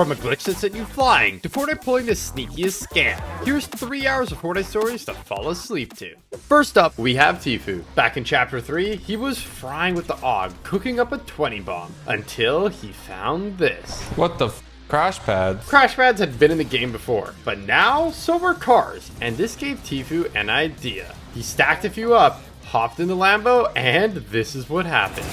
From a glitch that sent you flying to Fortnite pulling the sneakiest scam. Here's 3 hours of Fortnite stories to fall asleep to. First up, we have Tfue. Back in chapter 3, he was frying with the AUG, cooking up a 20 bomb, until he found this. What the crash pads? Crash pads had been in the game before, but now so were cars, and this gave Tfue an idea. He stacked a few up, hopped in the Lambo, and this is what happened.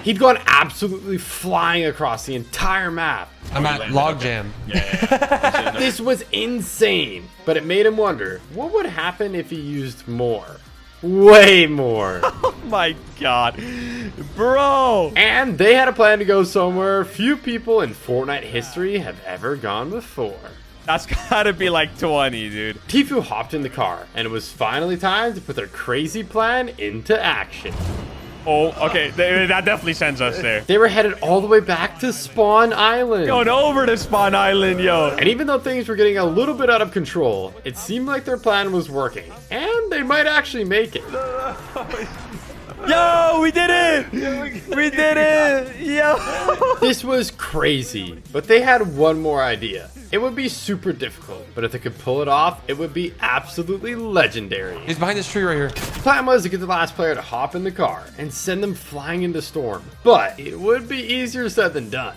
He'd gone absolutely flying across the entire map. I'm at logjam. Yeah. This was insane, but it made him wonder, what would happen if he used more? Way more. Oh my god. Bro. And they had a plan to go somewhere few people in Fortnite history have ever gone before. That's gotta be like 20, dude. Tfue hopped in the car, and it was finally time to put their crazy plan into action. Oh, okay. That definitely sends us there. They were headed all the way back to Spawn Island. Going over to Spawn Island, yo. And even though things were getting a little bit out of control, it seemed like their plan was working. And they might actually make it. Yo, we did it! We did it! Yo! This was crazy, but they had one more idea. It would be super difficult, but if they could pull it off, it would be absolutely legendary. He's behind this tree right here. The plan was to get the last player to hop in the car and send them flying into storm, but it would be easier said than done.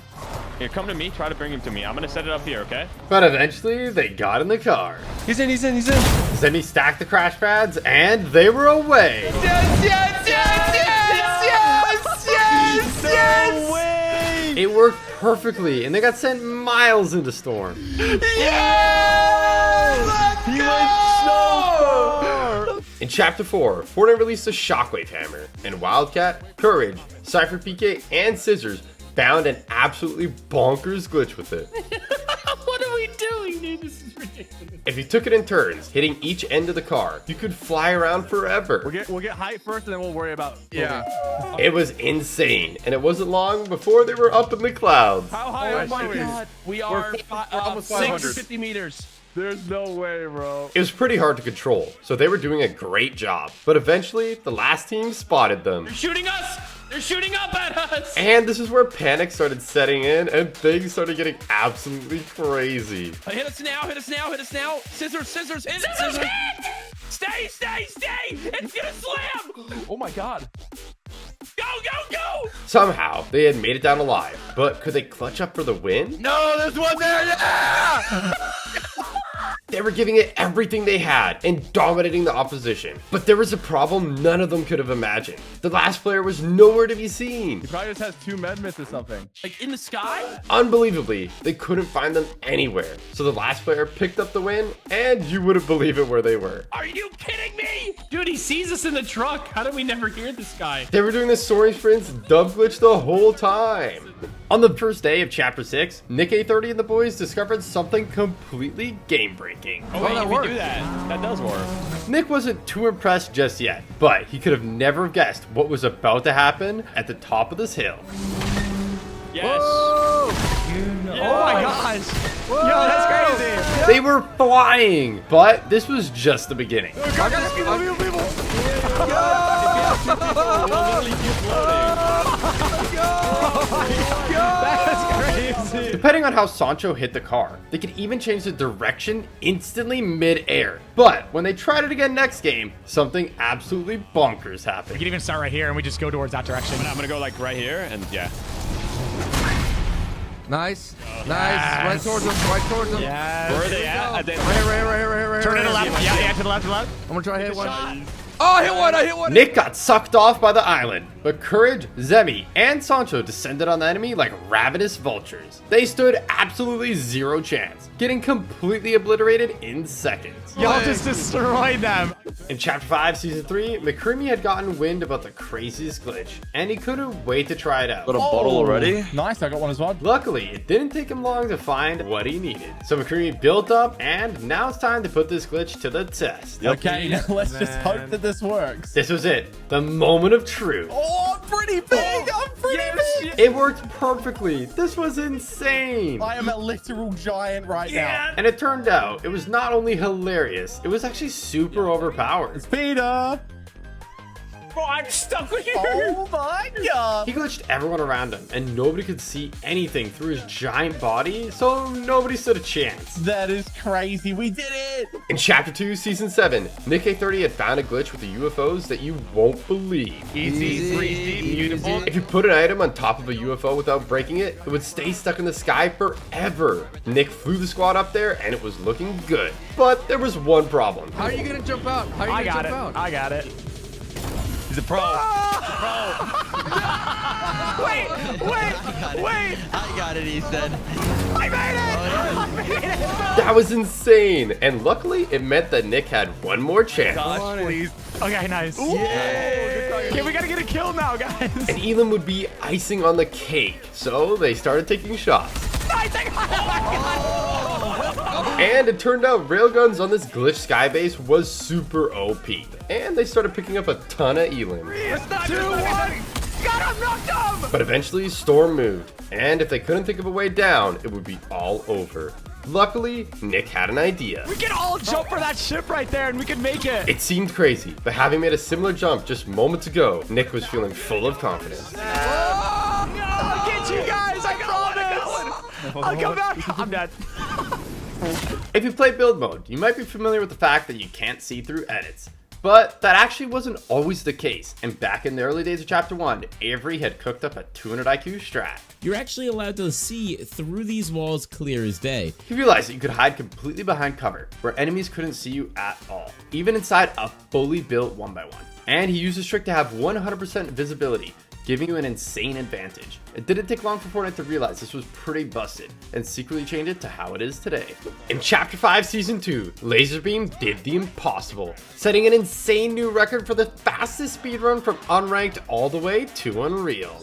Here, come to me. Try to bring him to me. I'm gonna set it up here, okay? But eventually, they got in the car. He's in. Then he stacked the crash pads, and they were away. No way! It worked perfectly, and they got sent miles into storm. He went so far! In Chapter 4, Fortnite released a Shockwave hammer, and Wildcat, Courage, Cypher PK, and Scissors found an absolutely bonkers glitch with it. What are we doing, dude? This is ridiculous. If you took it in turns, hitting each end of the car, you could fly around forever. We'll get height first, and then we'll worry about. Yeah. It was insane, and it wasn't long before they were up in the clouds. How high Oh are my we? god. We are almost 650 meters. There's no way, bro. It was pretty hard to control, so they were doing a great job. But eventually, the last team spotted them. They're shooting us! They're shooting up at us! And this is where panic started setting in, and things started getting absolutely crazy. Hit us now, hit us now, hit us now! Scissors, hit! Stay! It's gonna slam! Oh my god. Go! Somehow, they had made it down alive, but could they clutch up for the win? No, there's one there. Yeah! They were giving it everything they had and dominating the opposition. But there was a problem none of them could have imagined. The last player was nowhere to be seen. He probably just has 2 med myths or something. Like in the sky? Unbelievably, they couldn't find them anywhere. So the last player picked up the win, and you wouldn't believe it where they were. Are you kidding me? Dude, he sees us in the truck. How did we never hear this guy? They were doing the soaring sprints dub glitch the whole time. On the first day of Chapter 6, Nick A30 and the boys discovered something completely game-breaking. Oh, wait, you can do that. That does work. Nick wasn't too impressed just yet, but he could have never guessed what was about to happen at the top of this hill. Yes. Whoa. Oh my gosh. Yo, that's crazy. They were flying, but this was just the beginning. That's crazy. Depending on how Sancho hit the car, they could even change the direction instantly mid-air. But when they tried it again next game, something absolutely bonkers We happened. can even start right here and we just go towards that direction. I'm gonna go like right here, and yeah. Nice. Right towards him. Where are they at? Right. Turn to the left. Yeah, to the left. I'm gonna try to hit one. Oh, I hit one. Nick got sucked off by the island, but Courage, Zemi, and Sancho descended on the enemy like ravenous vultures. They stood absolutely zero chance, getting completely obliterated in seconds. Y'all just destroyed them. In Chapter 5, Season 3, McCreamy had gotten wind about the craziest glitch, and he couldn't wait to try it out. Got a bottle already? Nice, I got one as well. Luckily, it didn't take him long to find what he needed. So McCreamy built up, and now it's time to put this glitch to the test. Okay, now let's just hope that this works. This was it, the moment of truth. Oh, I'm pretty big. I'm pretty big. It worked perfectly. This was insane. I am a literal giant right now. And it turned out, it was not only hilarious, it was actually super overpowered. Peter. bro. I'm stuck with you. Oh my god. He glitched everyone around him, and nobody could see anything through his giant body, so nobody stood a chance. That is crazy. We did it. In Chapter 2, Season 7, Nick A30 had found a glitch with the UFOs that you won't believe. Easy, breezy, beautiful. If you put an item on top of a UFO without breaking it, it would stay stuck in the sky forever. Nick flew the squad up there, and it was looking good. But there was one problem. How are you gonna jump out? How are you I gonna got jump it. out? I got it. He's a pro. Wait. I got it, he said. I made it. That was insane. And luckily, it meant that Nick had one more chance. Gosh, please. Okay, nice. Okay, we gotta get a kill now, guys. And Elam would be icing on the cake. So they started taking shots. Nice, I got it. And it turned out railguns on this glitch skybase was super OP. And they started picking up a ton of Elam. 2, 1. Got him, knocked him. But eventually, Storm moved. And if they couldn't think of a way down, it would be all over. Luckily, Nick had an idea. We can all jump for that ship right there, and we can make it. It seemed crazy, but having made a similar jump just moments ago, Nick was feeling full of confidence. I'll get you guys, I promise. I'll come back. I'm dead. If you play build mode, you might be familiar with the fact that you can't see through edits. But that actually wasn't always the case, and back in the early days of Chapter 1, Avery had cooked up a 200 IQ strat. You're actually allowed to see through these walls clear as day. He realized that you could hide completely behind cover, where enemies couldn't see you at all, even inside a fully built 1x1. And he used this trick to have 100% visibility, giving you an insane advantage. It didn't take long for Fortnite to realize this was pretty busted, and secretly change it to how it is today. In Chapter 5 Season 2, Laserbeam did the impossible, setting an insane new record for the fastest speedrun from unranked all the way to Unreal.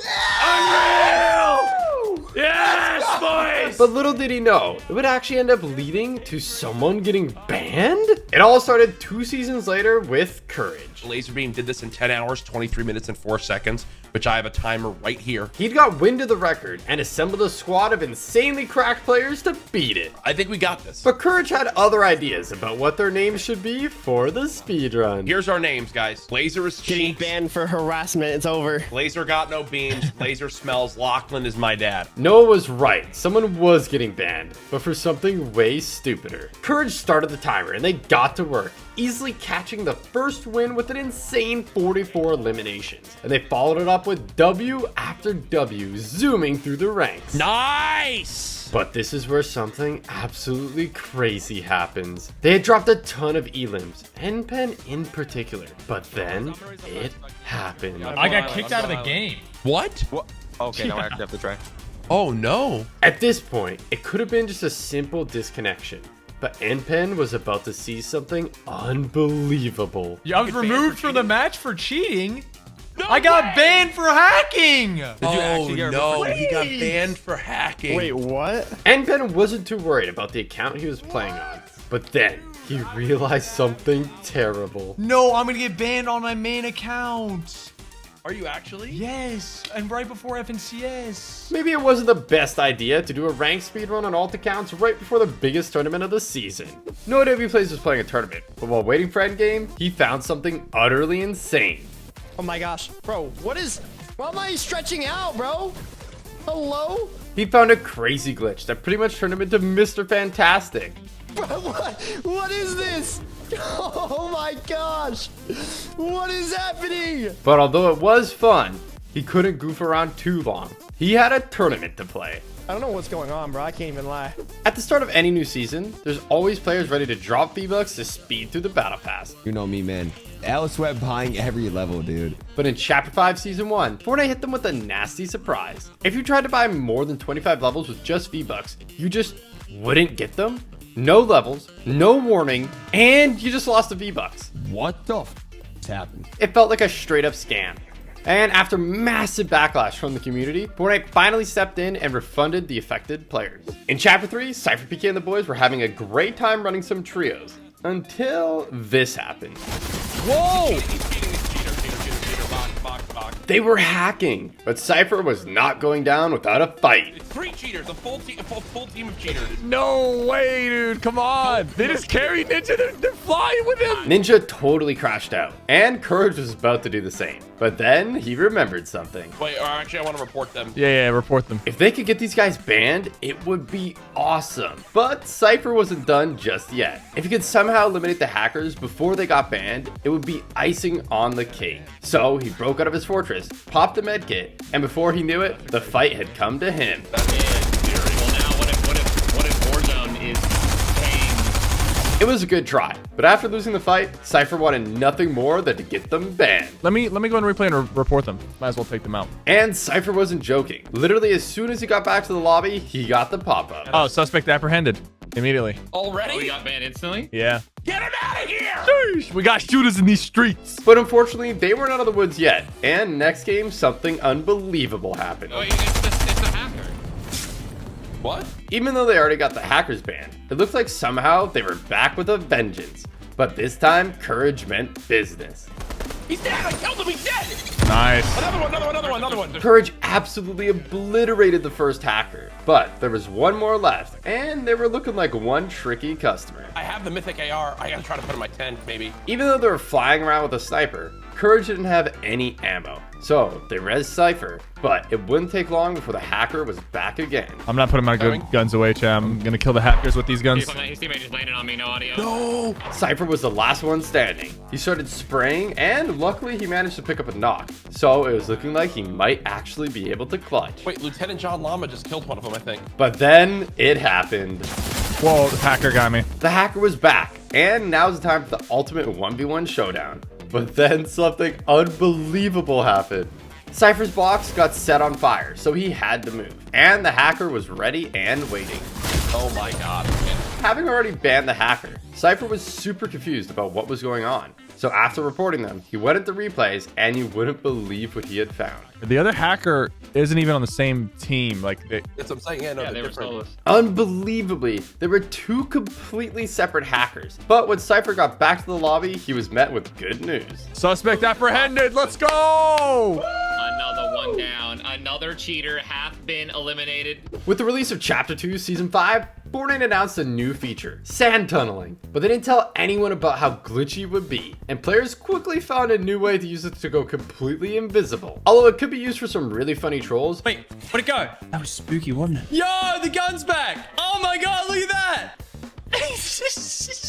Yes, boys. But little did he know, it would actually end up leading to someone getting banned? It all started 2 seasons later with Courage. Laserbeam did this in 10 hours, 23 minutes, and 4 seconds, which I have a timer right here. He'd got wind of the record and assembled a squad of insanely cracked players to beat it. I think we got this. But Courage had other ideas about what their names should be for the speedrun. Here's our names, guys. Laser is Getting cheeks. banned for harassment. It's over. Laser got no beams. Laser smells. Lachlan is my dad. Noah was right, someone was getting banned, but for something way stupider. Courage started the timer and they got to work, easily catching the first win with an insane 44 eliminations. And they followed it up with W after W, zooming through the ranks. Nice. But this is where something absolutely crazy happens. They had dropped a ton of elims, NPen in particular, but then it happened. I got kicked out of the game. What? Okay, now I actually have to try. Oh, no. At this point, it could have been just a simple disconnection, but NPen was about to see something unbelievable. I was removed from the match for cheating. I got banned for hacking. Oh, no. He got banned for hacking. Wait, what? NPen wasn't too worried about the account he was playing on, but then he realized something terrible. No, I'm gonna get banned on my main account. Are you actually? Yes, and right before FNCS. Maybe it wasn't the best idea to do a ranked speedrun on alt accounts right before the biggest tournament of the season. No W Plays was playing a tournament, but while waiting for endgame, he found something utterly insane. Oh my gosh. Bro, why am I stretching out, bro? Hello? He found a crazy glitch that pretty much turned him into Mr. Fantastic. Bro, what is this? Oh my gosh. What is happening? But although it was fun, he couldn't goof around too long. He had a tournament to play. I don't know what's going on, bro. I can't even lie. At the start of any new season, there's always players ready to drop V-Bucks to speed through the battle pass. You know me, man. Alice Web buying every level, dude. But in Chapter 5 Season 1, Fortnite hit them with a nasty surprise. If you tried to buy more than 25 levels with just V-Bucks, you just wouldn't get them. No levels, no warning, and you just lost the V-Bucks. What the f happened? It felt like a straight up scam. And after massive backlash from the community, Fortnite finally stepped in and refunded the affected players. In Chapter 3, Cypher PK and the boys were having a great time running some trios, until this happened. Whoa! Cheater, box. They were hacking, but Cypher was not going down without a fight. 3 cheaters, a full team of cheaters. No way, dude. Come on. They just carry Ninja. They're flying with him. Ninja totally crashed out, and Courage was about to do the same. But then he remembered something. Wait, actually, I want to report them. Yeah, report them. If they could get these guys banned, it would be awesome. But Cypher wasn't done just yet. If he could somehow eliminate the hackers before they got banned, it would be icing on the cake. So he broke out of his fortress, popped a medkit, and before he knew it, the fight had come to him. Well, now what if Warzone is paying? It was a good try, but after losing the fight, Cypher wanted nothing more than to get them banned. Let me go and replay and report them. Might as well take them out. And Cypher wasn't joking. Literally, as soon as he got back to the lobby, he got the pop-up. Oh, suspect apprehended immediately. Already? Oh, we got banned instantly? Yeah. Get him out of here! Sheesh, we got shooters in these streets. But unfortunately, they weren't out of the woods yet. And next game, something unbelievable happened. Oh, it's a hacker. What? Even though they already got the hackers banned, it looked like somehow they were back with a vengeance. But this time, Courage meant business. He's dead! I killed him! He's dead! Nice. Another one. Courage absolutely obliterated the first hacker. But there was one more left, and they were looking like one tricky customer. I have the mythic AR. I gotta try to put in my tent, maybe. Even though they were flying around with a sniper, Courage didn't have any ammo. So they res Cypher, but it wouldn't take long before the hacker was back again. I'm not putting my good guns away, Cham. I'm gonna kill the hackers with these guns. His teammate just landed on me, no audio. No! Cypher was the last one standing. He started spraying, and luckily he managed to pick up a knock. So it was looking like he might actually be able to clutch. Wait, Lieutenant John Llama just killed one of them, I think. But then it happened. Whoa, the hacker got me. The hacker was back, and now's the time for the ultimate 1v1 showdown. But then something unbelievable happened. Cypher's box got set on fire, so he had to move. And the hacker was ready and waiting. Oh my god. Having already banned the hacker, Cypher was super confused about what was going on. So after reporting them, he went into replays, and you wouldn't believe what he had found. The other hacker isn't even on the same team. Like, That's what I'm saying. Yeah, no, Yeah, they they're were different. solos. Unbelievably, there were two completely separate hackers. But when Cypher got back to the lobby, he was met with good news. suspect apprehended. Let's go. Another one down. Another cheater half been eliminated. With the release of Chapter 2 Season 5, Fortnite announced a new feature, sand tunneling, but they didn't tell anyone about how glitchy it would be, and players quickly found a new way to use it to go completely invisible. Although it could be used for some really funny trolls. Wait, where'd it go? That was spooky, wasn't it? Yo, the gun's back! Oh my god, look at that!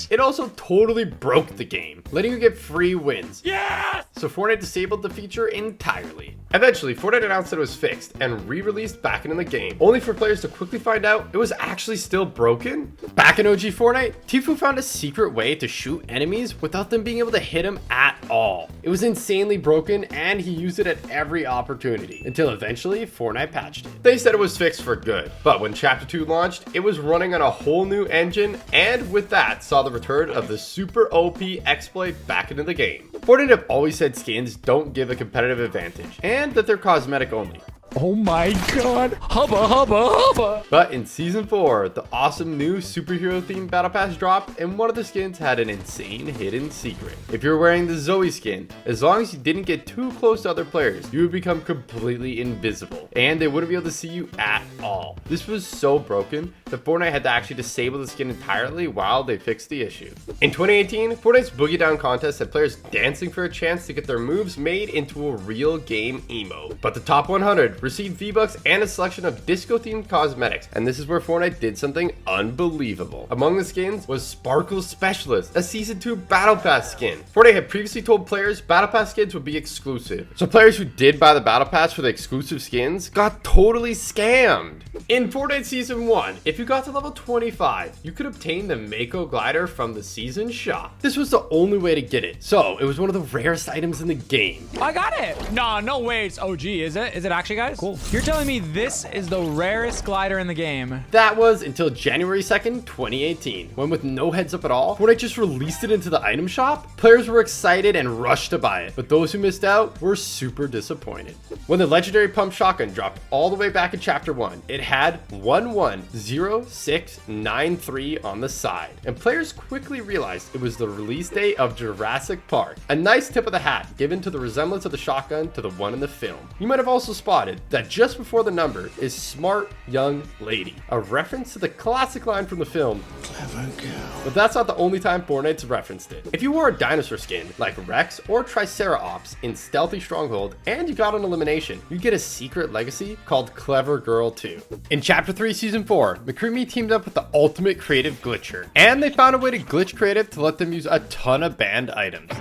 It also totally broke the game, letting you get free wins. Yes! So Fortnite disabled the feature entirely. Eventually, Fortnite announced that it was fixed and re-released back into the game, only for players to quickly find out it was actually still broken. Back in OG Fortnite, Tfue found a secret way to shoot enemies without them being able to hit him at all. It was insanely broken, and he used it at every opportunity, until eventually Fortnite patched it. They said it was fixed for good, but when Chapter 2 launched, it was running on a whole new engine, and with that, saw the return of the super OP exploit back into the game. Fortnite have always said skins don't give a competitive advantage, and that they're cosmetic only. Oh my god. Hubba, hubba, hubba. But in Season 4, the awesome new superhero-themed Battle Pass dropped, and one of the skins had an insane hidden secret. If you're wearing the Zoey skin, as long as you didn't get too close to other players, you would become completely invisible, and they wouldn't be able to see you at all. This was so broken that Fortnite had to actually disable the skin entirely while they fixed the issue. In 2018, Fortnite's Boogie Down contest had players dancing for a chance to get their moves made into a real game emote. But the top 100 received V-Bucks and a selection of disco-themed cosmetics, and this is where Fortnite did something unbelievable. Among the skins was Sparkle Specialist, a Season 2 Battle Pass skin. Fortnite had previously told players Battle Pass skins would be exclusive, so players who did buy the Battle Pass for the exclusive skins got totally scammed. In Fortnite Season 1, if you got to level 25, you could obtain the Mako glider from the season shop. This was the only way to get it, so it was one of the rarest items in the game. I got it! No way it's OG, is it? Is it actually, guys? guys? Cool. You're telling me this is the rarest glider in the game? That was until January 2nd, 2018, when with no heads up at all, Fortnite just released it into the item shop. Players were excited and rushed to buy it, but those who missed out were super disappointed. When the legendary pump shotgun dropped all the way back in chapter 1, it had 110693 on the side, and players quickly realized it was the release date of Jurassic Park. A nice tip of the hat given to the resemblance of the shotgun to the one in the film. You might have also spotted that just before the number is Smart Young Lady, a reference to the classic line from the film, Clever Girl. But that's not the only time Fortnite's referenced it. If you wore a dinosaur skin like Rex or Triceratops in Stealthy Stronghold and you got an elimination, you get a secret legacy called Clever Girl 2. In chapter 3 season 4, McCreamy teamed up with the ultimate creative glitcher, and they found a way to glitch creative to let them use a ton of banned items.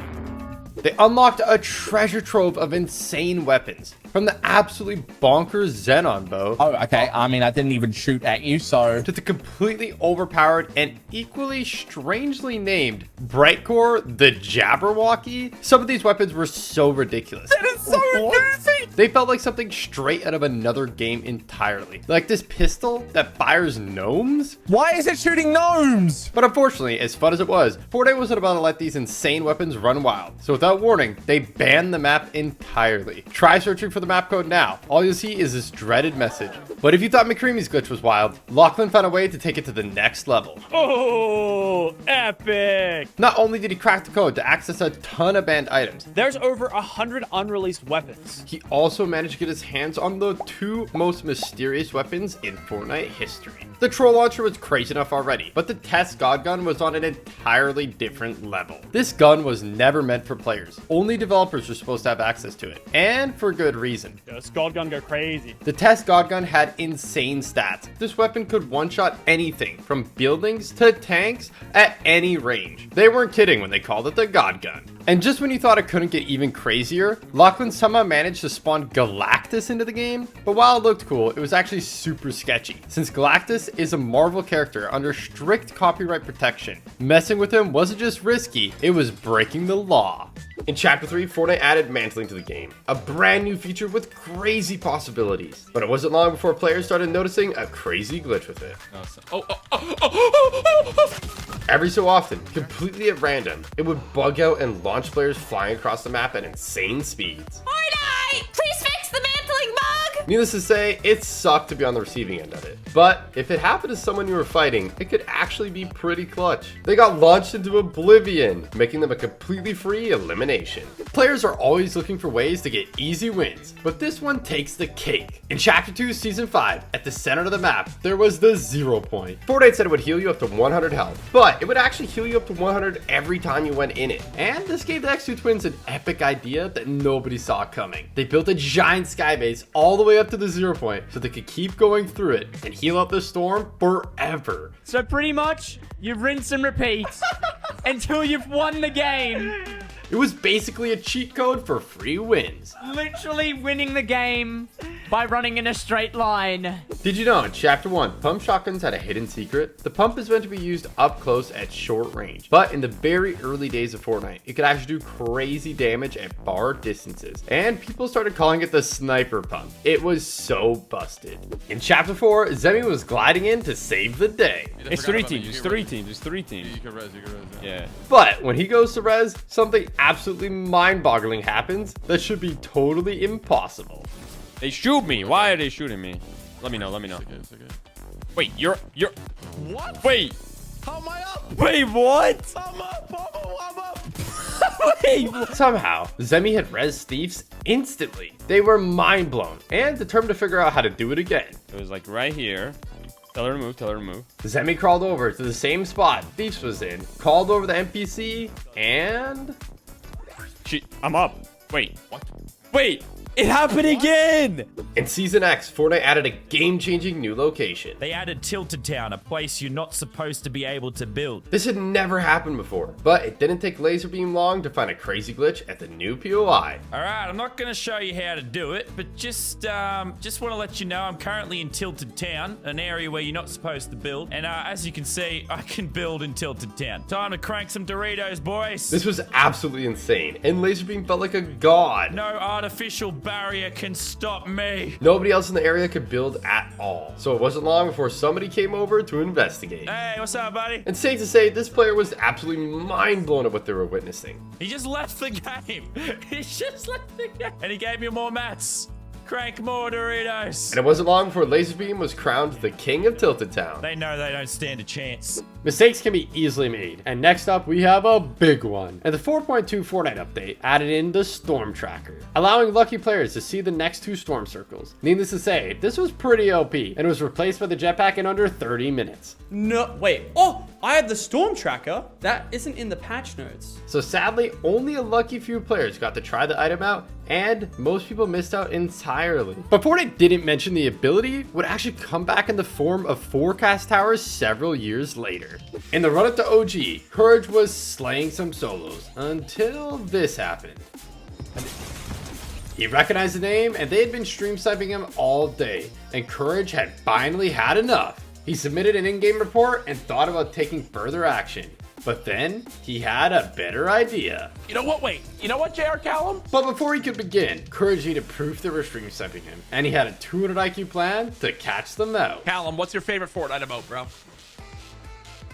They unlocked a treasure trove of insane weapons, from the absolutely bonkers Xenon bow. Oh, okay. I mean, I didn't even shoot at you, so. To the completely overpowered and equally strangely named Brightcore the Jabberwocky. Some of these weapons were so ridiculous. That is so amazing! They felt like something straight out of another game entirely. Like this pistol that fires gnomes? Why is it shooting gnomes? But unfortunately, as fun as it was, Fortnite wasn't about to let these insane weapons run wild. So without warning, they banned the map entirely. Try searching for the map code now. All you'll see is this dreaded message. But if you thought McCreamy's glitch was wild, Lachlan found a way to take it to the next level. Oh, epic! Not only did he crack the code to access a ton of banned items, There's over 100 unreleased weapons. he also managed to get his hands on the 2 most mysterious weapons in Fortnite history. The troll launcher was crazy enough already, but the test god gun was on an entirely different level. This gun was never meant for players. Only developers were supposed to have access to it, and for good reason. Yo, Skull Gun go crazy. The test god gun had insane stats. This weapon could one-shot anything from buildings to tanks at any range. They weren't kidding when they called it the god gun. And just when you thought it couldn't get even crazier, Lachlan somehow managed to spawn Galactus into the game. But while it looked cool, it was actually super sketchy, since Galactus is a Marvel character under strict copyright protection. Messing with him wasn't just risky, it was breaking the law. In Chapter 3, Fortnite added mantling to the game, a brand new feature with crazy possibilities. But it wasn't long before players started noticing a crazy glitch with it. Every so often, completely at random, it would bug out and launch players flying across the map at insane speeds. Fortnite! Please fix the mantling bug! Needless to say, it sucked to be on the receiving end of it. But if it happened to someone you were fighting, it could actually be pretty clutch. They got launched into oblivion, making them a completely free elimination. Players are always looking for ways to get easy wins, but this one takes the cake. In Chapter 2, Season 5, at the center of the map, there was the 0 point. Fortnite said it would heal you up to 100 health, but it would actually heal you up to 100 every time you went in it. And this gave the X2 twins an epic idea that nobody saw coming. They built a giant skybase all the way up to the 0 point so they could keep going through it and heal out the storm forever. So pretty much, you rinse and repeat until you've won the game. It was basically a cheat code for free wins. Literally winning the game by running in a straight line. Did you know in Chapter 1, pump shotguns had a hidden secret? The pump is meant to be used up close at short range, but in the very early days of Fortnite, it could actually do crazy damage at far distances, and people started calling it the sniper pump. It was so busted. In Chapter 4, Zemi was gliding in to save the day. It's 3 teams. It's 3 teams. It's 3 teams. You can res. Yeah. But when he goes to res, something absolutely mind-boggling happens that should be totally impossible. They shoot me. Why are they shooting me? Let me know. It's okay. Wait, you're. What? Wait. How am I up? Wait, what? I'm up. Wait. Somehow, Zemi had res thieves instantly. They were mind blown and determined to figure out how to do it again. It was like right here. Tell her to move. Zemi crawled over to the same spot Thieves was in, called over the NPC, and... I'm up. Wait. What? Wait. It happened again! In Season X, Fortnite added a game-changing new location. They added Tilted Town, a place you're not supposed to be able to build. This had never happened before, but it didn't take Laserbeam long to find a crazy glitch at the new POI. Alright, I'm not going to show you how to do it, but just want to let you know I'm currently in Tilted Town, an area where you're not supposed to build. And as you can see, I can build in Tilted Town. Time to crank some Doritos, boys. This was absolutely insane, and Laserbeam felt like a god. No artificial barrier can stop me. Nobody else in the area could build at all, so it wasn't long before somebody came over to investigate. Hey, what's up, buddy? And safe to say, this player was absolutely mind blown at what they were witnessing. He just left the game. He just left the game. And he gave me more mats. Crank more Doritos. And it wasn't long before Laserbeam was crowned the king of Tilted Town. They know they don't stand a chance. Mistakes can be easily made. And next up, we have a big one. And the 4.2 Fortnite update added in the Storm Tracker, allowing lucky players to see the next 2 storm circles. Needless to say, this was pretty OP, and it was replaced by the jetpack in under 30 minutes. No, wait. Oh, I had the storm tracker. That isn't in the patch notes. So sadly, only a lucky few players got to try the item out, and most people missed out entirely. But Fortnite didn't mention the ability would actually come back in the form of forecast towers several years later. In the run up to OG, Courage was slaying some solos until this happened. He recognized the name, and they had been stream sniping him all day, and Courage had finally had enough. He submitted an in-game report and thought about taking further action. But then, he had a better idea. You know what? Wait. You know what, JR Callum? But before he could begin, Courage needed proof they were stream sniping him, and he had a 200 IQ plan to catch them out. Callum, what's your favorite Fortnite emote, bro?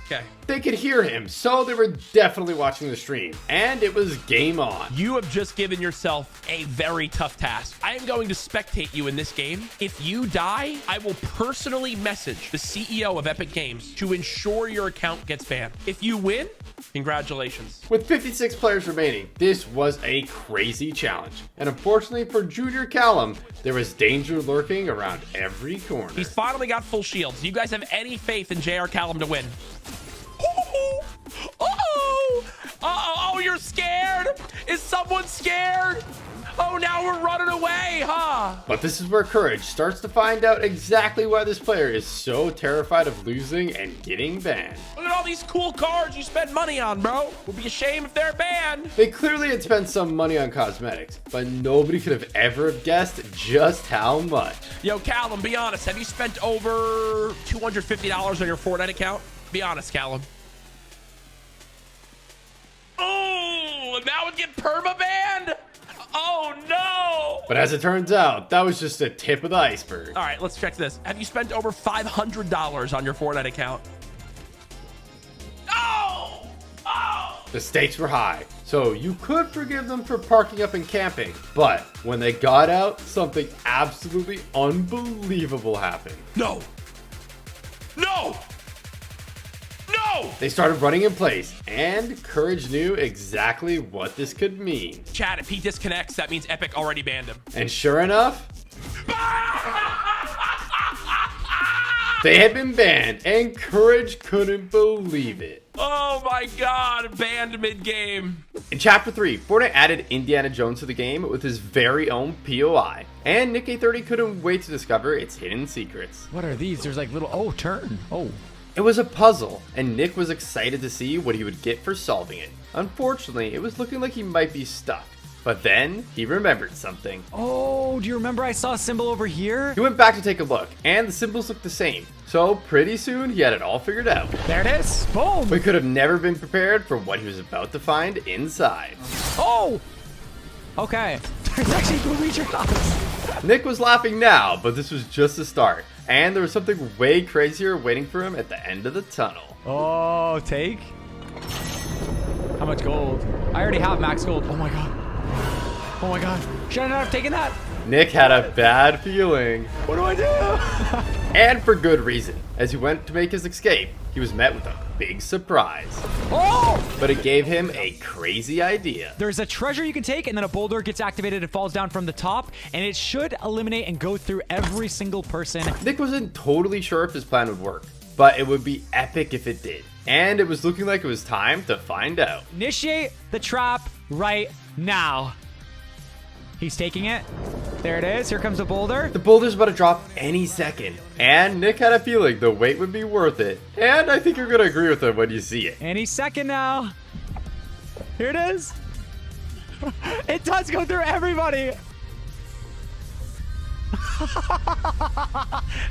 Okay. They could hear him, so they were definitely watching the stream, and it was game on. You have just given yourself a very tough task. I am going to spectate you in this game. If you die, I will personally message the CEO of Epic Games to ensure your account gets banned. If you win, congratulations. With 56 players remaining, this was a crazy challenge. And unfortunately for Junior Callum, there was danger lurking around every corner. He's finally got full shields. Do you guys have any faith in JR Callum to win? Oh, you're scared? Is someone scared? Oh, now we're running away, huh? But this is where Courage starts to find out exactly why this player is so terrified of losing and getting banned. Look at all these cool cards you spend money on, bro. Would be a shame if they're banned. They clearly had spent some money on cosmetics, but nobody could have ever guessed just how much. Yo, Callum, be honest. Have you spent over $250 on your Fortnite account? Be honest, Callum. Oh, now it get perma-banned? Oh, no. But as it turns out, that was just the tip of the iceberg. All right, let's check this. Have you spent over $500 on your Fortnite account? Oh! Oh! The stakes were high, so you could forgive them for parking up and camping. But when they got out, something absolutely unbelievable happened. No! No! No! They started running in place, and Courage knew exactly what this could mean. Chat, if he disconnects, that means Epic already banned him. And sure enough, they had been banned, and Courage couldn't believe it. Oh my god, banned mid-game. In Chapter 3, Fortnite added Indiana Jones to the game with his very own POI, and Nick A30 couldn't wait to discover its hidden secrets. What are these? There's like little, oh, turn. Oh. It was a puzzle, and Nick was excited to see what he would get for solving it. Unfortunately, it was looking like he might be stuck. But then, he remembered something. Oh, do you remember I saw a symbol over here? He went back to take a look, and the symbols looked the same. So, pretty soon, he had it all figured out. There it is. Boom. We could have never been prepared for what he was about to find inside. Oh! Okay. There's actually booby traps. Nick was laughing now, but this was just the start. And there was something way crazier waiting for him at the end of the tunnel. Oh, take? How much gold? I already have max gold. Oh my god. Oh my god. Should I not have taken that? Nick had a bad feeling. What do I do? And for good reason. As he went to make his escape, he was met with a big surprise. Oh! But it gave him a crazy idea. There's a treasure you can take, and then a boulder gets activated and falls down from the top, and it should eliminate and go through every single person. Nick wasn't totally sure if his plan would work, but it would be epic if it did. And it was looking like it was time to find out. Initiate the trap right now. He's taking it. There it is. Here comes the boulder. The boulder's about to drop any second. And Nick had a feeling the wait would be worth it. And I think you're going to agree with him when you see it. Any second now. Here it is. It does go through everybody.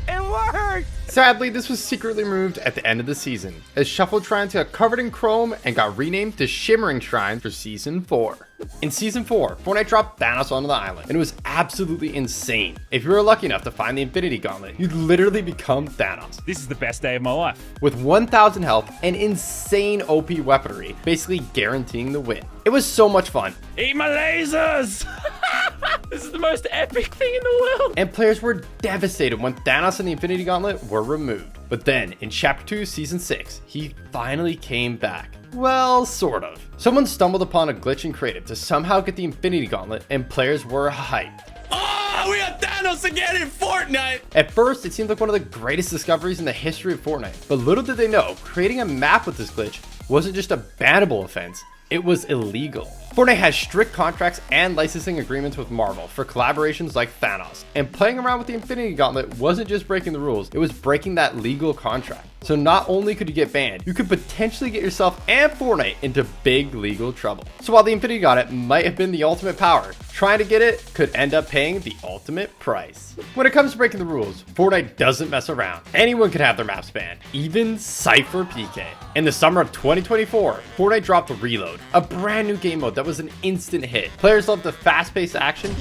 It worked! Sadly, this was secretly removed at the end of the season, as Shuffled Shrines got covered in chrome and got renamed to Shimmering Shrines for Season 4. In Season 4, Fortnite dropped Thanos onto the island, and it was absolutely insane. If you were lucky enough to find the Infinity Gauntlet, you'd literally become Thanos. This is the best day of my life. With 1,000 health and insane OP weaponry, basically guaranteeing the win. It was so much fun. Eat my lasers! This is the most epic thing in the world. And players were devastated when Thanos and the Infinity Gauntlet were removed. But then, in Chapter 2, Season 6, he finally came back. Well, sort of. Someone stumbled upon a glitch in creative to somehow get the Infinity Gauntlet, and players were hyped. Oh, we got Thanos again in Fortnite! At first, it seemed like one of the greatest discoveries in the history of Fortnite. But little did they know, creating a map with this glitch wasn't just a bannable offense, it was illegal. Fortnite has strict contracts and licensing agreements with Marvel for collaborations like Thanos. And playing around with the Infinity Gauntlet wasn't just breaking the rules, it was breaking that legal contract. So not only could you get banned, you could potentially get yourself and Fortnite into big legal trouble. So while the Infinity Gauntlet might have been the ultimate power, trying to get it could end up paying the ultimate price. When it comes to breaking the rules, Fortnite doesn't mess around. Anyone can have their maps banned, even Cypher PK. In the summer of 2024, Fortnite dropped Reload, a brand new game mode that was an instant hit. Players loved the fast-paced action,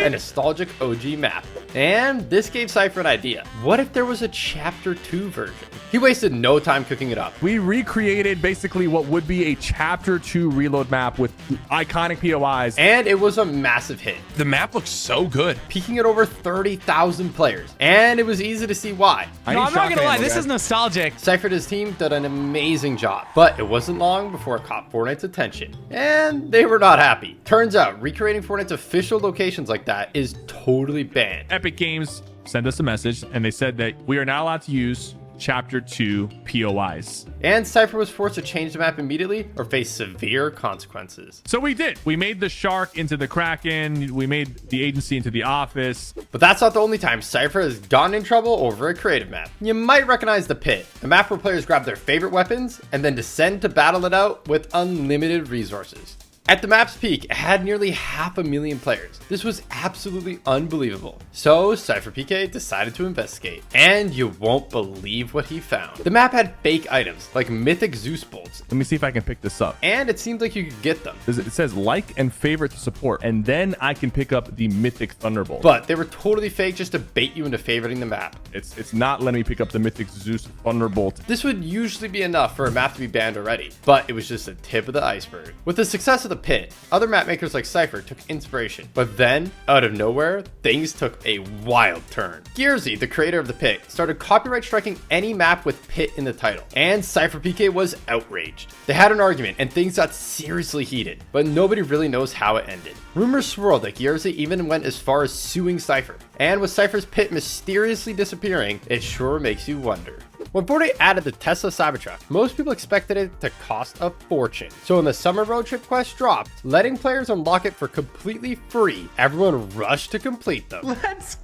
a nostalgic OG map. And this gave Cypher an idea. What if there was a Chapter 2 version? He wasted no time cooking it up. We recreated basically what would be a Chapter 2 reload map with iconic POIs. And it was a massive hit, The map looks so good. peaking at over 30,000 players. And it was easy to see why. No, I'm not gonna lie, this is nostalgic. Cypher and his team did an amazing job, but it wasn't long before it caught Fortnite's attention, and they were not happy. Turns out, recreating Fortnite's official locations like that is totally banned. Epic Games sent us a message and they said that we are not allowed to use Chapter 2 POIs. And Cypher was forced to change the map immediately or face severe consequences. So we did. We made the shark into the Kraken. We made the agency into the office. But that's not the only time Cypher has gotten in trouble over a creative map. You might recognize the Pit, a map where players grab their favorite weapons and then descend to battle it out with unlimited resources. At the map's peak, it had nearly 500,000 players. This was absolutely unbelievable. So Cypher PK decided to investigate, and you won't believe what he found. The map had fake items like mythic Zeus bolts, Let me see if I can pick this up. and it seemed like you could get them. It says like and favorite to support, and then I can pick up the mythic Thunderbolt. But they were totally fake just to bait you into favoriting the map. It's not letting me pick up the mythic Zeus Thunderbolt. This would usually be enough for a map to be banned already, but it was just the tip of the iceberg. With the success of the Pit, other map makers like Cypher took inspiration, but then, out of nowhere, things took a wild turn. Gearsy, the creator of the Pit, started copyright striking any map with Pit in the title, and Cypher PK was outraged. They had an argument, and things got seriously heated, but nobody really knows how it ended. Rumors swirled that Gearsy even went as far as suing Cypher, and with Cypher's Pit mysteriously disappearing, it sure makes you wonder. When Fortnite added the Tesla Cybertruck, most people expected it to cost a fortune. So when the summer road trip quest dropped, letting players unlock it for completely free, everyone rushed to complete them. Let's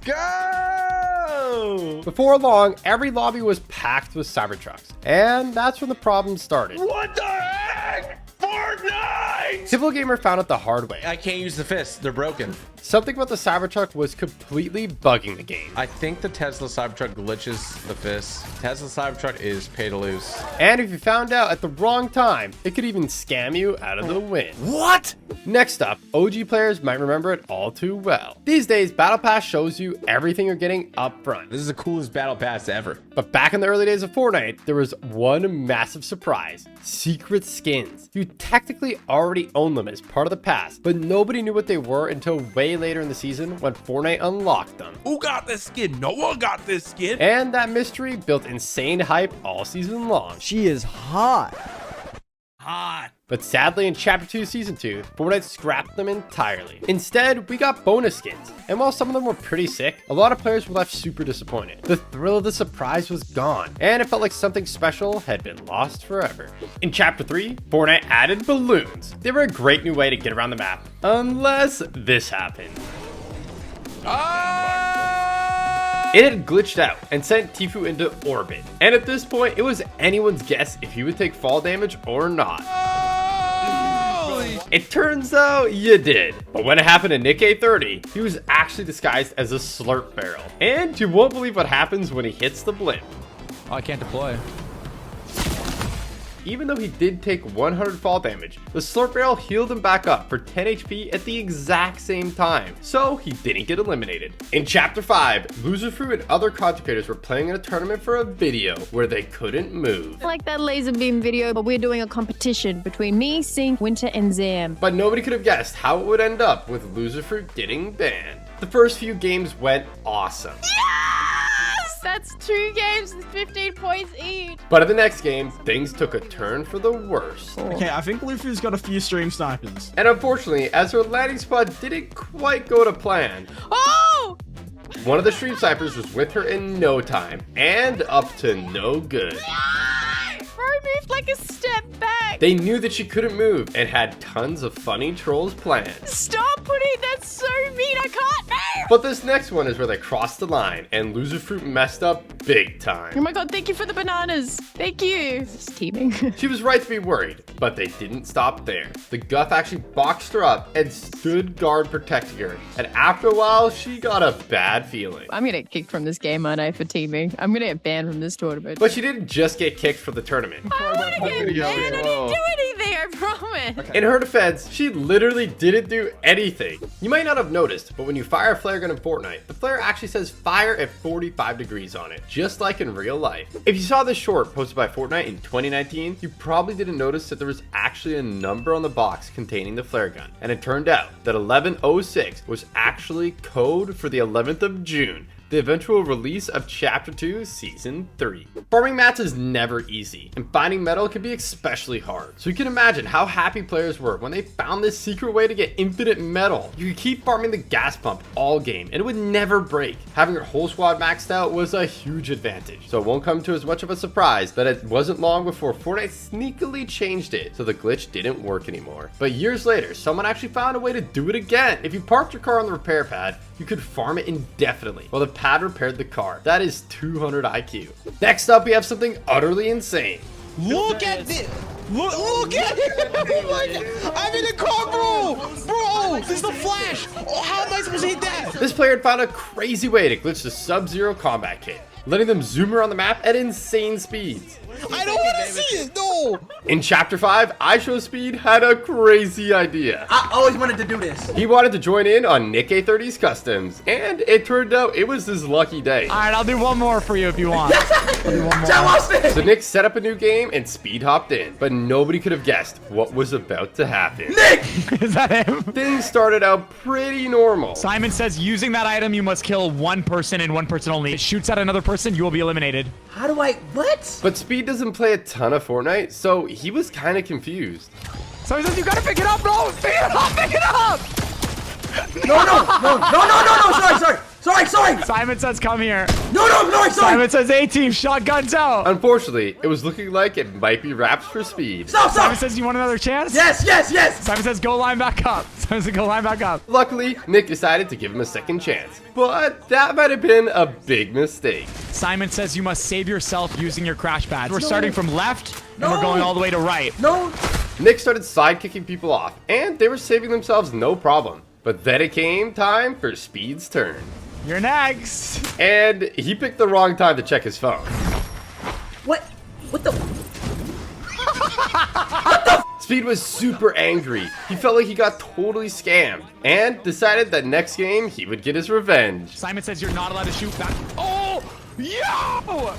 go! Before long, every lobby was packed with Cybertrucks, and that's when the problem started. What the heck? Fortnite! Typical Gamer found out the hard way. I can't use the fists. They're broken. Something about the Cybertruck was completely bugging the game. I think the Tesla Cybertruck glitches the fists. Tesla Cybertruck is pay to lose. And if you found out at the wrong time, it could even scam you out of the win. What? Next up, OG players might remember it all too well. These days, Battle Pass shows you everything you're getting up front. This is the coolest battle pass ever. But back in the early days of Fortnite, there was one massive surprise: secret skins. You technically already own them as part of the pass, but nobody knew what they were until way later in the season when Fortnite unlocked them. Who got this skin? No one got this skin. And that mystery built insane hype all season long. She is hot. Hot. But sadly, in Chapter 2, Season 2, Fortnite scrapped them entirely. Instead, we got bonus skins, and while some of them were pretty sick, a lot of players were left super disappointed. The thrill of the surprise was gone, and it felt like something special had been lost forever. In Chapter 3, Fortnite added balloons. They were a great new way to get around the map, unless this happened. It had glitched out and sent Tfue into orbit, and at this point, it was anyone's guess if he would take fall damage or not. It turns out you did. But when it happened to Nick A30, he was actually disguised as a slurp barrel. And you won't believe what happens when he hits the blimp. Oh, I can't deploy. Even though he did take 100 fall damage, the slurp barrel healed him back up for 10 HP at the exact same time, so he didn't get eliminated. In Chapter 5, Loserfruit and other content creators were playing in a tournament for a video where they couldn't move. Like that laser beam video, but we're doing a competition between me, Sync, Winter, and Zam. But nobody could have guessed how it would end up with Loserfruit getting banned. The first few games went awesome. That's 2 games with 15 points each. But in the next game, things took a turn for the worse. Okay, I think Luffy's got a few stream snipers. And unfortunately, as her landing spot didn't quite go to plan, Oh! one of the stream snipers was with her in no time, and up to no good. Bro moved like a step back. They knew that she couldn't move and had tons of funny trolls planned. Stop putting that so mean. I can't move. But this next one is where they crossed the line and Loserfruit messed up big time. Oh my god, thank you for the bananas. Thank you. This is teaming. She was right to be worried, but they didn't stop there. The Guff actually boxed her up and stood guard protecting her. And after a while, she got a bad feeling. I'm gonna get kicked from this game, aren't I, for teaming? I'm gonna get banned from this tournament. But she didn't just get kicked from the tournament. I wanna get banned. I didn't do anything, I promise. In her defense, she literally didn't do anything. You might not have noticed, but when you fire a flare gun in Fortnite, the flare actually says fire at 45 degrees on it, just like in real life. If you saw this short posted by Fortnite in 2019, you probably didn't notice that there was actually a number on the box containing the flare gun. And it turned out that 1106 was actually code for the 11th of June, the eventual release of Chapter 2, Season 3. Farming mats is never easy, and finding metal can be especially hard. So you can imagine how happy players were when they found this secret way to get infinite metal. You could keep farming the gas pump all game, and it would never break. Having your whole squad maxed out was a huge advantage. So it won't come to as much of a surprise that it wasn't long before Fortnite sneakily changed it, so the glitch didn't work anymore. But years later, someone actually found a way to do it again. If you parked your car on the repair pad, you could farm it indefinitely while the pad repaired the car. That is 200 IQ. Next up, we have something utterly insane. Look at this! Look at it! Oh my god! I'm in a car, bro! Bro! This is the Flash! Oh, how am I supposed to hit that? This player had found a crazy way to glitch the Sub-Zero combat kit, letting them zoom around the map at insane speeds. I don't want to see it, no! In Chapter 5, iShowSpeed had a crazy idea. I always wanted to do this. He wanted to join in on Nick A30's customs, and it turned out it was his lucky day. All right, I'll do one more for you if you want. I'll do one more. So Nick set up a new game and Speed hopped in, but nobody could have guessed what was about to happen. Nick! Is that him? Things started out pretty normal. Simon says using that item, you must kill one person and one person only. It shoots at another person, you will be eliminated. How do I, what? But Speed doesn't play a ton of Fortnite, so he was kind of confused. So he says you gotta pick it up, bro! Pick it up, pick it up! No, sorry. Simon says come here. No, sorry. Simon says A-team, shotguns out. Unfortunately, it was looking like it might be wraps for Speed. Stop. Simon says you want another chance? Yes. Simon says go line back up. Simon says go line back up. Luckily, Nick decided to give him a second chance, but that might have been a big mistake. Simon says you must save yourself using your crash pads. We're starting from left, and we're going all the way to right. No. Nick started side-kicking people off, and they were saving themselves no problem. But then it came time for Speed's turn. You're next. And he picked the wrong time to check his phone. What the? Speed was super angry. He felt like he got totally scammed and decided that next game he would get his revenge. Simon says you're not allowed to shoot back. Oh, yo!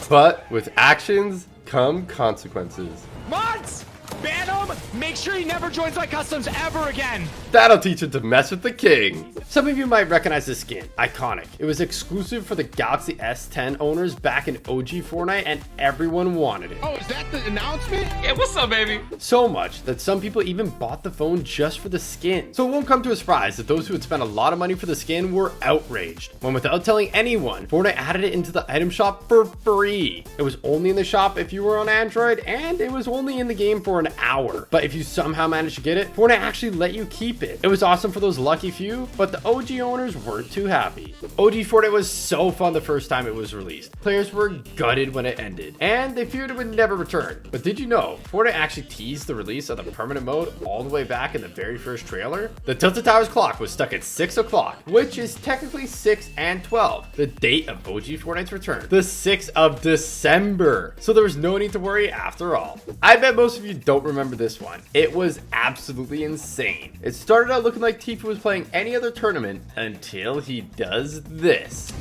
But with actions come consequences. Mods! Ban him! Make sure he never joins my customs ever again! That'll teach him to mess with the king. Some of you might recognize this skin. Iconic. It was exclusive for the Galaxy S10 owners back in OG Fortnite, and everyone wanted it. Oh, is that the announcement? Yeah, what's up, baby? So much that some people even bought the phone just for the skin. So it won't come to a surprise that those who had spent a lot of money for the skin were outraged, when without telling anyone, Fortnite added it into the item shop for free. It was only in the shop if you were on Android, and it was only in the game for an hour. But if you somehow managed to get it, Fortnite actually let you keep it. It was awesome for those lucky few, but the OG owners weren't too happy. OG Fortnite was so fun the first time it was released. Players were gutted when it ended, and they feared it would never return. But did you know, Fortnite actually teased the release of the permanent mode all the way back in the very first trailer? The Tilted Towers clock was stuck at 6 o'clock, which is technically 6 and 12, the date of OG Fortnite's return, the 6th of December. So there was no need to worry after all. I bet most of you don't remember this one. It was absolutely insane. It started out looking like Tfue was playing any other tournament until he does this.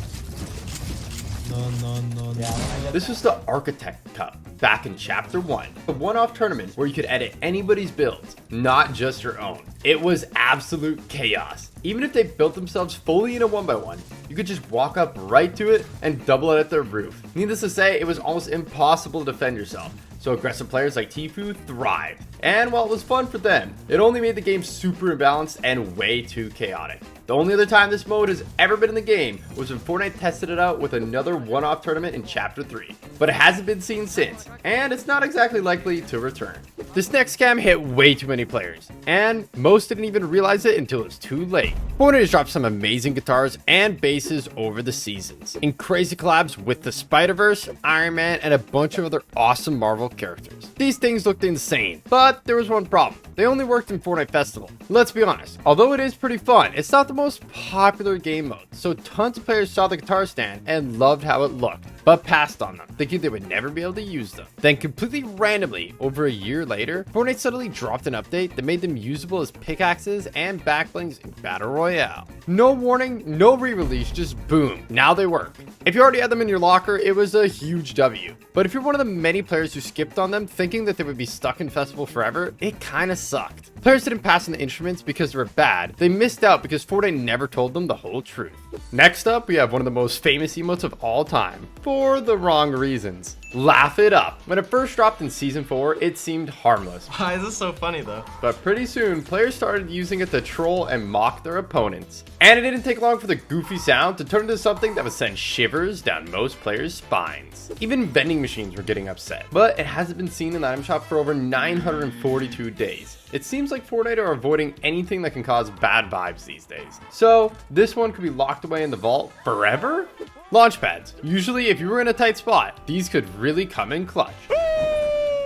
No. This was the Architect Cup back in Chapter 1, a one-off tournament where you could edit anybody's builds, not just your own. It was absolute chaos. Even if they built themselves fully in a 1x1, you could just walk up right to it and double it at their roof. Needless to say, it was almost impossible to defend yourself. So aggressive players like Tfue thrived. And while it was fun for them, it only made the game super imbalanced and way too chaotic. The only other time this mode has ever been in the game was when Fortnite tested it out with another one-off tournament in Chapter 3. But it hasn't been seen since, and it's not exactly likely to return. This next scam hit way too many players, and most didn't even realize it until it was too late. Fortnite has dropped some amazing guitars and basses over the seasons, in crazy collabs with the Spider-Verse, Iron Man, and a bunch of other awesome Marvel characters. These things looked insane, but there was one problem. They only worked in Fortnite Festival. Let's be honest, although it is pretty fun, it's not the most popular game mode, so tons of players saw the guitar stand and loved how it looked, but passed on them, thinking they would never be able to use them. Then completely randomly, over a year later, Fortnite suddenly dropped an update that made them usable as pickaxes and backblings in Battle Royale. No warning, no re-release, just boom, now they work. If you already had them in your locker, it was a huge W. But if you're one of the many players who skipped on them thinking that they would be stuck in Festival forever, it kinda sucked. Players didn't pass on the instruments because they were bad. They missed out because Fortnite never told them the whole truth. Next up, we have one of the most famous emotes of all time, for the wrong reasons. Laugh it up. When it first dropped in Season 4, it seemed harmless. Why is this so funny though? But pretty soon, players started using it to troll and mock their opponents. And it didn't take long for the goofy sound to turn into something that would send shivers down most players' spines. Even vending machines were getting upset. But it hasn't been seen in the item shop for over 942 days. It seems like Fortnite are avoiding anything that can cause bad vibes these days. So this one could be locked away in the vault forever? Launchpads. Usually if you were in a tight spot, these could really come in clutch.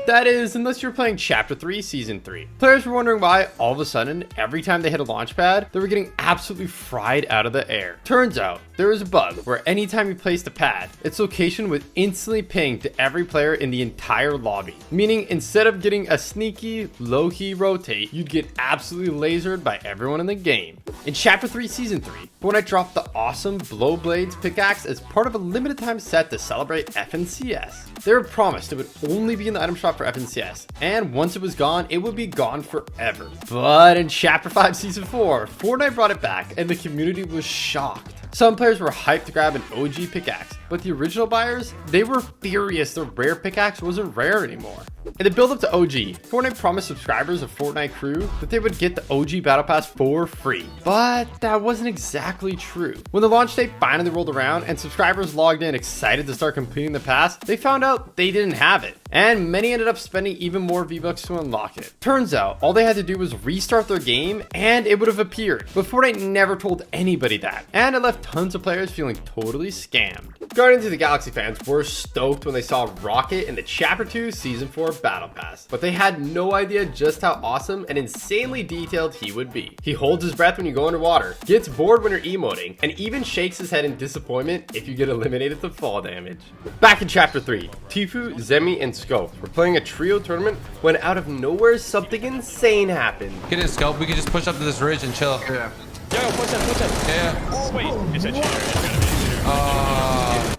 That is, unless you're playing Chapter 3, Season 3. Players were wondering why, all of a sudden, every time they hit a launch pad, they were getting absolutely fried out of the air. Turns out, there was a bug where anytime you placed a pad, its location would instantly ping to every player in the entire lobby. Meaning, instead of getting a sneaky, low-key rotate, you'd get absolutely lasered by everyone in the game. In Chapter 3, Season 3, Fortnite dropped the awesome Blow Blades pickaxe as part of a limited time set to celebrate FNCS. They were promised it would only be in the item shop for FNCS, and once it was gone, it would be gone forever. But in Chapter 5 Season 4, Fortnite brought it back, and the community was shocked. Some players were hyped to grab an OG pickaxe, but the original buyers, they were furious the rare pickaxe wasn't rare anymore. In the build up to OG, Fortnite promised subscribers of Fortnite Crew that they would get the OG Battle Pass for free, but that wasn't exactly true. When the launch date finally rolled around and subscribers logged in excited to start completing the pass, they found out they didn't have it, and many ended up spending even more V-Bucks to unlock it. Turns out, all they had to do was restart their game and it would have appeared, but Fortnite never told anybody that, and it left tons of players feeling totally scammed. Guardians of the Galaxy fans were stoked when they saw Rocket in the Chapter 2 Season 4 Battle Pass, but they had no idea just how awesome and insanely detailed he would be. He holds his breath when you go underwater, gets bored when you're emoting, and even shakes his head in disappointment if you get eliminated to fall damage. Back in Chapter 3, Tfue, Zemi, and Scope were playing a trio tournament when out of nowhere something insane happened. Get in, Scope. We can just push up to this ridge and chill. Yo, push up. Yeah. Oh, wait, it's a cheater. It's gotta be a cheater.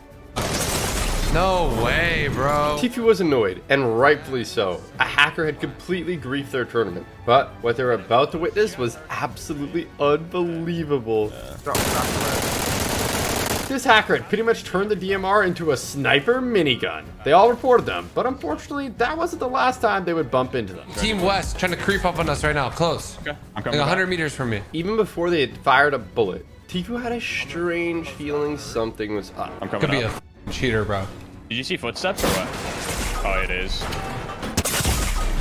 No way, bro. Tfue was annoyed, and rightfully so. A hacker had completely griefed their tournament. But what they were about to witness was absolutely unbelievable. This hacker had pretty much turned the DMR into a sniper minigun. They all reported them, but unfortunately, that wasn't the last time they would bump into them. Team West trying to creep up on us right now. Close. Okay, I'm Like coming 100 back. meters from me. Even before they had fired a bullet, Tfue had a strange feeling something was up. I'm coming Could be up. a cheater, bro. Did you see footsteps or what? Oh, it is.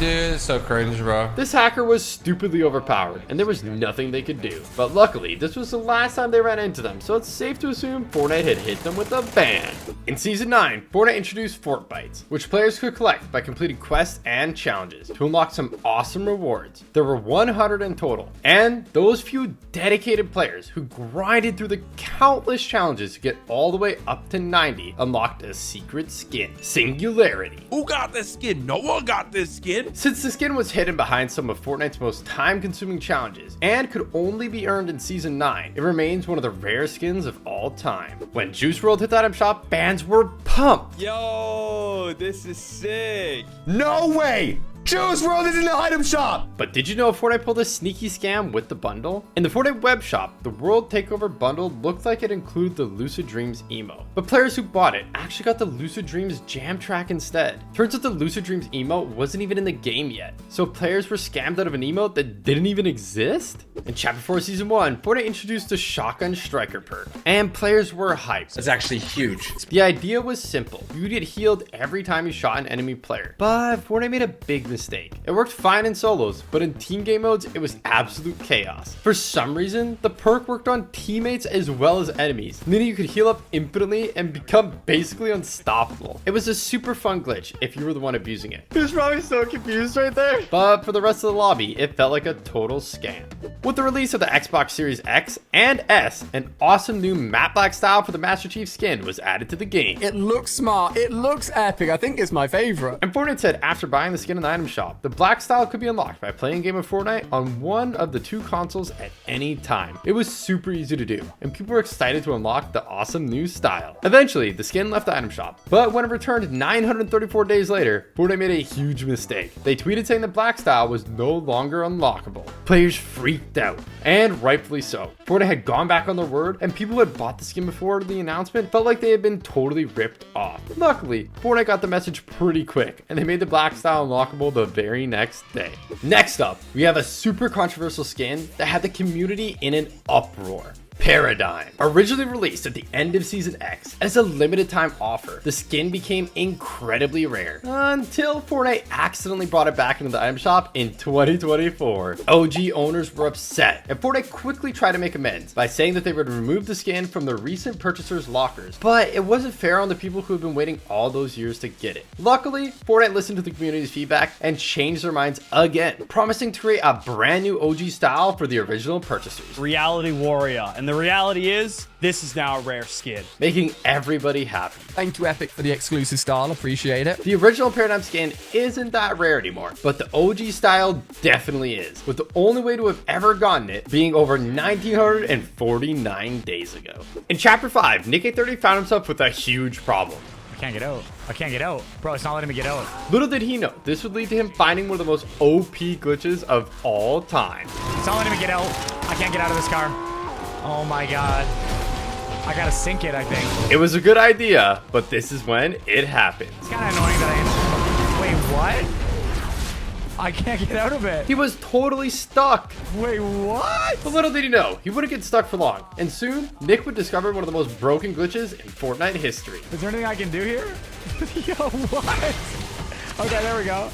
Dude, it's so cringe, bro. This hacker was stupidly overpowered, and there was nothing they could do. But luckily, this was the last time they ran into them, so it's safe to assume Fortnite had hit them with a ban. In Season 9, Fortnite introduced Fortbytes, which players could collect by completing quests and challenges to unlock some awesome rewards. There were 100 in total, and those few dedicated players who grinded through the countless challenges to get all the way up to 90 unlocked a secret skin, Singularity. Who got this skin? No one got this skin. Since the skin was hidden behind some of Fortnite's most time-consuming challenges and could only be earned in Season 9, it remains one of the rare skins of all time. When Juice WRLD hit the item shop, fans were pumped. Yo, this is sick. No way! Juice WRLD is in the item shop! But did you know Fortnite pulled a sneaky scam with the bundle? In the Fortnite web shop, the World Takeover bundle looked like it included the Lucid Dreams emo. But players who bought it actually got the Lucid Dreams jam track instead. Turns out the Lucid Dreams emo wasn't even in the game yet. So players were scammed out of an emote that didn't even exist? In Chapter 4 Season 1, Fortnite introduced the Shotgun Striker perk. And players were hyped. That's actually huge. The idea was simple. You'd get healed every time you shot an enemy player. But Fortnite made a big mistake. It worked fine in solos, but in team game modes, it was absolute chaos. For some reason, the perk worked on teammates as well as enemies, meaning you could heal up infinitely and become basically unstoppable. It was a super fun glitch if you were the one abusing it. He was probably so confused right there. But for the rest of the lobby, it felt like a total scam. With the release of the Xbox Series X and S, an awesome new matte black style for the Master Chief skin was added to the game. It looks smart. It looks epic. I think it's my favorite. And Fortnite said after buying the skin in the item shop, the black style could be unlocked by playing a game of Fortnite on one of the two consoles at any time. It was super easy to do, and people were excited to unlock the awesome new style. Eventually, the skin left the item shop, but when it returned 934 days later, Fortnite made a huge mistake. They tweeted saying the black style was no longer unlockable. Players freaked out, and rightfully so. Fortnite had gone back on their word, and people who had bought the skin before the announcement felt like they had been totally ripped off. Luckily, Fortnite got the message pretty quick, and they made the black style unlockable the very next day. Next up, we have a super controversial skin that had the community in an uproar. Paradigm. Originally released at the end of Season X as a limited time offer, the skin became incredibly rare until Fortnite accidentally brought it back into the item shop in 2024. OG owners were upset, and Fortnite quickly tried to make amends by saying that they would remove the skin from the recent purchasers' lockers, but it wasn't fair on the people who have been waiting all those years to get it. Luckily, Fortnite listened to the community's feedback and changed their minds again, promising to create a brand new OG style for the original purchasers. Reality Warrior. And the reality is, this is now a rare skin. Making everybody happy. Thank you, Epic, for the exclusive style. Appreciate it. The original Paradigm skin isn't that rare anymore, but the OG style definitely is, with the only way to have ever gotten it being over 1,949 days ago. In Chapter 5, Nick 830 found himself with a huge problem. I can't get out. I can't get out. Bro, it's not letting me get out. Little did he know, this would lead to him finding one of the most OP glitches of all time. It's not letting me get out. I can't get out of this car. Oh my god. I gotta sink it, I think. It was a good idea, but this is when it happened. It's kind of annoying that Wait, what? I can't get out of it. He was totally stuck. Wait, what? But little did he know, he wouldn't get stuck for long. And soon, Nick would discover one of the most broken glitches in Fortnite history. Is there anything I can do here? Yo, what? Okay, there we go.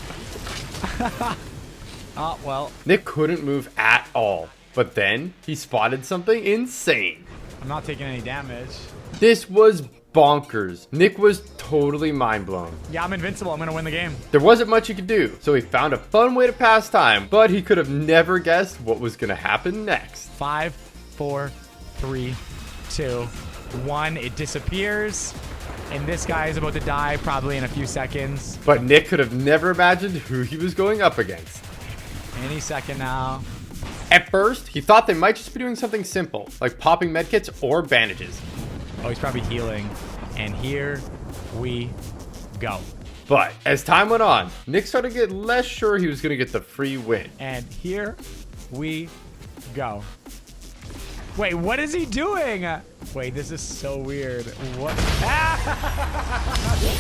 Oh, well. Nick couldn't move at all. But then he spotted something insane. I'm not taking any damage. This was bonkers. Nick was totally mind blown. Yeah, I'm invincible. I'm gonna win the game. There wasn't much he could do, so he found a fun way to pass time, but he could have never guessed what was gonna happen next. 5, 4, 3, 2, 1. It disappears. And this guy is about to die probably in a few seconds. But Nick could have never imagined who he was going up against. Any second now. At first, he thought they might just be doing something simple, like popping medkits or bandages. Oh, he's probably healing. And here we go. But as time went on, Nick started to get less sure he was going to get the free win. And here we go. Wait, what is he doing? Wait, this is so weird. What?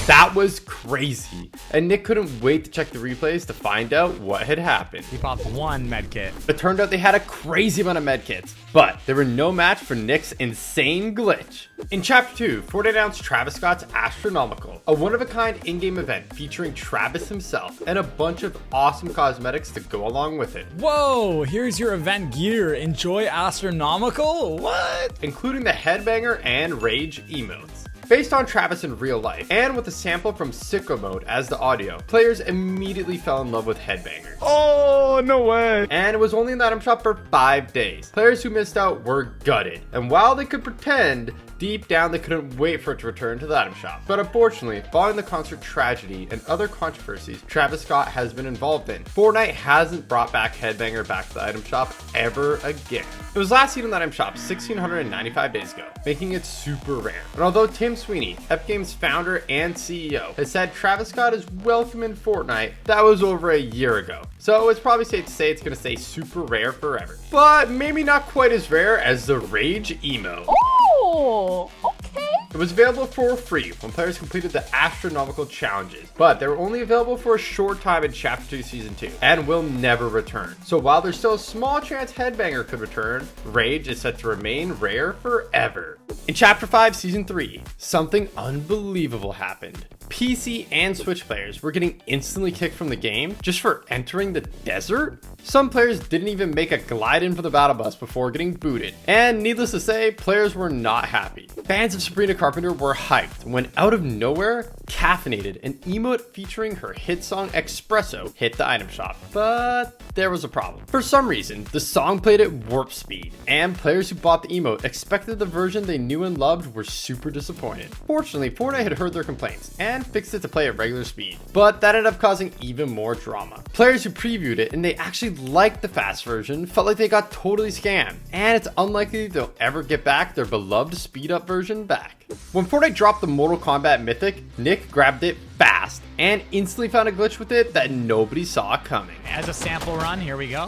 That was crazy, and Nick couldn't wait to check the replays to find out what had happened. He popped one med kit. It turned out they had a crazy amount of medkits, but they were no match for Nick's insane glitch. In Chapter 2, Fortnite announced Travis Scott's Astronomical, a one-of-a-kind in-game event featuring Travis himself and a bunch of awesome cosmetics to go along with it. Whoa, here's your event gear. Enjoy Astronomical? What? Including the Headbanger and Rage emotes. Based on Travis in real life, and with a sample from Sicko Mode as the audio, players immediately fell in love with Headbanger. Oh, no way. And it was only in the item shop for 5 days. Players who missed out were gutted, and while they could pretend, deep down they couldn't wait for it to return to the item shop. But unfortunately, following the concert tragedy and other controversies Travis Scott has been involved in, Fortnite hasn't brought back Headbanger back to the item shop ever again. It was last seen in the item shop 1,695 days ago, making it super rare. And although Tim Sweeney, Epic Games founder and CEO, has said Travis Scott is welcome in Fortnite, that was over a year ago. So it's probably safe to say it's gonna stay super rare forever. But maybe not quite as rare as the Rage emo. Oh, okay. It was available for free when players completed the astronomical challenges, but they were only available for a short time in Chapter 2 Season 2, and will never return. So while there's still a small chance Headbanger could return, Rage is set to remain rare forever. In Chapter 5 Season 3, something unbelievable happened. PC and Switch players were getting instantly kicked from the game just for entering the desert? Some players didn't even make a glide in for the battle bus before getting booted. And needless to say, players were not happy. Fans of Sabrina Carpenter were hyped when out of nowhere, Caffeinated, an emote featuring her hit song Espresso, hit the item shop. But there was a problem. For some reason, the song played at warp speed, and players who bought the emote expected the version they knew and loved were super disappointed. Fortunately, Fortnite had heard their complaints and fixed it to play at regular speed, but that ended up causing even more drama. Players who previewed it and they actually liked the fast version felt like they got totally scammed, and it's unlikely they'll ever get back their beloved speed up version back. When Fortnite dropped the Mortal Kombat Mythic, Nick grabbed it fast and instantly found a glitch with it that nobody saw coming. As a sample run, here we go.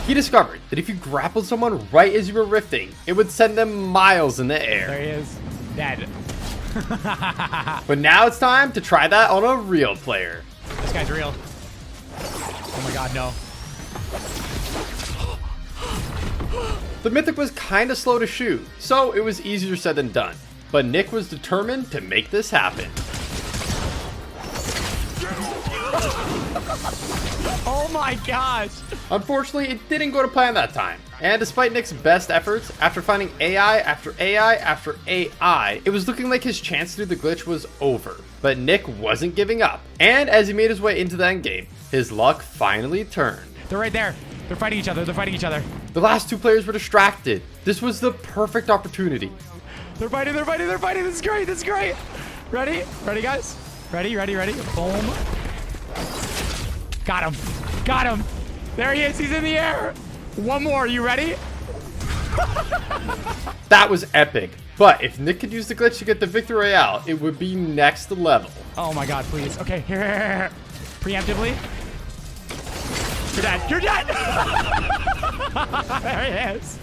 He discovered that if you grappled someone right as you were rifting, it would send them miles in the air. There he is, dead. But now it's time to try that on a real player. This guy's real. Oh my god, no. The Mythic was kinda slow to shoot, so it was easier said than done. But Nick was determined to make this happen. Oh my gosh. Unfortunately, it didn't go to plan that time. And despite Nick's best efforts, after finding AI after AI after AI, it was looking like his chance to do the glitch was over. But Nick wasn't giving up. And as he made his way into the endgame, his luck finally turned. They're right there. They're fighting each other. They're fighting each other. The last two players were distracted. This was the perfect opportunity. They're fighting. They're fighting. They're fighting. This is great. This is great. Ready? Ready, guys? Ready? Ready? Ready? Boom. Got him. Got him. There he is. He's in the air. One more. You ready? That was epic. But if Nick could use the glitch to get the victory royale, it would be next level. Oh my god, please. Okay, here. Preemptively. You're dead. You're dead. There he is.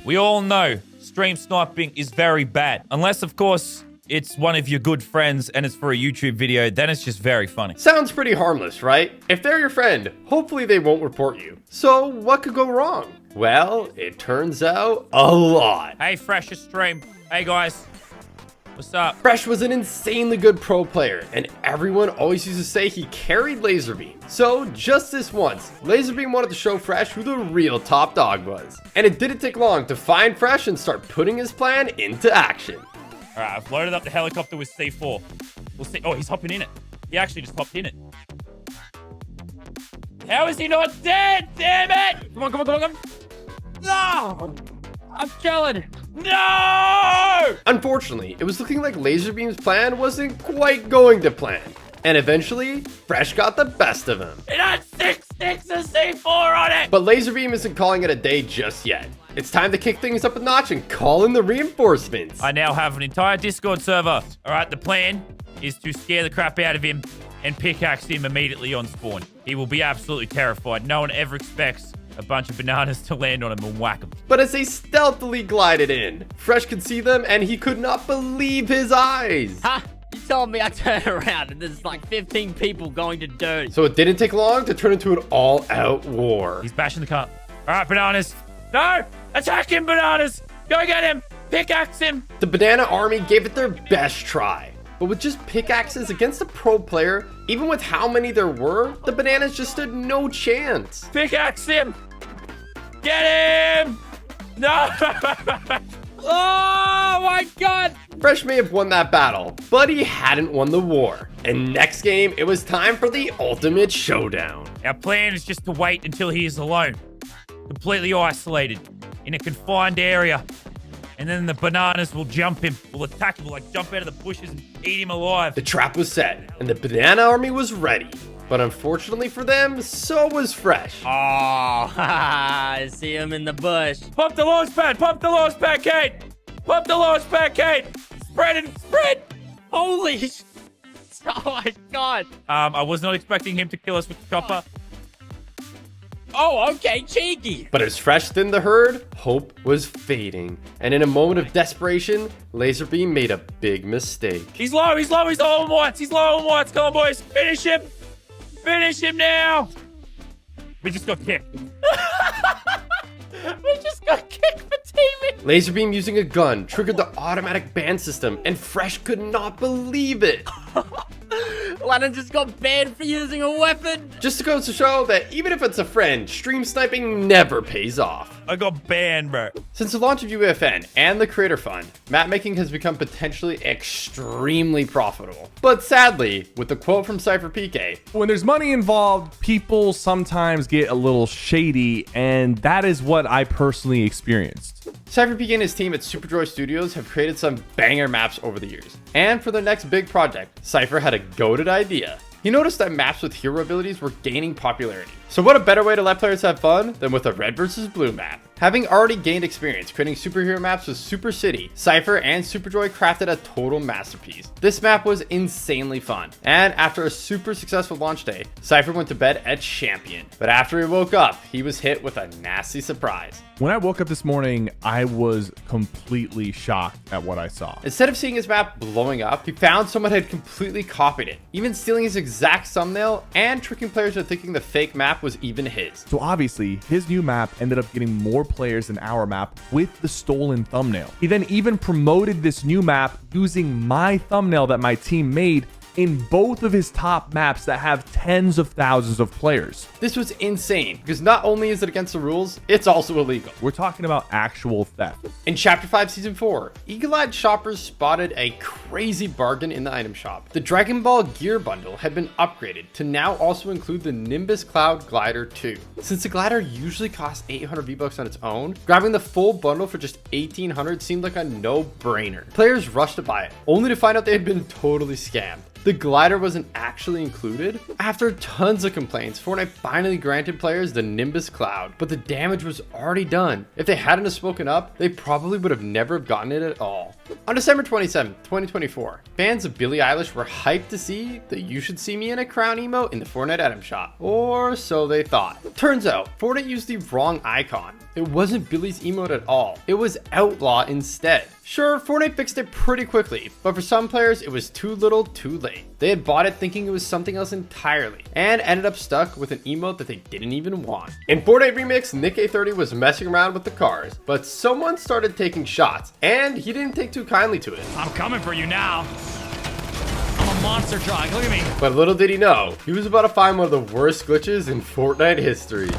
We all know stream sniping is very bad. Unless, of course, it's one of your good friends and it's for a YouTube video, then it's just very funny. Sounds pretty harmless, right? If they're your friend, hopefully they won't report you. So what could go wrong? Well, it turns out a lot. Hey, Fresh's stream. Hey, guys. What's up? Fresh was an insanely good pro player, and everyone always used to say he carried Laserbeam. So just this once, Laserbeam wanted to show Fresh who the real top dog was. And it didn't take long to find Fresh and start putting his plan into action. All right, I've loaded up the helicopter with C4. We'll see. Oh, he's hopping in it. He actually just hopped in it. How is he not dead? Damn it! Come on, come on, come on, come on. No! I'm chilling. No! Unfortunately, it was looking like Laserbeam's plan wasn't quite going to plan. And eventually, Fresh got the best of him. It had 6 sticks of C4 on it! But Laserbeam isn't calling it a day just yet. It's time to kick things up a notch and call in the reinforcements. I now have an entire Discord server. All right, the plan is to scare the crap out of him and pickaxe him immediately on spawn. He will be absolutely terrified. No one ever expects a bunch of bananas to land on him and whack him. But as they stealthily glided in, Fresh could see them and he could not believe his eyes. Ha! You told me I turn around and there's like 15 people going to dirty. So it didn't take long to turn into an all-out war. He's bashing the car. All right, bananas. No! Attack him, bananas! Go get him! Pickaxe him! The banana army gave it their best try. But with just pickaxes against a pro player, even with how many there were, the bananas just stood no chance. Pickaxe him! Get him! No! Oh my god! Fresh may have won that battle, but he hadn't won the war. And next game, it was time for the ultimate showdown. Our plan is just to wait until he is alone, completely isolated, in a confined area. And then the bananas will jump him, will attack him, will like jump out of the bushes and eat him alive. The trap was set, and the banana army was ready. But unfortunately for them, so was Fresh. Oh, I see him in the bush. Pump the launch pad! Pump the launch pad, Kate! Pump the launch pad, Kate! Spread it! Spread! Holy sh... Oh my god. I was not expecting him to kill us with the chopper. Oh, okay, cheeky. But as Fresh thinned the herd, hope was fading. And in a moment of desperation, Laserbeam made a big mistake. He's low, he's low, he's low on whites, he's low on whites. Come on, boys, finish him! Finish him now! We just got kicked. We just got kicked for teaming. Laserbeam using a gun triggered the automatic ban system, and Fresh could not believe it. Lennon just got banned for using a weapon. Just to go to show that even if it's a friend, stream sniping never pays off. I got banned, bro. Since the launch of UFN and the Creator Fund, map making has become potentially extremely profitable. But sadly, with the quote from Cypher PK, when there's money involved, people sometimes get a little shady, and that is what I personally experienced. Cypher PK and his team at Superjoy Studios have created some banger maps over the years. And for their next big project, Cypher had a goated idea. He noticed that maps with hero abilities were gaining popularity. So what a better way to let players have fun than with a red versus blue map. Having already gained experience creating superhero maps with Super City, Cypher and Superjoy crafted a total masterpiece. This map was insanely fun, and after a super successful launch day, Cypher went to bed a champion. But after he woke up, he was hit with a nasty surprise. When I woke up this morning, I was completely shocked at what I saw. Instead of seeing his map blowing up, he found someone had completely copied it, even stealing his exact thumbnail and tricking players into thinking the fake map was even his. So obviously, his new map ended up getting more players than our map with the stolen thumbnail. He then even promoted this new map using my thumbnail that my team made in both of his top maps that have tens of thousands of players. This was insane because not only is it against the rules, it's also illegal. We're talking about actual theft. In Chapter 5 Season 4, eagle-eyed shoppers spotted a crazy bargain in the item shop. The Dragon Ball gear bundle had been upgraded to now also include the Nimbus Cloud Glider 2. Since the glider usually costs 800 V-Bucks on its own, grabbing the full bundle for just 1800 seemed like a no-brainer. Players rushed to buy it, only to find out they had been totally scammed. The glider wasn't actually included. After tons of complaints, Fortnite finally granted players the Nimbus Cloud, but the damage was already done. If they hadn't have spoken up, they probably would have never gotten it at all. On December 27th, 2024, fans of Billie Eilish were hyped to see the You Should See Me in a Crown emote in the Fortnite item shop, or so they thought. Turns out, Fortnite used the wrong icon. It wasn't Billie's emote at all. It was Outlaw instead. Sure, Fortnite fixed it pretty quickly, but for some players, it was too little too late. They had bought it thinking it was something else entirely, and ended up stuck with an emote that they didn't even want. In Fortnite Remix, Nick A30 was messing around with the cars, but someone started taking shots, and he didn't take too kindly to it. I'm coming for you now. I'm a monster truck, look at me. But little did he know, he was about to find one of the worst glitches in Fortnite history.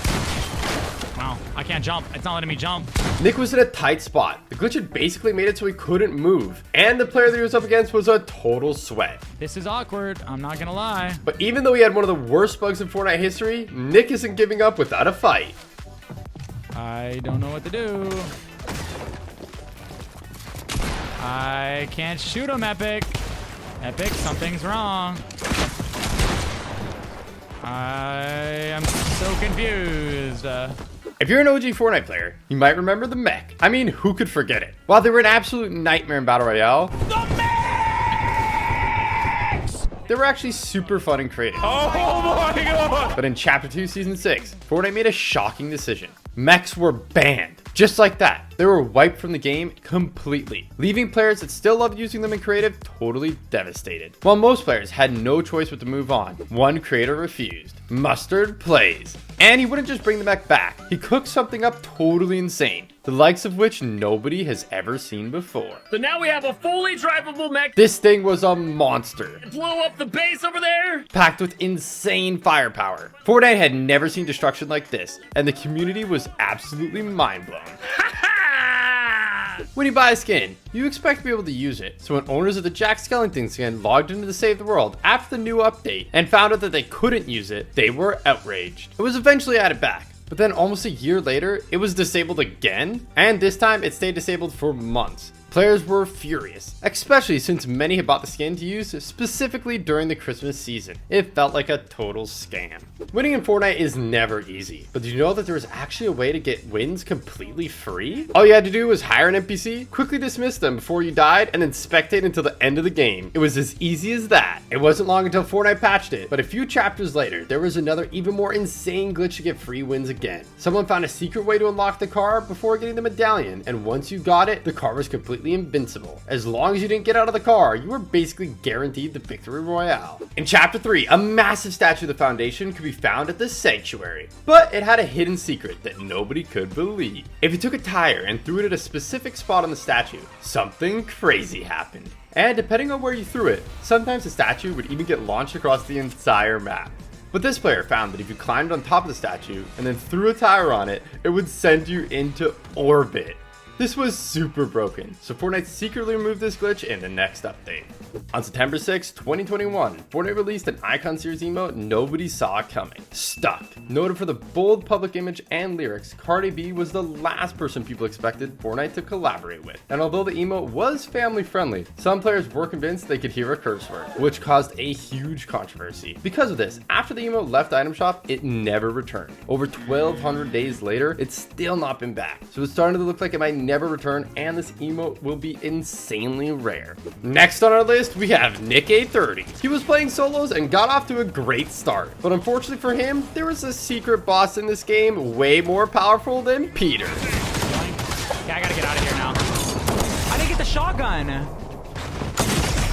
Wow, I can't jump. It's not letting me jump. Nick was in a tight spot. The glitch had basically made it so he couldn't move. And the player that he was up against was a total sweat. This is awkward, I'm not gonna lie. But even though he had one of the worst bugs in Fortnite history, Nick isn't giving up without a fight. I don't know what to do. I can't shoot him, Epic. Epic, something's wrong. I am so confused. If you're an OG Fortnite player, you might remember the mech. I mean, who could forget it? While they were an absolute nightmare in Battle Royale, they were actually super fun and creative. Oh my god! But in Chapter 2, Season 6, Fortnite made a shocking decision. Mechs were banned. Just like that, they were wiped from the game completely, leaving players that still loved using them in creative totally devastated. While most players had no choice but to move on, one creator refused. Mustard plays. And he wouldn't just bring the mech back, he cooked something up totally insane, the likes of which nobody has ever seen before. So now we have a fully drivable mech. This thing was a monster, It blew up the base over there. packed with insane firepower. Fortnite had never seen destruction like this, and the community was absolutely mind-blown. When you buy a skin, you expect to be able to use it, so when owners of the Jack Skellington skin logged into the Save the World after the new update and found out that they couldn't use it, they were outraged. It was eventually added back, but then almost a year later, it was disabled again, and this time it stayed disabled for months. Players were furious, especially since many had bought the skin to use specifically during the Christmas season. It felt like a total scam. Winning in Fortnite is never easy, but did you know that there was actually a way to get wins completely free? All you had to do was hire an NPC, quickly dismiss them before you died, and then spectate until the end of the game. It was as easy as that. It wasn't long until Fortnite patched it, but a few chapters later, there was another even more insane glitch to get free wins again. Someone found a secret way to unlock the car before getting the medallion, and once you got it, the car was completely invincible. As long as you didn't get out of the car, you were basically guaranteed the victory royale. In Chapter 3, a massive statue of the Foundation could be found at the Sanctuary, but it had a hidden secret that nobody could believe. If you took a tire and threw it at a specific spot on the statue, something crazy happened. And depending on where you threw it, sometimes the statue would even get launched across the entire map. But this player found that if you climbed on top of the statue and then threw a tire on it, it would send you into orbit. This was super broken, so Fortnite secretly removed this glitch in the next update. On September 6, 2021, Fortnite released an Icon Series emote nobody saw coming. Stuck. Noted for the bold public image and lyrics, Cardi B was the last person people expected Fortnite to collaborate with. And although the emote was family friendly, some players were convinced they could hear a curse word, which caused a huge controversy. Because of this, after the emote left Item Shop, it never returned. Over 1,200 days later, it's still not been back. So it's starting to look like it might never return, and this emote will be insanely rare. Next on our list, we have Nick-A30. He was playing solos and got off to a great start, but unfortunately for him, there was a secret boss in this game way more powerful than Peter. Okay, I gotta get out of here now. I didn't get the shotgun.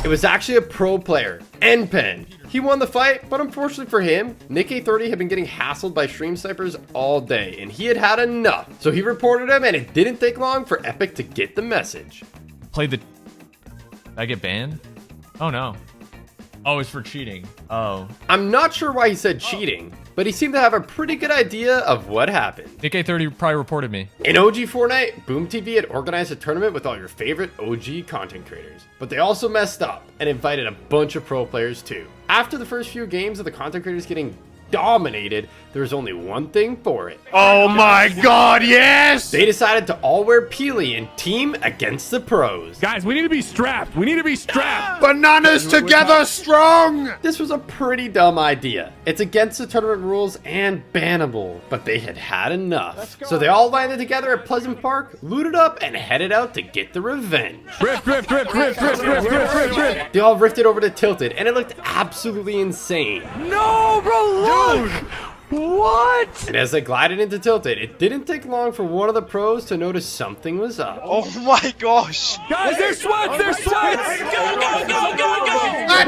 It was actually a pro player, N-Pen. He won the fight, but unfortunately for him, Nick-A30 had been getting hassled by stream snipers all day, and he had had enough. So he reported him, and it didn't take long for Epic to get the message. Did I get banned? Oh no. Oh, it's for cheating. Oh. I'm not sure why he said cheating, but he seemed to have a pretty good idea of what happened. Nick-A30 probably reported me. In OG Fortnite, Boom TV had organized a tournament with all your favorite OG content creators, but they also messed up and invited a bunch of pro players too. After the first few games of the content creators getting dominated, there was only one thing for it. Oh my god, yes! They decided to all wear Peely and team against the pros. Guys, we need to be strapped. We need to be strapped. Bananas together strong! This was a pretty dumb idea. It's against the tournament rules and bannable, but they had had enough. So they all landed together at Pleasant Park, looted up, and headed out to get the revenge. Rift. They all rifted over to Tilted, and it looked absolutely insane. No, bro, look! What? And as they glided into Tilted, it didn't take long for one of the pros to notice something was up. Oh my gosh! Guys, they're sweats! They're sweats! Go!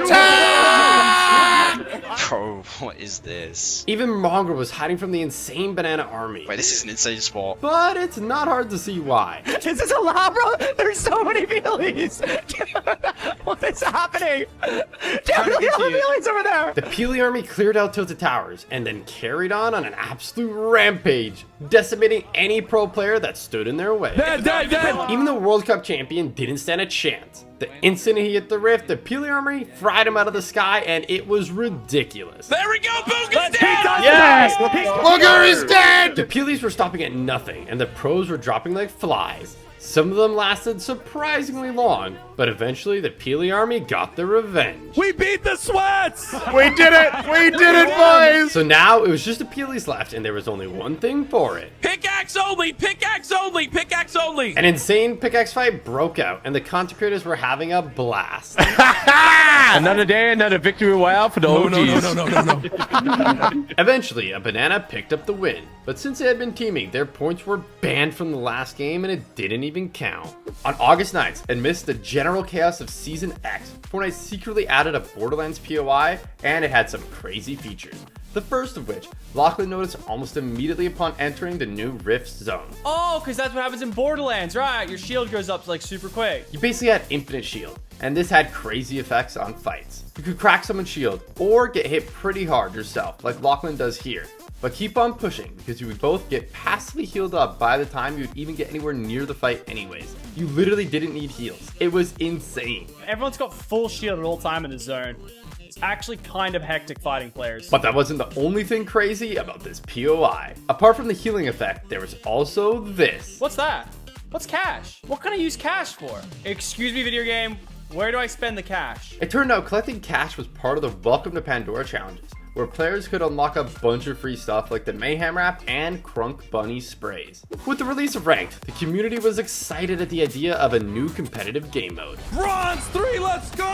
Attack! Bro, what is this? Even Mongrel was hiding from the insane banana army. Wait, this is an insane spot. But it's not hard to see why. Is this a lab, bro? There's so many Peelies. What is happening? Dude, look at all the Peelies over there. The Peely army cleared out Tilted Towers and then carried on an absolute rampage, decimating any pro player that stood in their way. Dead. Even the World Cup champion didn't stand a chance. The instant he hit the rift, the Peely army fried him out of the sky, and it was ridiculous. There we go, Boogie's down! Yes! Booger is dead! The Peelies were stopping at nothing, and the pros were dropping like flies. Some of them lasted surprisingly long, but eventually the Peely army got their revenge. We beat the sweats! We did it! We did it, boys! So now it was just the Peelies left, and there was only one thing for it. Pickaxe only! Pickaxe only! Pickaxe only! An insane pickaxe fight broke out, and the content creators were having a blast. Another day, another victory royale for the OGs. No. Eventually, a banana picked up the win, but since they had been teaming, their points were banned from the last game and it didn't even count. On August 9th, amidst the general chaos of Season X, Fortnite secretly added a Borderlands POI, and it had some crazy features. The first of which, Lachlan noticed almost immediately upon entering the new Rift Zone. Oh, because that's what happens in Borderlands, right? Your shield goes up like super quick. You basically had infinite shield, and this had crazy effects on fights. You could crack someone's shield, or get hit pretty hard yourself, like Lachlan does here. But keep on pushing, because you would both get passively healed up by the time you would even get anywhere near the fight anyways. You literally didn't need heals. It was insane. Everyone's got full shield at all time in the zone. It's actually kind of hectic fighting players. But that wasn't the only thing crazy about this POI. Apart from the healing effect, there was also this. What's that? What's cash? What can I use cash for? Excuse me, video game. Where do I spend the cash? It turned out collecting cash was part of the Welcome to Pandora challenges, where players could unlock a bunch of free stuff like the Mayhem Wrap and Crunk Bunny sprays. With the release of Ranked, the community was excited at the idea of a new competitive game mode. Bronze 3, let's go!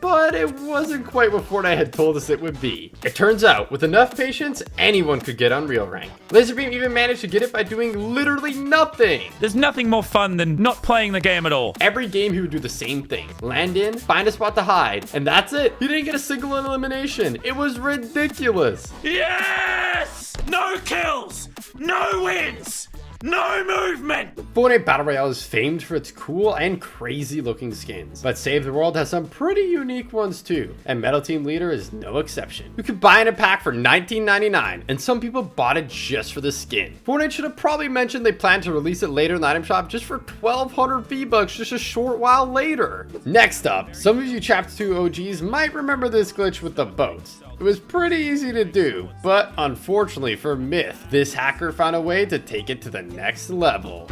But it wasn't quite what Fortnite had told us it would be. It turns out, with enough patience, anyone could get Unreal Rank. Laserbeam even managed to get it by doing literally nothing. There's nothing more fun than not playing the game at all. Every game he would do the same thing. Land in, find a spot to hide, and that's it. He didn't get a single elimination. It was ridiculous. Yes! No kills! No wins! No movement! Fortnite Battle Royale is famed for its cool and crazy looking skins, but Save the World has some pretty unique ones too, and Metal Team Leader is no exception. You could buy in a pack for $19.99, and some people bought it just for the skin. Fortnite should have probably mentioned they plan to release it later in the item shop just for 1,200 V-Bucks just a short while later. Next up, some of you Chapter 2 OGs might remember this glitch with the boats. It was pretty easy to do, but unfortunately for Myth, this hacker found a way to take it to the next level.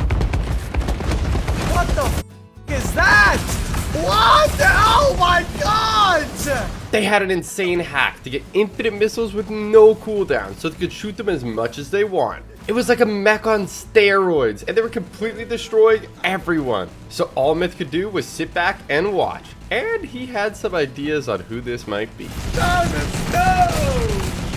What the f is that? What? Oh my god! They had an insane hack to get infinite missiles with no cooldown, so they could shoot them as much as they want. It was like a mech on steroids, and they were completely destroying everyone. So all Myth could do was sit back and watch. And he had some ideas on who this might be. Thomas, no!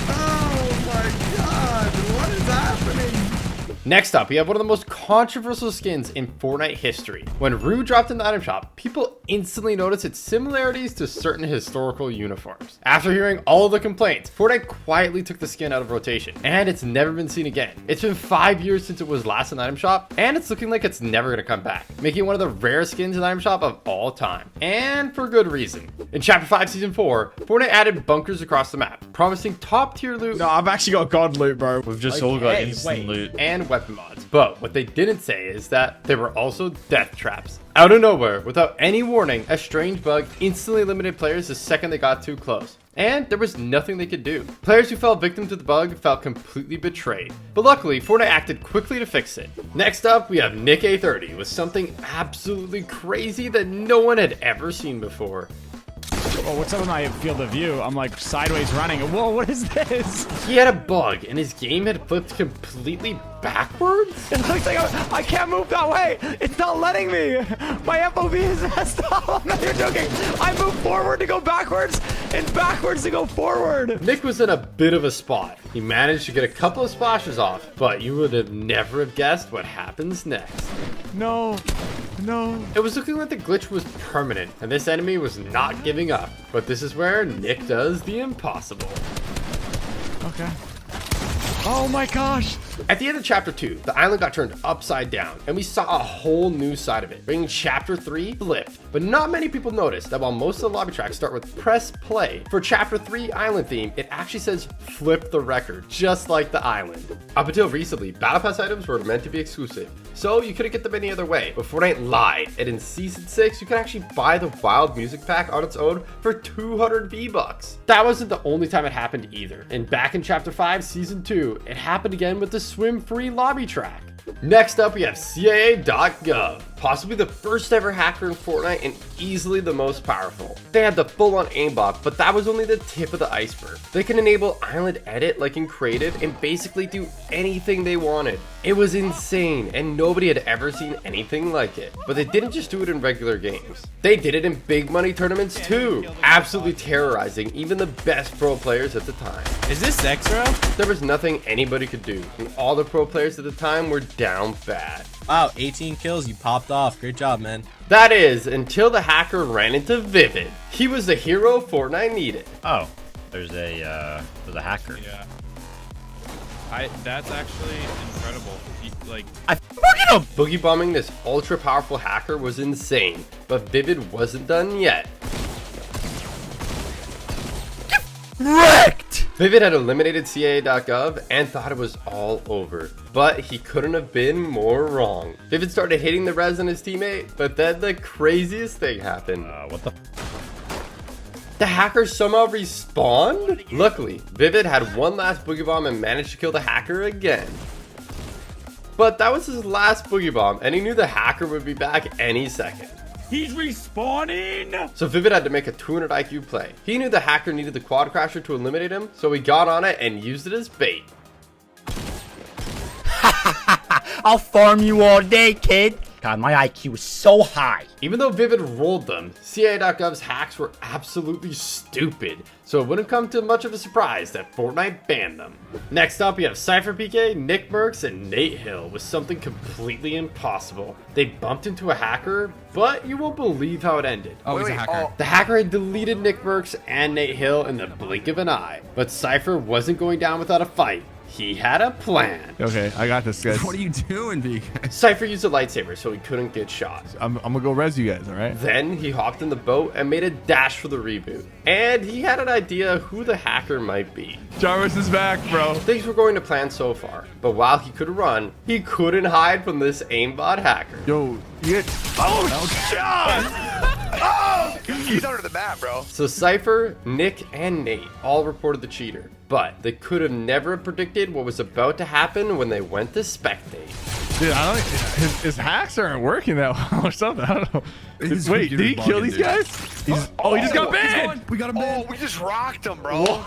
Oh my god, what is happening? Next up, we have one of the most controversial skins in Fortnite history. When Rue dropped in the item shop, people instantly noticed its similarities to certain historical uniforms. After hearing all of the complaints, Fortnite quietly took the skin out of rotation, and it's never been seen again. It's been 5 years since it was last in the item shop, and it's looking like it's never gonna come back, making it one of the rare skins in the item shop of all time. And for good reason. In Chapter 5 Season 4, Fortnite added bunkers across the map, promising top tier loot. No, I've actually got god loot, bro. We've just all got instant loot. And weapon mods. But what they didn't say is that there were also death traps. Out of nowhere, without any warning, a strange bug instantly eliminated players the second they got too close. And there was nothing they could do. Players who fell victim to the bug felt completely betrayed. But luckily, Fortnite acted quickly to fix it. Next up, we have Nick A30 with something absolutely crazy that no one had ever seen before. Oh, what's up with my field of view? I'm like sideways running. Whoa, what is this? He had a bug and his game had flipped completely backwards? It looks like I can't move that way. It's not letting me. My FOV is messed up. No, you're joking. I move forward to go backwards and backwards to go forward. Nick was in a bit of a spot. He managed to get a couple of splashes off, but you would have never have guessed what happens next. No. No. It was looking like the glitch was permanent, and this enemy was not giving up. But this is where Nick does the impossible. Okay. Oh my gosh. At the end of Chapter 2, the island got turned upside down, and we saw a whole new side of it, bringing Chapter 3 flipped. But not many people noticed that while most of the lobby tracks start with press play, for Chapter 3 island theme, it actually says flip the record, just like the island. Up until recently, Battle Pass items were meant to be exclusive, so you couldn't get them any other way. But Fortnite lied, and in Season 6, you could actually buy the Wild Music Pack on its own for 200 V-Bucks. That wasn't the only time it happened either. And back in Chapter 5, Season 2, it happened again with the swim-free lobby track. Next up, we have CIA.gov, possibly the first ever hacker in Fortnite and easily the most powerful. They had the full-on aimbot, but that was only the tip of the iceberg. They can enable island edit like in creative and basically do anything they wanted. It was insane, and nobody had ever seen anything like it. But they didn't just do it in regular games. They did it in big money tournaments too, absolutely terrorizing even the best pro players at the time. Is this extra? There was nothing anybody could do, and all the pro players at the time were down bad. Wow, 18 kills, you popped off. Great job, man. That is, until the hacker ran into Vivid. He was the hero Fortnite needed. Oh, there's a hacker. Yeah. That's actually incredible. Boogie bombing this ultra powerful hacker was insane, but Vivid wasn't done yet. Wrecked! Vivid had eliminated CIA.gov and thought it was all over, but he couldn't have been more wrong. Vivid started hitting the res on his teammate, but then the craziest thing happened. What the? The hacker somehow respawned? Luckily, Vivid had one last boogie bomb and managed to kill the hacker again. But that was his last boogie bomb, and he knew the hacker would be back any second. He's respawning! So Vivid had to make a 200 IQ play. He knew the hacker needed the quad crasher to eliminate him, so he got on it and used it as bait. I'll farm you all day, kid. God, my IQ is so high. Even though Vivid rolled them, CIA.gov's hacks were absolutely stupid, so it wouldn't come to much of a surprise that Fortnite banned them. Next up, we have Cypher PK, Nick Mercs, and Nate Hill with something completely impossible. They bumped into a hacker, but you won't believe how it ended. Oh, he's a hacker. The hacker had deleted Nick Mercs and Nate Hill in the blink of an eye, but Cypher wasn't going down without a fight. He had a plan. Okay, I got this, guys. What are you doing, Big? Cypher used a lightsaber so he couldn't get shot. I'm gonna go res you guys, all right? Then he hopped in the boat and made a dash for the reboot. And he had an idea who the hacker might be. Jarvis is back, bro. Things were going to plan so far, but while he could run, he couldn't hide from this aimbot hacker. Yo, you get... Oh, shot! Oh! He's under the map, bro. So Cypher, Nick, and Nate all reported the cheater, but they could have never predicted what was about to happen when they went to spectate. Dude, I don't his hacks aren't working that well or something. I don't know. Wait, did he kill these guys? He just got banned. We got him banned. Oh, we just rocked him, bro.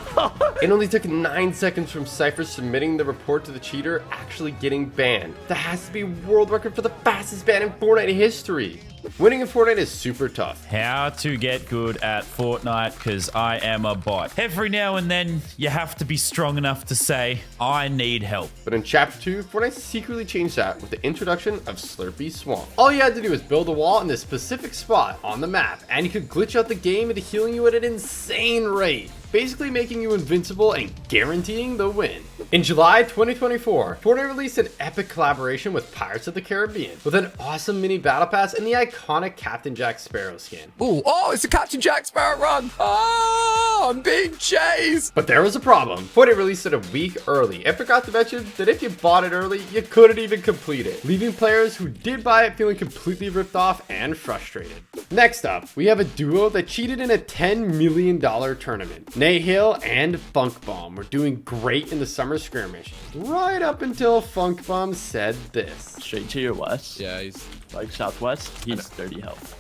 It only took 9 seconds from Cypher submitting the report to the cheater actually getting banned. That has to be world record for the fastest ban in Fortnite history. Winning in Fortnite is super tough. How to get good at Fortnite, because I am a bot. Every now and then, you have to be strong enough to say, I need help. But in Chapter 2, Fortnite secretly changed that with the introduction of Slurpy Swamp. All you had to do was build a wall in this specific spot on the map, and you could glitch out the game into healing you at an insane rate, basically making you invincible and guaranteeing the win. In July 2024, Fortnite released an epic collaboration with Pirates of the Caribbean, with an awesome mini battle pass and the iconic Captain Jack Sparrow skin. Ooh, oh, it's a Captain Jack Sparrow run. Oh, I'm being chased. But there was a problem. Fortnite released it a week early and forgot to mention that if you bought it early, you couldn't even complete it, leaving players who did buy it feeling completely ripped off and frustrated. Next up, we have a duo that cheated in a $10 million tournament. Nate Hill and Funk Bomb were doing great in the summer skirmish, right up until Funk Bomb said this. Straight to your west. Yeah, he's like southwest. He's 30 health.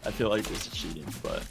I feel like this is cheating, but...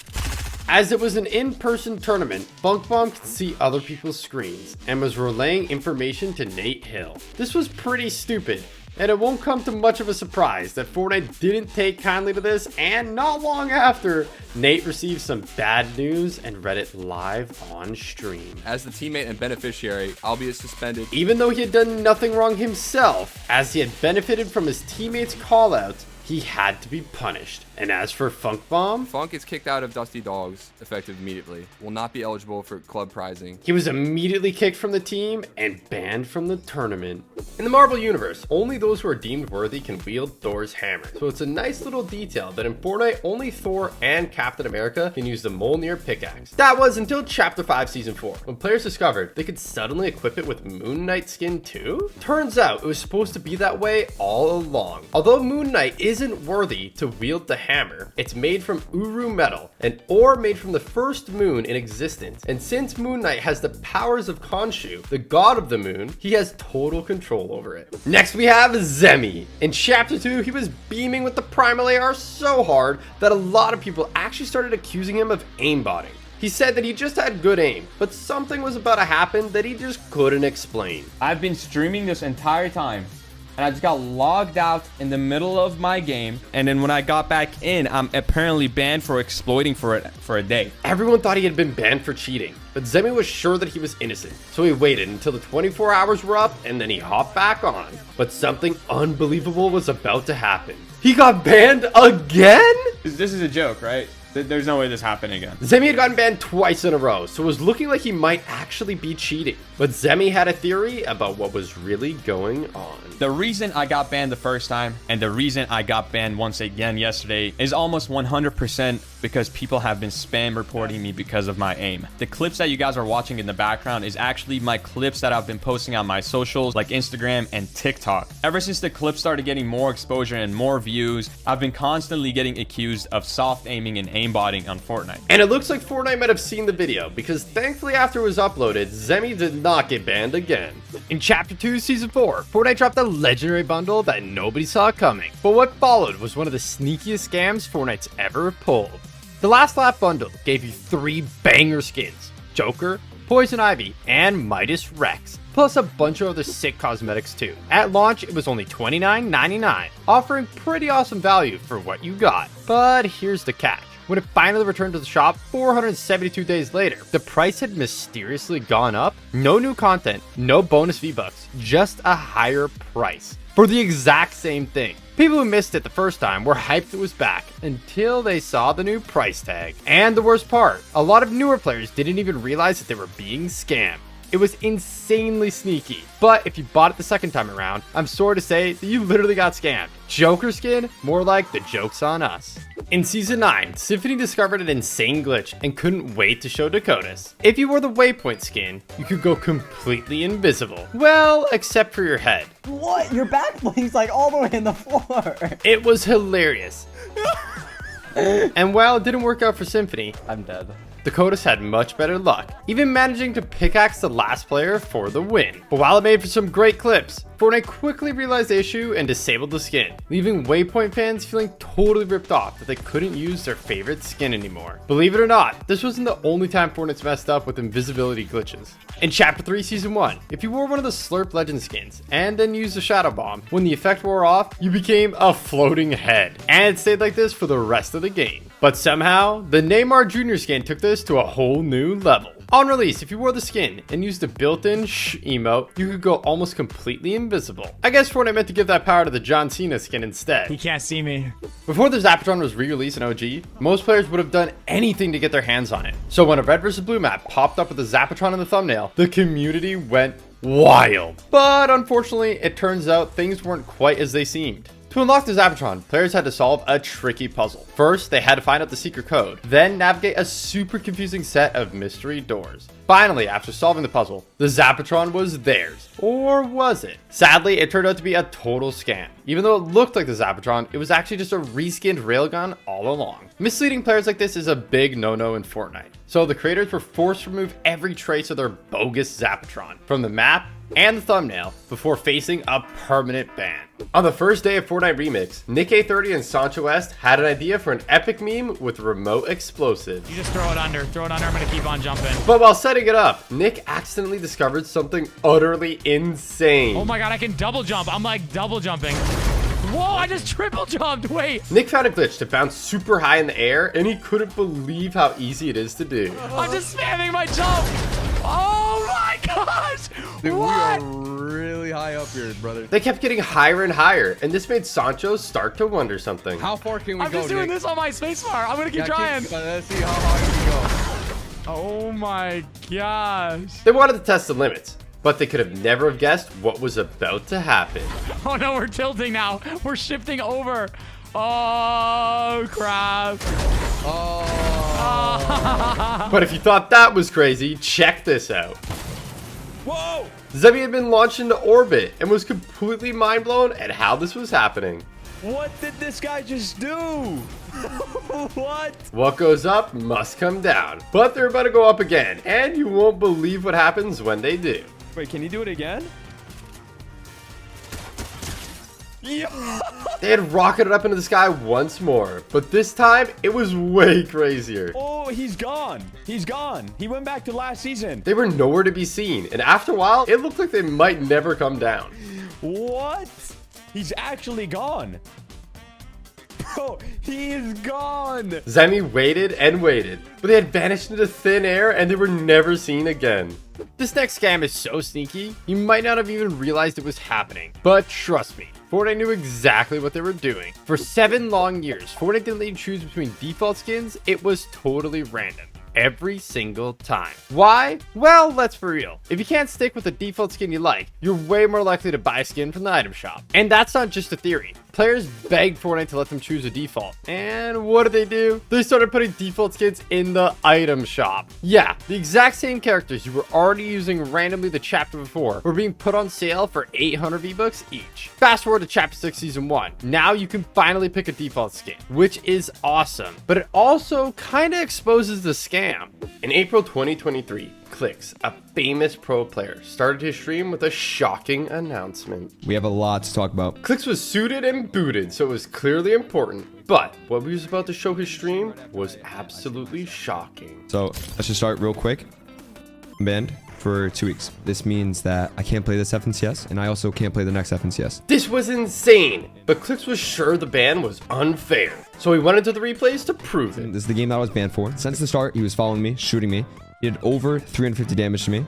As it was an in-person tournament, Funk Bomb could see other people's screens and was relaying information to Nate Hill. This was pretty stupid, and it won't come to much of a surprise that Fortnite didn't take kindly to this, and not long after, Nate received some bad news and read it live on stream. As the teammate and beneficiary, I'll be suspended. Even though he had done nothing wrong himself, as he had benefited from his teammates' callouts, he had to be punished. And as for Funk Bomb, Funk is kicked out of Dusty Dogs, effective immediately. Will not be eligible for club prizing. He was immediately kicked from the team and banned from the tournament. In the Marvel Universe, only those who are deemed worthy can wield Thor's hammer. So it's a nice little detail that in Fortnite, only Thor and Captain America can use the Mjolnir pickaxe. That was until Chapter 5 Season 4, when players discovered they could suddenly equip it with Moon Knight skin too? Turns out it was supposed to be that way all along. Although Moon Knight isn't worthy to wield the hammer, it's made from Uru metal, an ore made from the first moon in existence. And since Moon Knight has the powers of Khonshu, the god of the moon, he has total control over it. Next we have Zemi. In Chapter 2, he was beaming with the Primal AR so hard that a lot of people actually started accusing him of aimbotting. He said that he just had good aim, but something was about to happen that he just couldn't explain. I've been streaming this entire time, and I just got logged out in the middle of my game. And then when I got back in, I'm apparently banned for exploiting for a day. Everyone thought he had been banned for cheating, but Zemi was sure that he was innocent, so he waited until the 24 hours were up and then he hopped back on. But something unbelievable was about to happen. He got banned again? This is a joke, right? There's no way this happened again. Zemi had gotten banned twice in a row, so it was looking like he might actually be cheating. But Zemi had a theory about what was really going on. The reason I got banned the first time and the reason I got banned once again yesterday is almost 100% because people have been spam reporting me because of my aim. The clips that you guys are watching in the background is actually my clips that I've been posting on my socials like Instagram and TikTok. Ever since the clips started getting more exposure and more views, I've been constantly getting accused of soft aiming and aimbotting on Fortnite. And it looks like Fortnite might have seen the video because thankfully after it was uploaded, Zemi did not get banned again. In Chapter 2, Season 4, Fortnite dropped a legendary bundle that nobody saw coming. But what followed was one of the sneakiest scams Fortnite's ever pulled. The Last Lap bundle gave you 3 banger skins: Joker, Poison Ivy, and Midas Rex, plus a bunch of other sick cosmetics too. At launch, it was only $29.99, offering pretty awesome value for what you got. But here's the catch. When it finally returned to the shop 472 days later, the price had mysteriously gone up. No new content, no bonus V-Bucks, just a higher price for the exact same thing. People who missed it the first time were hyped it was back until they saw the new price tag. And the worst part, a lot of newer players didn't even realize that they were being scammed. It was insanely sneaky, but if you bought it the second time around, I'm sorry to say that you literally got scammed. Joker skin? More like the joke's on us. In Season 9, Symphony discovered an insane glitch and couldn't wait to show Dakotas. If you wore the Waypoint skin, you could go completely invisible. Well, except for your head. What? Your back blink's like all the way in the floor. It was hilarious. And while it didn't work out for Symphony, I'm dead. Dakotas had much better luck, even managing to pickaxe the last player for the win. But while it made for some great clips, Fortnite quickly realized the issue and disabled the skin, leaving Waypoint fans feeling totally ripped off that they couldn't use their favorite skin anymore. Believe it or not, this wasn't the only time Fortnite's messed up with invisibility glitches. In Chapter 3 Season 1, if you wore one of the Slurp Legend skins and then used the Shadow Bomb, when the effect wore off, you became a floating head. And it stayed like this for the rest of the game. But somehow, the Neymar Jr. skin took this to a whole new level. On release, if you wore the skin and used the built-in shh emote, you could go almost completely invisible. I guess Fortnite meant to give that power to the John Cena skin instead. He can't see me. Before the Zapatron was re-released in OG, most players would have done anything to get their hands on it. So when a red versus blue map popped up with the Zapatron in the thumbnail, the community went wild. But unfortunately, it turns out things weren't quite as they seemed. To unlock the Zapatron, players had to solve a tricky puzzle. First, they had to find out the secret code, then navigate a super confusing set of mystery doors. Finally, after solving the puzzle, the Zapatron was theirs. Or was it? Sadly, it turned out to be a total scam. Even though it looked like the Zapatron, it was actually just a reskinned railgun all along. Misleading players like this is a big no-no in Fortnite. So the creators were forced to remove every trace of their bogus Zapatron from the map and the thumbnail before facing a permanent ban. On the first day of Fortnite Remix, Nick A30 and Sancho West had an idea for an epic meme with remote explosive. You just throw it under, I'm gonna keep on jumping. But while setting it up, Nick accidentally discovered something utterly insane. Oh my god, I can double jump. I'm like double jumping. Whoa, I just triple jumped, wait. Nick found a glitch to bounce super high in the air, and he couldn't believe how easy it is to do. I'm just spamming my jump. Oh my gosh. Dude, what? we are really high up here, brother. They kept getting higher and higher, and this made Sancho start to wonder something. How far can we go, I'm just doing Nick? this on my spacebar. I'm gonna keep trying. Let's see how high we go. Oh my gosh. They wanted to test the limits, but they could have never have guessed what was about to happen. Oh no, we're tilting now. We're shifting over. Oh crap. Oh. But if you thought that was crazy, check this out. Whoa! Zemi had been launched into orbit and was completely mind blown at how this was happening. What did this guy just do? What? What goes up must come down. But they're about to go up again, and you won't believe what happens when they do. Wait, can you do it again? Yeah. They had rocketed up into the sky once more, but this time it was way crazier. Oh, he's gone. He's gone. He went back to last season. They were nowhere to be seen, and after a while, it looked like they might never come down. What? He's actually gone. Bro, he is gone. Zemi waited and waited, but they had vanished into thin air and they were never seen again. This next scam is so sneaky, you might not have even realized it was happening. But trust me, Fortnite knew exactly what they were doing. For 7 long years, Fortnite didn't let you choose between default skins. It was totally random. Every single time. Why? Well, let's be real. If you can't stick with the default skin you like, you're way more likely to buy a skin from the item shop. And that's not just a theory. Players begged Fortnite to let them choose a default. And what did they do? They started putting default skins in the item shop. Yeah, the exact same characters you were already using randomly the chapter before were being put on sale for 800 V-Bucks each. Fast forward to chapter 6 season 1. Now you can finally pick a default skin, which is awesome. But it also kind of exposes the scam. In April 2023, Clicks, a famous pro player, started his stream with a shocking announcement. We have a lot to talk about. Clicks was suited and booted, so it was clearly important. But what he was about to show his stream was absolutely shocking. So let's just start real quick. I'm banned for 2 weeks. This means that I can't play this FNCS, and I also can't play the next FNCS. This was insane, but Clicks was sure the ban was unfair. So he went into the replays to prove it. This is the game that I was banned for. Since the start, he was following me, shooting me. He did over 350 damage to me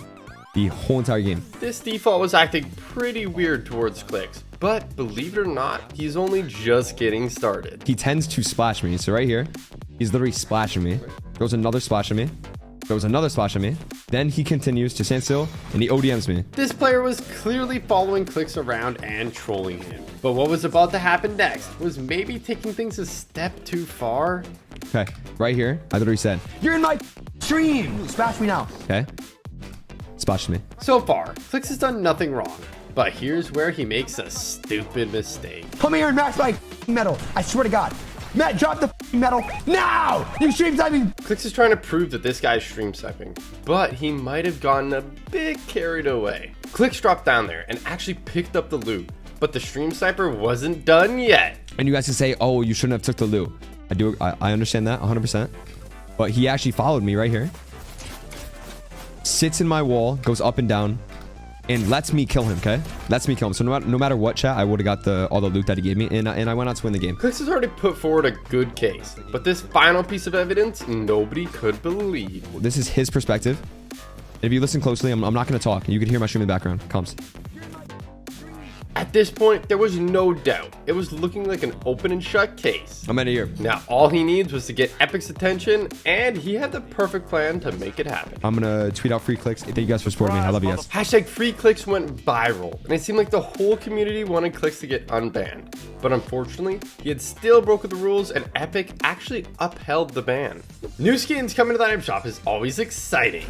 the whole entire game. This default was acting pretty weird towards Clicks, but believe it or not, he's only just getting started. He tends to splash me. So right here, he's literally splashing me. Throws another splash at me. Throws another splash at me. Then he continues to stand still and he ODMs me. This player was clearly following Clicks around and trolling him. But what was about to happen next was maybe taking things a step too far. Okay, right here, I literally said, "You're in my stream. Smash me now." Okay, splashed me. So far, Clicks has done nothing wrong. But here's where he makes a stupid mistake. Come here and max my metal. I swear to God. Matt, drop the metal now! You stream sniping! Clicks is trying to prove that this guy's stream sniping, but he might have gotten a bit carried away. Clicks dropped down there and actually picked up the loot, but the stream sniper wasn't done yet. And you guys can say, oh, you shouldn't have took the loot. I understand that 100%. But he actually followed me right here. Sits in my wall, goes up and down, and lets me kill him, okay? Lets me kill him. So no matter what, chat, I would have got all the loot that he gave me, and I went out to win the game. Clicks has already put forward a good case, but this final piece of evidence, nobody could believe. This is his perspective. And if you listen closely, I'm not going to talk. You can hear my stream in the background. Comes. At this point, there was no doubt. It was looking like an open and shut case. I'm out of here. Now, all he needs was to get Epic's attention, and he had the perfect plan to make it happen. I'm going to tweet out free clicks. Thank you guys for supporting me. I love you guys. Hashtag free clicks went viral, and it seemed like the whole community wanted Clicks to get unbanned. But unfortunately, he had still broken the rules, and Epic actually upheld the ban. New skins coming to the item shop is always exciting.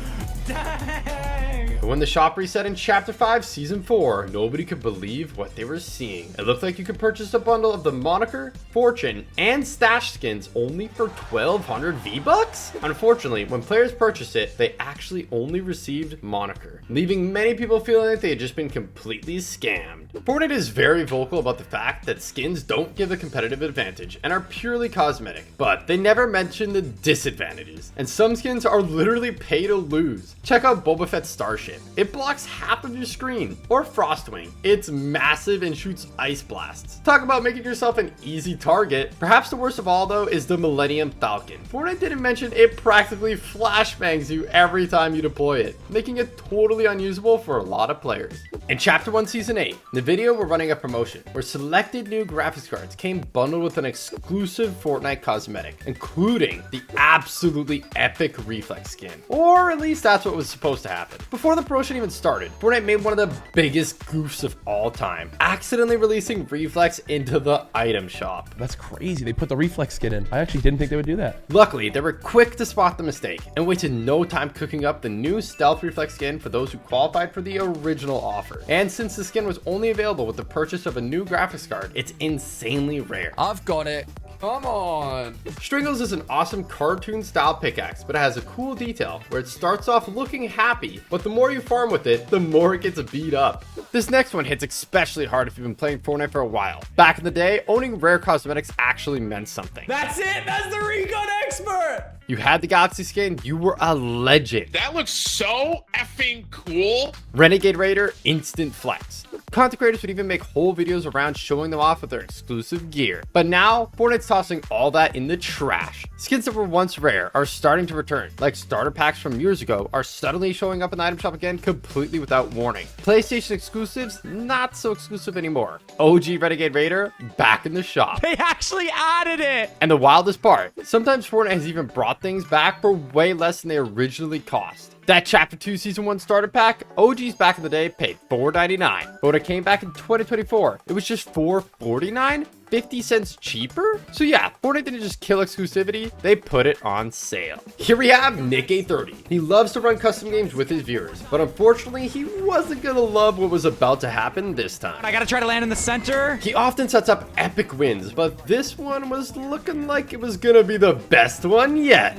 But when the shop reset in Chapter 5, Season 4, nobody could believe what they were seeing. It looked like you could purchase a bundle of the Moniker, Fortune, and Stash skins only for 1,200 V-Bucks? Unfortunately, when players purchased it, they actually only received Moniker, leaving many people feeling like they had just been completely scammed. Fortnite is very vocal about the fact that skins don't give a competitive advantage and are purely cosmetic, but they never mention the disadvantages. And some skins are literally pay to lose. Check out Boba Fett's Starship. It blocks half of your screen. Or Frostwing. It's massive and shoots ice blasts. Talk about making yourself an easy target. Perhaps the worst of all though is the Millennium Falcon. Fortnite didn't mention it practically flashbangs you every time you deploy it, making it totally unusable for a lot of players. In Chapter 1 Season 8, in the video we're running a promotion where selected new graphics cards came bundled with an exclusive Fortnite cosmetic, including the absolutely epic Reflex skin. Or at least that's what was supposed to happen. Before the promotion even started, Fortnite made one of the biggest goofs of all time, accidentally releasing Reflex into the item shop. That's crazy. They put the Reflex skin in. I actually didn't think they would do that. Luckily, they were quick to spot the mistake and wasted no time cooking up the new Stealth Reflex skin for those who qualified for the original offer. And since the skin was only available with the purchase of a new graphics card, it's insanely rare. I've got it. Come on. Stringles is an awesome cartoon style pickaxe, but it has a cool detail where it starts off looking happy, but the more you farm with it, the more it gets beat up. This next one hits especially hard if you've been playing Fortnite for a while. Back in the day, owning rare cosmetics actually meant something. That's it. That's the Recon Expert. You had the Galaxy skin, you were a legend. That looks so effing cool. Renegade Raider, instant flex. Content creators would even make whole videos around showing them off with their exclusive gear. But now, Fortnite's tossing all that in the trash. Skins that were once rare are starting to return, like starter packs from years ago are suddenly showing up in the item shop again completely without warning. PlayStation exclusives, not so exclusive anymore. OG Renegade Raider, back in the shop. They actually added it! And the wildest part, sometimes Fortnite has even brought things back for way less than they originally cost. That Chapter 2 Season 1 starter pack, OGs back in the day paid $4.99. But when it came back in 2024, it was just $4.49? 50 cents cheaper? So yeah, Fortnite didn't just kill exclusivity, they put it on sale. Here we have Nick A30. He loves to run custom games with his viewers, but unfortunately, he wasn't gonna love what was about to happen this time. I gotta try to land in the center. He often sets up epic wins, but this one was looking like it was gonna be the best one yet.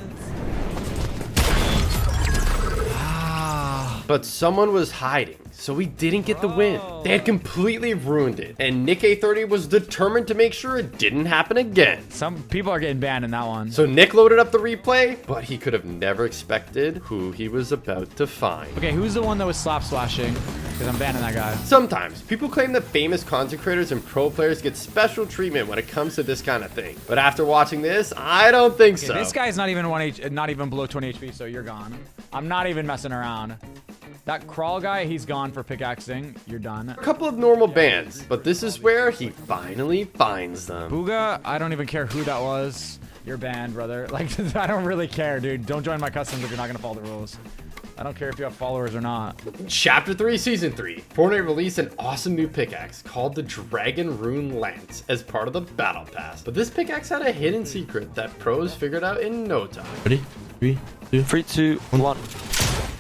But someone was hiding, so he didn't get the win. They had completely ruined it, and Nick A30 was determined to make sure it didn't happen again. Some people are getting banned in that one. So Nick loaded up the replay, but he could have never expected who he was about to find. Okay, who's the one that was slap splashing? Because I'm banning that guy. Sometimes people claim that famous content creators and pro players get special treatment when it comes to this kind of thing. But after watching this, I don't think so. This guy's not even not even below 20 HP, so you're gone. I'm not even messing around. That crawl guy, he's gone for pickaxing. You're done. A couple of normal bans, but this is where he finally finds them. Booga, I don't even care who that was. You're banned, brother. Like, I don't really care, dude. Don't join my customs if you're not gonna follow the rules. I don't care if you have followers or not. Chapter 3, Season 3. Fortnite released an awesome new pickaxe called the Dragon Rune Lance as part of the Battle Pass. But this pickaxe had a hidden secret that pros figured out in no time. Ready? 3, 2, 1.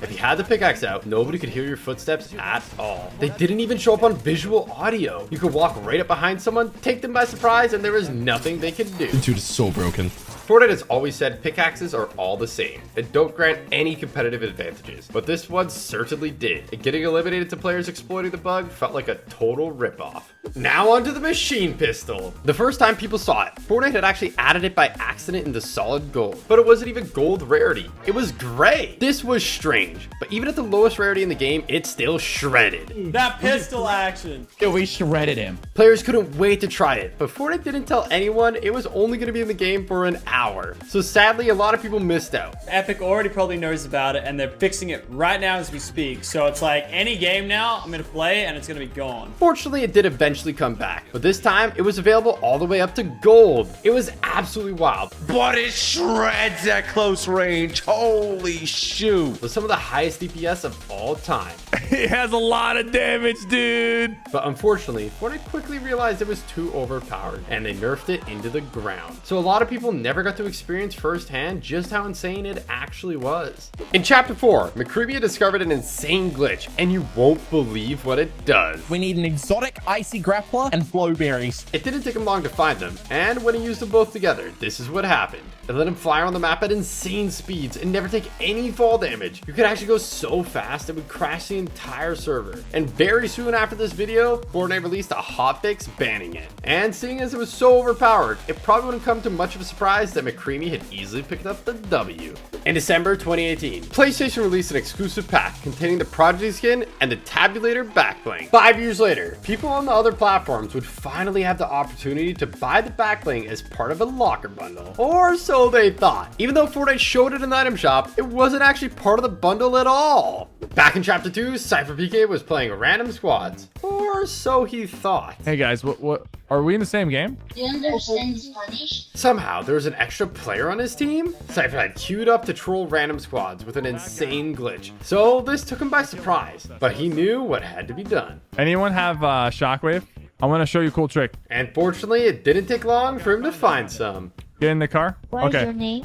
If you had the pickaxe out, nobody could hear your footsteps at all. They didn't even show up on visual audio. You could walk right up behind someone, take them by surprise, and there was nothing they could do. This dude is so broken. Fortnite has always said pickaxes are all the same and don't grant any competitive advantages, but this one certainly did. And getting eliminated to players exploiting the bug felt like a total ripoff. Now onto the machine pistol. The first time people saw it, Fortnite had actually added it by accident into solid gold, but it wasn't even gold rarity. It was gray. This was strange, but even at the lowest rarity in the game, it still shredded. That pistol action. Yo, we shredded him. Players couldn't wait to try it, but Fortnite didn't tell anyone it was only going to be in the game for an hour. So sadly, a lot of people missed out. Epic already probably knows about it, and they're fixing it right now as we speak. So it's like any game now, I'm going to play, and it's going to be gone. Fortunately, it did eventually come back, but this time it was available all the way up to gold. It was absolutely wild. But it shreds at close range. Holy shoot. With some of the highest DPS of all time. It has a lot of damage, dude. But unfortunately, Fortnite quickly realized it was too overpowered, and they nerfed it into the ground. So a lot of people never got to experience firsthand just how insane it actually was. In Chapter 4, Macrevia discovered an insane glitch, and you won't believe what it does. We need an exotic icy grappler and flow berries. It didn't take him long to find them, and when he used them both together, this is what happened. It let him fly around the map at insane speeds and never take any fall damage. You could actually go so fast it would crash the entire server. And very soon after this video, Fortnite released a hotfix banning it. And seeing as it was so overpowered, it probably wouldn't come to much of a surprise that McCreamy had easily picked up the W. In December 2018, PlayStation released an exclusive pack containing the Prodigy skin and the Tabulator backbling. 5 years later, people on the other platforms would finally have the opportunity to buy the backbling as part of a locker bundle. Or so they thought. Even though Fortnite showed it in the item shop, it wasn't actually part of the bundle at all. Back in Chapter 2, Cypher PK was playing random squads. Or so he thought. Hey guys, what are we in the same game? Do you understand Spanish? Somehow, there was an extra player on his team. Cypher had queued up to troll random squads with an insane glitch. So this took him by surprise, but he knew what had to be done. Anyone have Shockwave? I want to show you a cool trick. And fortunately, it didn't take long for him to find some. Get in the car. What is your name?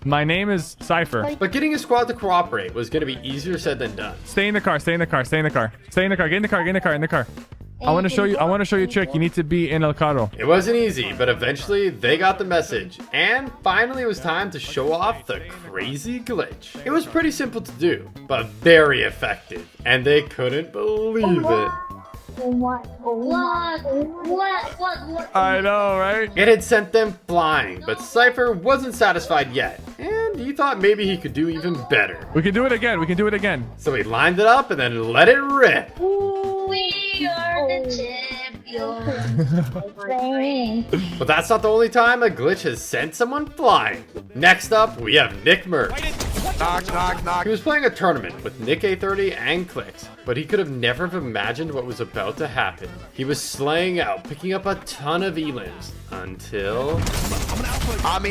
My name is Cypher. But getting a squad to cooperate was going to be easier said than done. Stay in the car. Stay in the car. Stay in the car. Stay in the car. Get in the car. Get in the car. In the car. I want to show you a trick. You need to be in el carro. It wasn't easy, but eventually they got the message. And finally it was time to show off the crazy glitch. It was pretty simple to do, but very effective. And they couldn't believe it. What? I know, right? It had sent them flying, but Cypher wasn't satisfied yet. And he thought maybe he could do even better. We can do it again. We can do it again. So he lined it up and then let it rip. We are But that's not the only time a glitch has sent someone flying. Next up, we have Nick Merck. Knock, knock, knock. He was playing a tournament with Nick A30 and Clicks, but he could have never have imagined what was about to happen. He was slaying out, picking up a ton of elims, until... Ami.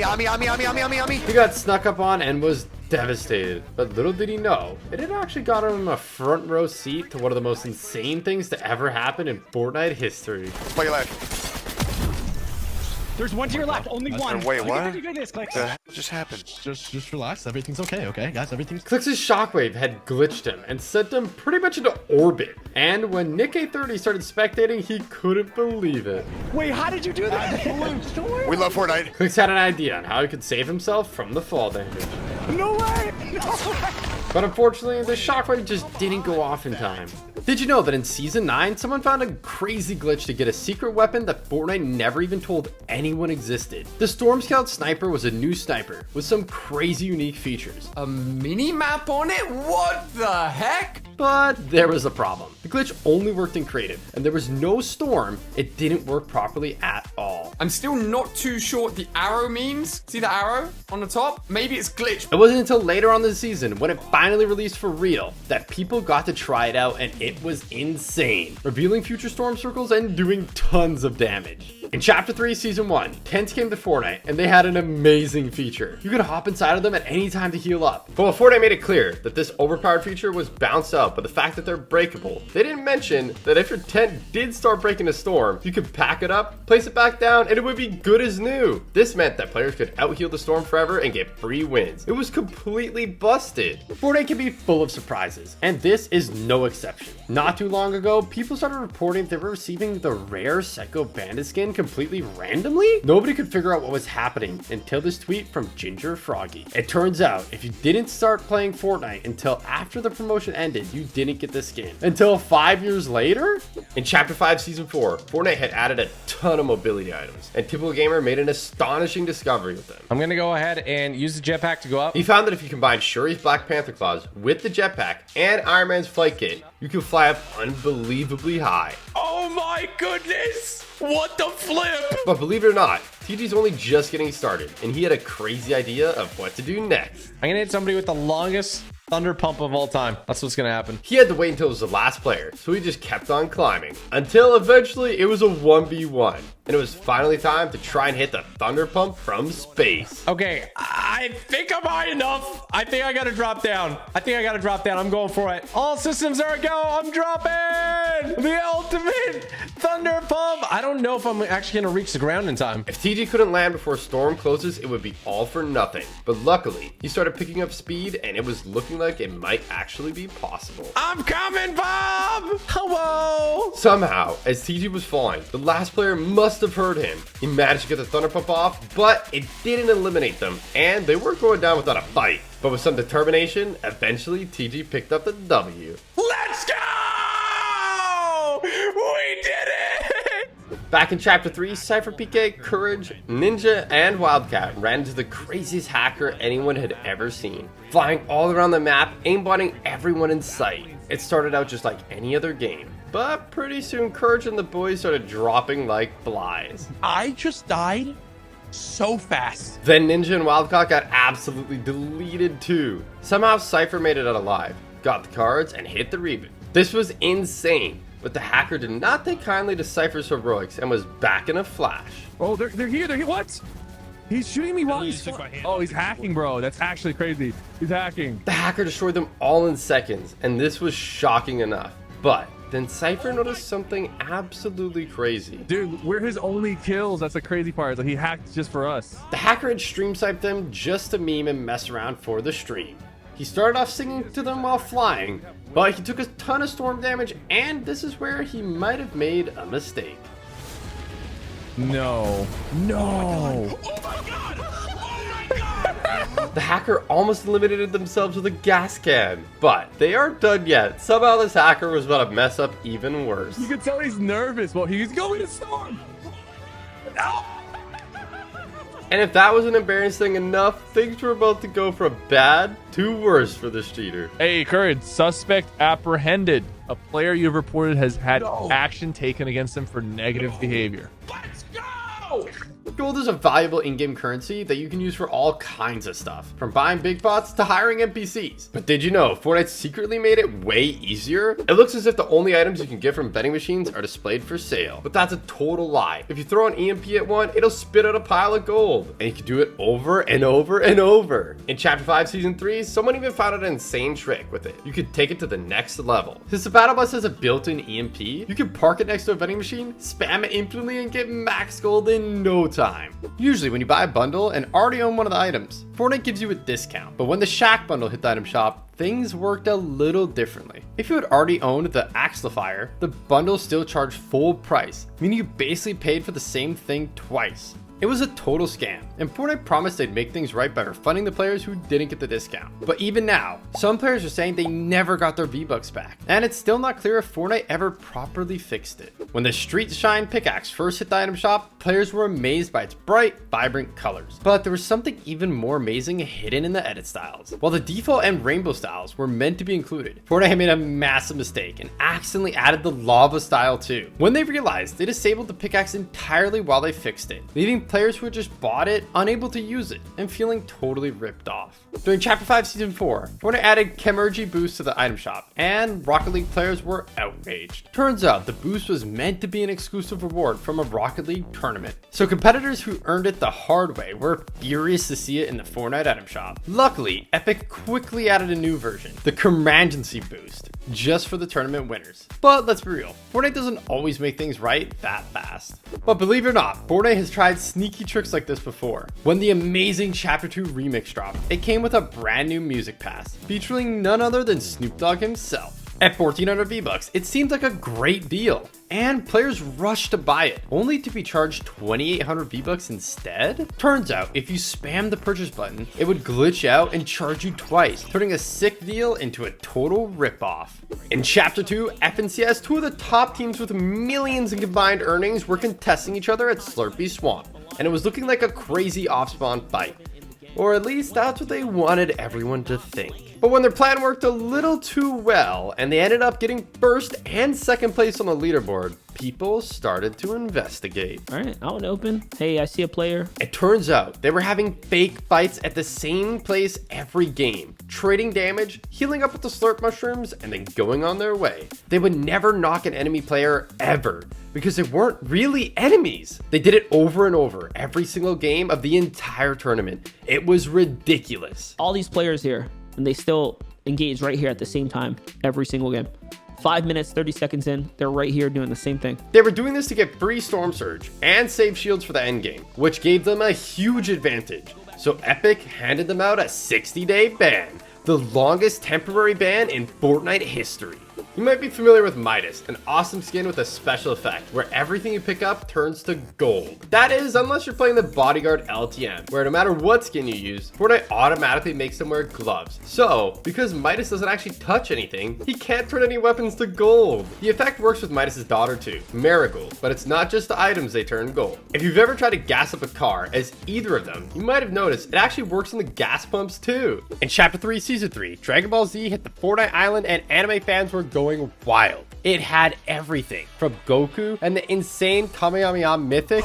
He got snuck up on and was devastated, but little did he know, it had actually got him a front row seat to one of the most insane things to ever happen in Fortnite history. Play left. There's one to your left, only one. Wait, Look what? at this, Clicks. The hell just happened? Just relax. Everything's okay, guys? Everything's... Clicks' Shockwave had glitched him and sent him pretty much into orbit. And when Nick A30 started spectating, he couldn't believe it. Wait, how did you do that? We love Fortnite. Clicks had an idea on how he could save himself from the fall damage. No way! No way! But unfortunately, the Shockwave just didn't go off in time. Did you know that in Season 9, someone found a crazy glitch to get a secret weapon that Fortnite never even told anyone existed? The Storm Scout Sniper was a new sniper with some crazy unique features. A mini map on it? What the heck? But there was a problem. The glitch only worked in creative, and there was no storm. It didn't work properly at all. I'm still not too sure what the arrow means. See the arrow on the top? Maybe it's glitched. It wasn't until later on in the season, when it finally released for real, that people got to try it out, and it was insane, revealing future storm circles and doing tons of damage. In Chapter 3, Season 1, tents came to Fortnite, and they had an amazing feature. You could hop inside of them at any time to heal up. But while Fortnite made it clear that this overpowered feature was bounced out by the fact that they're breakable, they didn't mention that if your tent did start breaking a storm, you could pack it up, place it back down, and it would be good as new. This meant that players could out-heal the storm forever and get free wins. It was completely busted. Fortnite can be full of surprises, and this is no exception. Not too long ago, people started reporting they were receiving the rare Psycho Bandit skin completely randomly. Nobody could figure out what was happening until this tweet from Ginger Froggy. It turns out, if you didn't start playing Fortnite until after the promotion ended, you didn't get the skin. Until 5 years later? In Chapter 5, Season 4, Fortnite had added a ton of mobility items, and Typical Gamer made an astonishing discovery with them. I'm gonna go ahead and use the jetpack to go up. He found that if you combine Shuri's Black Panther claws with the jetpack and Iron Man's flight kit, you can fly up unbelievably high. Oh my goodness! What the flip? But believe it or not, TG's only just getting started, and he had a crazy idea of what to do next. I'm gonna hit somebody with the longest thunder pump of all time. That's what's gonna happen. He had to wait until it was the last player, so he just kept on climbing, until eventually it was a 1v1. And it was finally time to try and hit the thunder pump from space. Okay, I think I'm high enough. I think I gotta drop down. I'm going for it. All systems are a go. I'm dropping the ultimate thunder pump. I don't know if I'm actually gonna reach the ground in time. If TG couldn't land before storm closes, it would be all for nothing. But luckily, he started picking up speed, and it was looking like it might actually be possible. I'm coming, Bob. Hello. Somehow, as TG was falling, the last player must have heard him. He managed to get the thunder pump off, but it didn't eliminate them, and they weren't going down without a fight. But with some determination, eventually TG picked up the W. Let's go! We did it! Back in Chapter 3, Cypher PK, Courage, Ninja, and Wildcat ran into the craziest hacker anyone had ever seen. Flying all around the map, aimbotting everyone in sight. It started out just like any other game, but pretty soon Courage and the boys started dropping like flies. I just died so fast. Then Ninja and Wildcat got absolutely deleted too. Somehow Cypher made it out alive, got the cards, and hit the reboot. This was insane, but the hacker did not take kindly to Cypher's heroics and was back in a flash. Oh, they're here. What? He's shooting me while he's... Oh, he's hacking, bro. That's actually crazy. He's hacking. The hacker destroyed them all in seconds, and this was shocking enough. But then Cypher noticed something absolutely crazy. Dude, we're his only kills. That's the crazy part. Like, he hacked just for us. The hacker had stream sniped them just to meme and mess around for the stream. He started off singing to them while flying, but he took a ton of storm damage, and this is where he might have made a mistake. No. The hacker almost eliminated themselves with a gas can, but they aren't done yet. Somehow this hacker was about to mess up even worse. You can tell he's nervous. Well, he's going to storm. No. And if that wasn't embarrassing enough, things were about to go from bad to worse for this cheater. Hey, Courage, suspect apprehended. A player you've reported has had action taken against them for negative behavior. Gold is a valuable in-game currency that you can use for all kinds of stuff, from buying big bots to hiring NPCs. But did you know Fortnite secretly made it way easier? It looks as if the only items you can get from betting machines are displayed for sale, but that's a total lie. If you throw an EMP at one, it'll spit out a pile of gold, and you can do it over and over and over. In Chapter 5 Season 3, someone even found out an insane trick with it. You could take it to the next level. Since the battle bus has a built-in EMP, you can park it next to a vending machine, spam it instantly, and get max gold in no time. Usually when you buy a bundle and already own one of the items, Fortnite gives you a discount. But when the Shack bundle hit the item shop, things worked a little differently. If you had already owned the Axlifier, the bundle still charged full price, meaning you basically paid for the same thing twice. It was a total scam, and Fortnite promised they'd make things right by refunding the players who didn't get the discount. But even now, some players are saying they never got their V-Bucks back, and it's still not clear if Fortnite ever properly fixed it. When the Street Shine pickaxe first hit the item shop, players were amazed by its bright, vibrant colors. But there was something even more amazing hidden in the edit styles. While the default and rainbow styles were meant to be included, Fortnite had made a massive mistake and accidentally added the lava style too. When they realized, they disabled the pickaxe entirely while they fixed it, leaving players who had just bought it unable to use it and feeling totally ripped off. During Chapter 5 Season 4, Fortnite added Chemergy boost to the item shop, and Rocket League players were outraged. Turns out the boost was meant to be an exclusive reward from a Rocket League tournament, so competitors who earned it the hard way were furious to see it in the Fortnite item shop. Luckily, Epic quickly added a new version, the Chemergency boost, just for the tournament winners. But let's be real, Fortnite doesn't always make things right that fast. But believe it or not, Fortnite has tried sneaky tricks like this before. When the amazing Chapter 2 remix dropped, it came with a brand new music pass, featuring none other than Snoop Dogg himself. At 1,400 V-Bucks, it seemed like a great deal, and players rushed to buy it, only to be charged 2,800 V-Bucks instead? Turns out, if you spam the purchase button, it would glitch out and charge you twice, turning a sick deal into a total ripoff. In Chapter 2, FNCS, two of the top teams with millions in combined earnings were contesting each other at Slurpee Swamp, and it was looking like a crazy off-spawn fight. Or at least that's what they wanted everyone to think. But when their plan worked a little too well, and they ended up getting first and second place on the leaderboard, people started to investigate. All right, out and open. Hey, I see a player. It turns out they were having fake fights at the same place every game, trading damage, healing up with the slurp mushrooms, and then going on their way. They would never knock an enemy player ever, because they weren't really enemies. They did it over and over every single game of the entire tournament. It was ridiculous. All these players here, and they still engage right here at the same time every single game. 5 minutes, 30 seconds in, they're right here doing the same thing. They were doing this to get free Storm Surge and save shields for the end game, which gave them a huge advantage. So Epic handed them out a 60-day ban, the longest temporary ban in Fortnite history. You might be familiar with Midas, an awesome skin with a special effect where everything you pick up turns to gold. That is, unless you're playing the Bodyguard LTM, where no matter what skin you use, Fortnite automatically makes them wear gloves. So, because Midas doesn't actually touch anything, he can't turn any weapons to gold. The effect works with Midas's daughter too, Marigold, but it's not just the items they turn gold. If you've ever tried to gas up a car as either of them, you might have noticed it actually works in the gas pumps too. In Chapter 3 Season 3, Dragon Ball Z hit the Fortnite island and anime fans were going wild. It had everything from Goku and the insane Kamehameha Mythic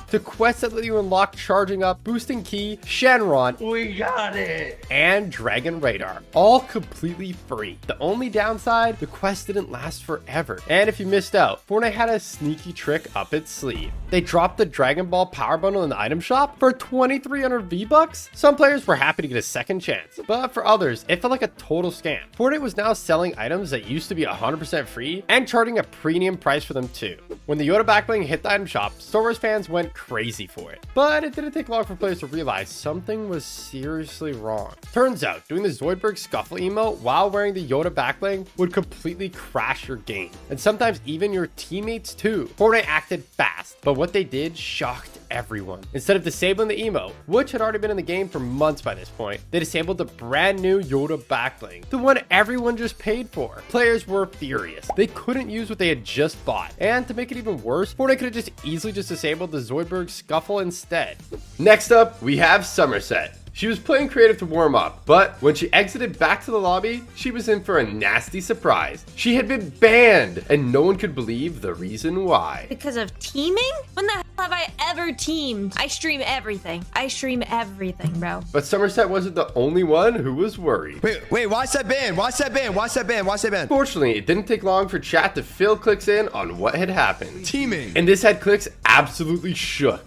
to quests that let you unlock Charging Up, Boosting Key, Shenron, we got it, and Dragon Radar, all completely free. The only downside, the quest didn't last forever. And if you missed out, Fortnite had a sneaky trick up its sleeve. They dropped the Dragon Ball Power Bundle in the item shop for 2,300 V-Bucks. Some players were happy to get a second chance, but for others, it felt like a total scam. Fortnite was now selling items that used to be 100% free and charging a premium price for them too. When the Yoda backbling hit the item shop, Star Wars fans went crazy for it. But it didn't take long for players to realize something was seriously wrong. Turns out, doing the Zoidberg Scuffle emote while wearing the Yoda backbling would completely crash your game, and sometimes even your teammates too. Fortnite acted fast, but what they did shocked everyone. Instead of disabling the emote, which had already been in the game for months by this point, they disabled the brand new Yoda backbling, the one everyone just paid for. Players were furious. They couldn't use what they had just bought, and to make it even worse, Fortnite could have just easily disabled the Zoidberg Scuffle instead. Next up, we have Somerset. She was playing creative to warm up, but when she exited back to the lobby, she was in for a nasty surprise. She had been banned, and no one could believe the reason why. Because of teaming? When the hell have I ever teamed? I stream everything. I stream everything, bro. But Somerset wasn't the only one who was worried. Wait, why is that banned? Why is that banned? Why is that banned? Why is that banned? Fortunately, it didn't take long for chat to fill Clicks in on what had happened. Teaming. And this had Clicks absolutely shook.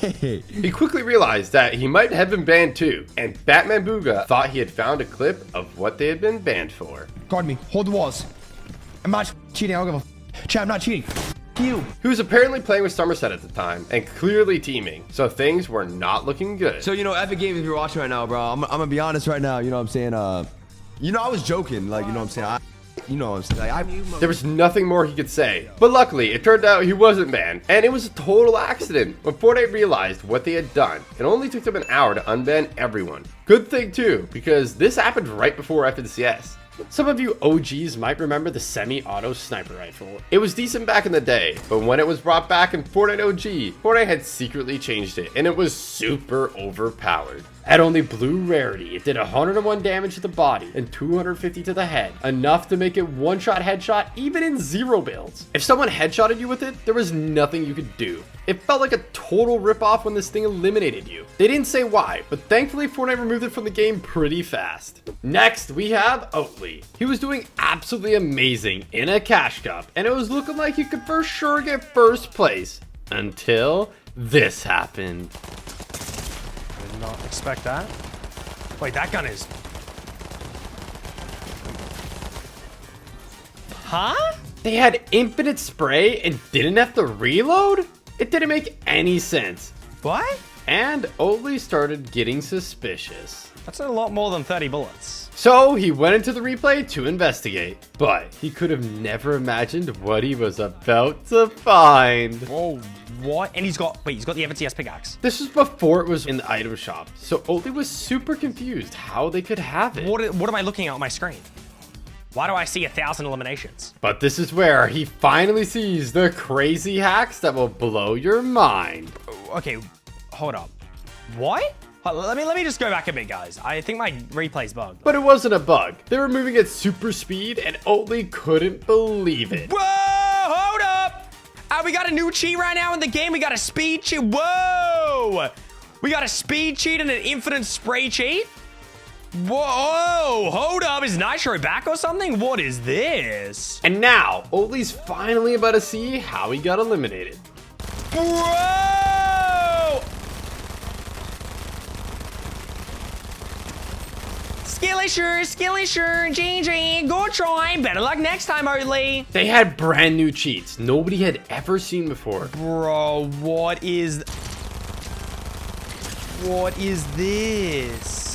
He quickly realized that he might have been banned too, and Batman Booga thought he had found a clip of what they had been banned for. Guard me. Hold the walls. I'm not cheating. I don't give a chat. I'm not cheating. You. He was apparently playing with Somerset at the time and clearly teaming, so things were not looking good. So, you know, Epic Games, if you're watching right now, bro, I'm gonna be honest right now, you know what I'm saying? You know, I was joking, like, you know what I'm saying? You know what I'm saying? Like, there was nothing more he could say. But luckily, it turned out he wasn't banned, and it was a total accident. When Fortnite realized what they had done, it only took them an hour to unban everyone. Good thing too, because this happened right before FNCS. Some of you OGs might remember the semi-auto sniper rifle. It was decent back in the day, but when it was brought back in Fortnite OG, Fortnite had secretly changed it, and it was super overpowered. At only blue rarity, it did 101 damage to the body and 250 to the head, enough to make it one-shot headshot even in zero builds. If someone headshotted you with it, there was nothing you could do. It felt like a total ripoff when this thing eliminated you. They didn't say why, but thankfully Fortnite removed it from the game pretty fast. Next, we have Oatly. He was doing absolutely amazing in a cash cup, and it was looking like he could for sure get first place, until this happened. Not expect that. Wait, that gun is... Huh? They had infinite spray and didn't have to reload? It didn't make any sense. What? And Oatly started getting suspicious. That's a lot more than 30 bullets. So he went into the replay to investigate, but he could have never imagined what he was about to find. Whoa, what? And he's got the FNCS pickaxe. This was before it was in the item shop, so Oatly was super confused how they could have it. What am I looking at on my screen? Why do I see 1,000 eliminations? But this is where he finally sees the crazy hacks that will blow your mind. Okay, hold up. What? Let me just go back a bit, guys. I think my replay's bugged. But it wasn't a bug. They were moving at super speed, and Oatly couldn't believe it. Whoa, hold up. We got a new cheat right now in the game. We got a speed cheat. Whoa. We got a speed cheat and an infinite spray cheat. Whoa, hold up. Is Nitro back or something? What is this? And now, Oatly's finally about to see how he got eliminated. Whoa! Skilly sure, GG, good try. Better luck next time, Oatly. They had brand new cheats nobody had ever seen before. Bro, what is this?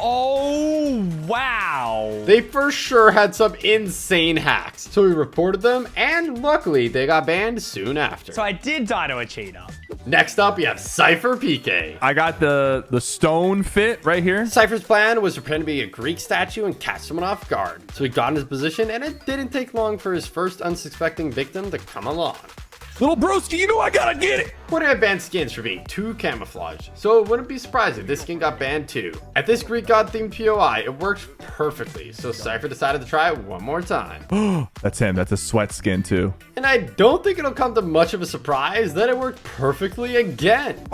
Oh, wow. They for sure had some insane hacks, so we reported them, and luckily they got banned soon after. So I did die to a cheater. Next up, we have Cypher PK. I got the stone fit right here. Cypher's plan was to pretend to be a Greek statue and catch someone off guard. So he got in his position, and it didn't take long for his first unsuspecting victim to come along. Little broski, you know I gotta get it. Fortnite banned skins for being too camouflaged, so it wouldn't be surprising if this skin got banned too. At this Greek god themed POI, it worked perfectly, so Cypher decided to try it one more time. That's him. That's a sweat skin too. And I don't think it'll come to much of a surprise that it worked perfectly again.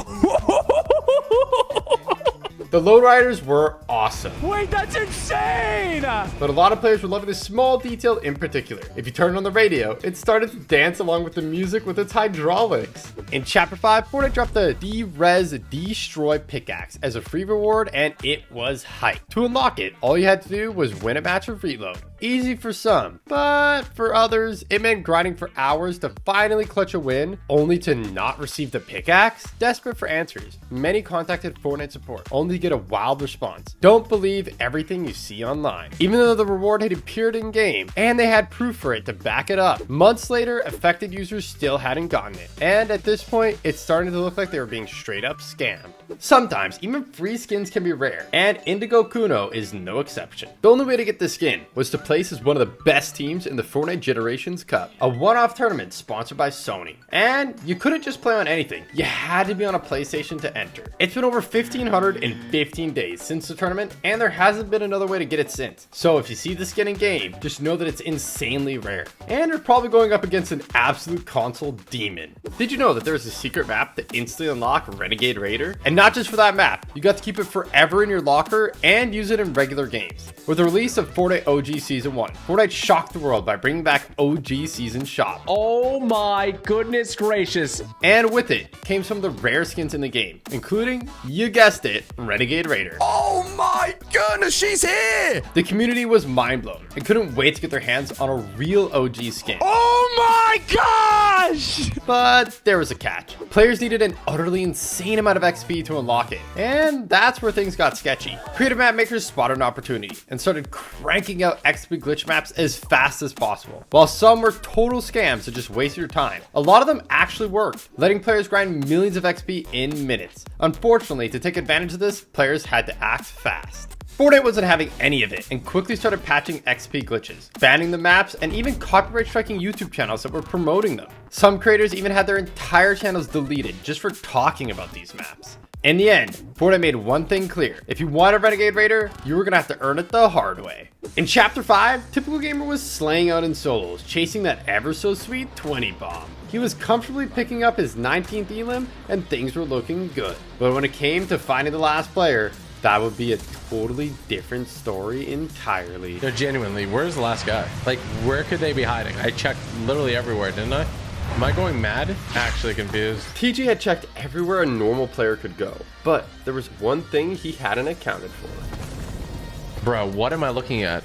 The lowriders were awesome. Wait, that's insane! But a lot of players were loving this small detail in particular. If you turned on the radio, it started to dance along with the music with its hydraulics. In Chapter 5, Fortnite dropped the D-Res Destroy pickaxe as a free reward, and it was hype. To unlock it, all you had to do was win a match of reload. Easy for some, but for others, it meant grinding for hours to finally clutch a win, only to not receive the pickaxe. Desperate for answers, many contacted Fortnite support, only to get a wild response. Don't believe everything you see online. Even though the reward had appeared in game and they had proof for it to back it up, months later, affected users still hadn't gotten it. And at this point, it's starting to look like they were being straight up scammed. Sometimes even free skins can be rare, and Indigo Kuno is no exception. The only way to get this skin was to place as one of the best teams in the Fortnite Generations Cup, a one-off tournament sponsored by Sony. And you couldn't just play on anything, you had to be on a PlayStation to enter. It's been over 1,515 days since the tournament, and there hasn't been another way to get it since. So if you see the skin in game, just know that it's insanely rare. And you're probably going up against an absolute console demon. Did you know that there's a secret map that instantly unlock Renegade Raider? And not just for that map, you got to keep it forever in your locker and use it in regular games. With the release of Fortnite OG Season 1, Fortnite shocked the world by bringing back OG Season Shop. Oh my goodness gracious. And with it came some of the rare skins in the game, including, you guessed it, Renegade Raider. Oh my goodness, she's here! The community was mind blown and couldn't wait to get their hands on a real OG skin. Oh my gosh! But there was a catch. Players needed an utterly insane amount of XP to unlock it, and that's where things got sketchy. Creative map makers spotted an opportunity and started cranking out XP glitch maps as fast as possible. While some were total scams to just waste your time, a lot of them actually worked, letting players grind millions of XP in minutes. Unfortunately, to take advantage of this, players had to act fast. Fortnite wasn't having any of it and quickly started patching XP glitches, banning the maps, and even copyright striking YouTube channels that were promoting them. Some creators even had their entire channels deleted just for talking about these maps. In the end, Fortnite made one thing clear. If you want a Renegade Raider, you were gonna have to earn it the hard way. In Chapter 5, Typical Gamer was slaying out in solos, chasing that ever so sweet 20 bomb. He was comfortably picking up his 19th elim and things were looking good. But when it came to finding the last player, that would be a totally different story entirely. No, genuinely, where's the last guy? Like, where could they be hiding? I checked literally everywhere, didn't I? Am I going mad? Actually confused. TG had checked everywhere a normal player could go, but there was one thing he hadn't accounted for. Bro, what am I looking at?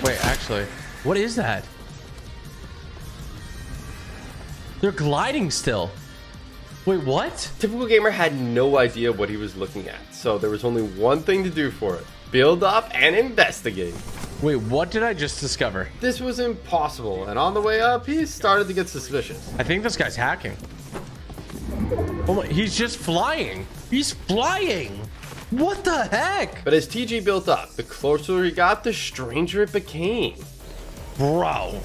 Wait, actually, what is that? They're gliding still. Wait, what? Typical Gamer had no idea what he was looking at, so there was only one thing to do for it. Build up and investigate. Wait, what did I just discover? This was impossible, and on the way up, he started to get suspicious. I think this guy's hacking. Oh my, he's just flying. He's flying. What the heck? But as TG built up, the closer he got, the stranger it became. Bro,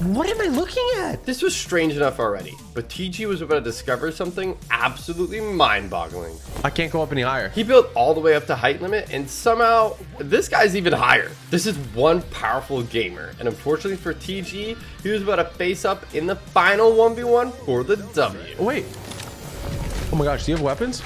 what am I looking at? This was strange enough already, but TG was about to discover something absolutely mind-boggling. I can't go up any higher. He built all the way up to height limit, and somehow, this guy's even higher. This is one powerful gamer, and unfortunately for TG, he was about to face up in the final 1v1 for the W. Wait. Oh my gosh, do you have weapons?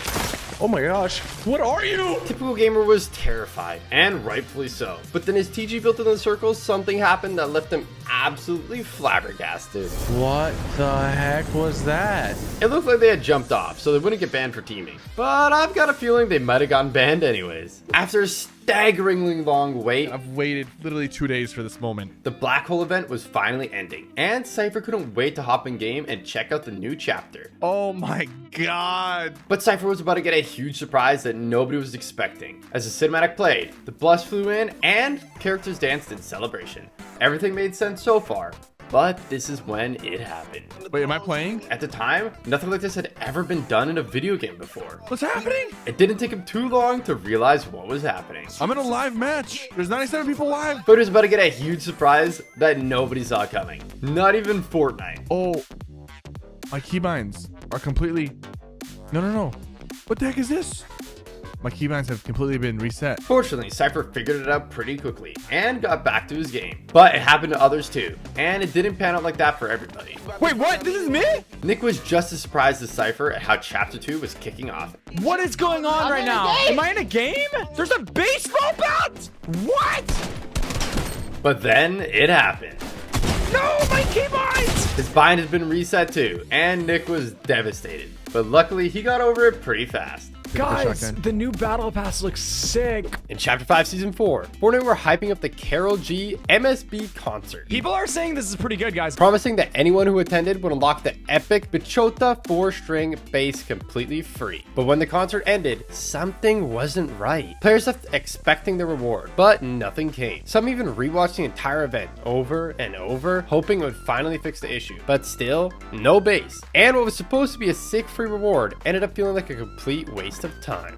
Oh my gosh, what are you? Typical Gamer was terrified, and rightfully so. But then as TG built in the circles, something happened that left him absolutely flabbergasted. What the heck was that? It looked like they had jumped off, so they wouldn't get banned for teaming. But I've got a feeling they might have gotten banned anyways. After a staggeringly long wait, I've waited literally 2 days for this moment. The Black Hole event was finally ending, and Cypher couldn't wait to hop in game and check out the new chapter. Oh my god. But Cypher was about to get a huge surprise that nobody was expecting. As the cinematic played, the bus flew in, and characters danced in celebration. Everything made sense so far, but this is when it happened. Wait, am I playing? At the time, nothing like this had ever been done in a video game before. What's happening? It didn't take him too long to realize what was happening. I'm in a live match. There's 97 people live. But he was about to get a huge surprise that nobody saw coming. Not even Fortnite. Oh, my keybinds are completely... No. What the heck is this? My keybinds have completely been reset. Fortunately, Cypher figured it out pretty quickly and got back to his game. But it happened to others too, and it didn't pan out like that for everybody. Wait, what? This is me? Nick was just as surprised as Cypher at how Chapter 2 was kicking off. What is going on right now? Am I in a game? There's a baseball bat? What? But then it happened. No, my keybinds! His bind had been reset too, and Nick was devastated. But luckily, he got over it pretty fast. Guys, the new battle pass looks sick. In Chapter 5, Season 4, Fortnite were hyping up the Karol G MSB concert, People are saying this is pretty good, guys. promising that anyone who attended would unlock the epic Bichota 4-string bass completely free. But when the concert ended, something wasn't right. Players left expecting the reward, but nothing came. Some even rewatched the entire event over and over, hoping it would finally fix the issue. But still, no bass. And what was supposed to be a sick free reward ended up feeling like a complete waste of time.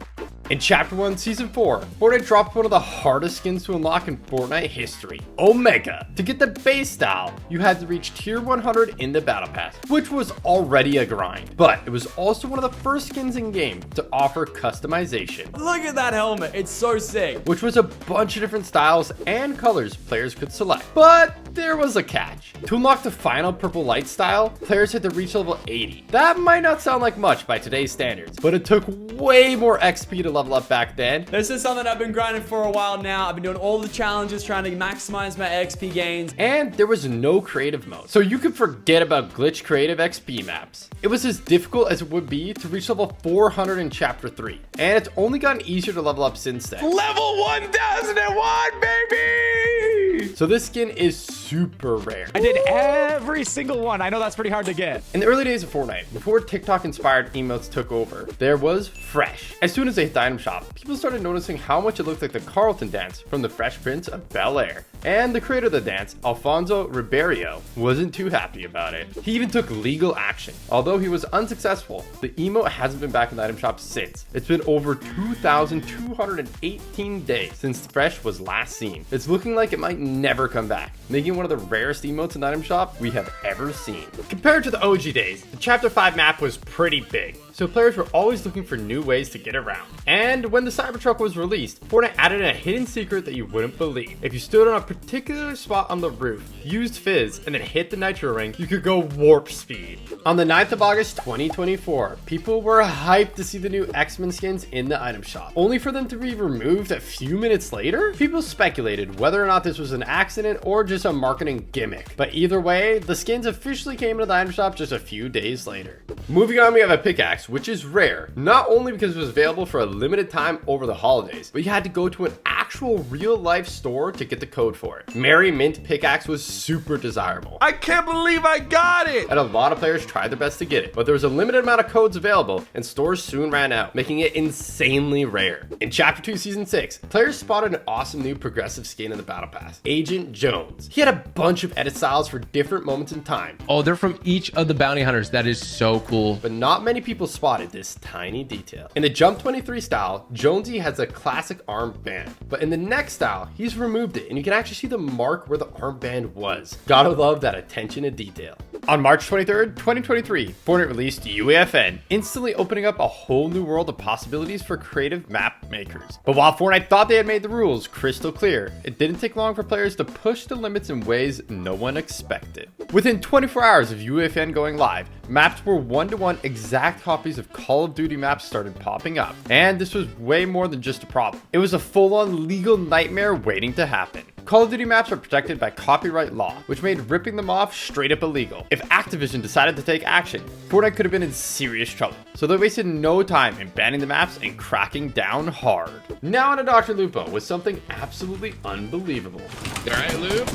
In Chapter 1, Season 4, Fortnite dropped one of the hardest skins to unlock in Fortnite history, Omega. To get the base style, you had to reach Tier 100 in the Battle Pass, which was already a grind. But it was also one of the first skins in game to offer customization. Look at that helmet. It's so sick. Which was a bunch of different styles and colors players could select. But there was a catch. To unlock the final purple light style, players had to reach level 80. That might not sound like much by today's standards, but it took way more XP to level up back then. This is something I've been grinding for a while now. I've been doing all the challenges, trying to maximize my XP gains. And there was no creative mode, so you could forget about glitch creative XP maps. It was as difficult as it would be to reach level 400 in Chapter 3, and it's only gotten easier to level up since then. Level 1001, baby! So this skin is super rare. I did every single one. I know that's pretty hard to get. In the early days of Fortnite, before TikTok-inspired emotes took over, there was Fresh. As soon as they hit the item shop, people started noticing how much it looked like the Carlton dance from the Fresh Prince of Bel-Air. And the creator of the dance, Alfonso Ribeiro, wasn't too happy about it. He even took legal action. Although he was unsuccessful, the emote hasn't been back in the item shop since. It's been over 2,218 days since Fresh was last seen. It's looking like it might never come back, making one of the rarest emotes in the item shop we have ever seen. Compared to the OG days, the Chapter 5 map was pretty big, so players were always looking for new ways to get around. And when the Cybertruck was released, Fortnite added a hidden secret that you wouldn't believe. If you stood on a particular spot on the roof, used Fizz, and then hit the Nitro Ring, you could go warp speed. On the 9th of August 2024, people were hyped to see the new X-Men skins in the item shop, only for them to be removed a few minutes later. People speculated whether or not this was an accident or just a marketing gimmick, but either way, the skins officially came into the item shop just a few days later. Moving on, we have a pickaxe, which is rare, not only because it was available for a limited time over the holidays, but you had to go to an actual real-life store to get the code for it. Merry Mint pickaxe was super desirable. I can't believe I got it! And a lot of players tried their best to get it, but there was a limited amount of codes available, and stores soon ran out, making it insanely rare. In Chapter 2, Season 6, players spotted an awesome new progressive skin in the Battle Pass, Agent Jones. He had a bunch of edit styles for different moments in time. Oh, they're from each of the bounty hunters. That is so cool. But not many people spotted this tiny detail. In the Jump 23 style, Jonesy has a classic armband, but in the next style, he's removed it, and you can actually see the mark where the armband was. Gotta love that attention to detail. On March 23rd, 2023, Fortnite released UEFN, instantly opening up a whole new world of possibilities for creative map makers. But while Fortnite thought they had made the rules crystal clear, it didn't take long for players to push the limits in ways no one expected. Within 24 hours of UEFN going live, maps were one-to-one exact copies of Call of Duty maps started popping up. And this was way more than just a problem. It was a full-on legal nightmare waiting to happen. Call of Duty maps are protected by copyright law, which made ripping them off straight up illegal. If Activision decided to take action, Fortnite could have been in serious trouble. So they wasted no time in banning the maps and cracking down hard. Now on to Dr. Lupo with something absolutely unbelievable. All right, Lupe.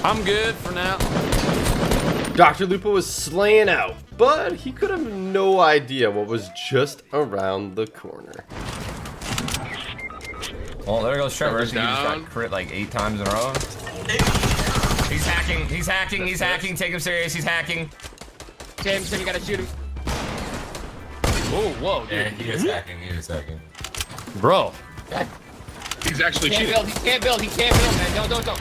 I'm good for now. Dr. Lupo was slaying out, but he could have no idea what was just around the corner. Well, there goes Trevor. He just Down. got crit like 8 times in a row. He's hacking. He's hacking. He's hacking. Take him serious. He's hacking. Tim, you gotta shoot him. Oh, whoa, dude. Yeah, he is hacking. He is hacking. Bro. He's actually cheating. He can't build. He can't build, man. Don't.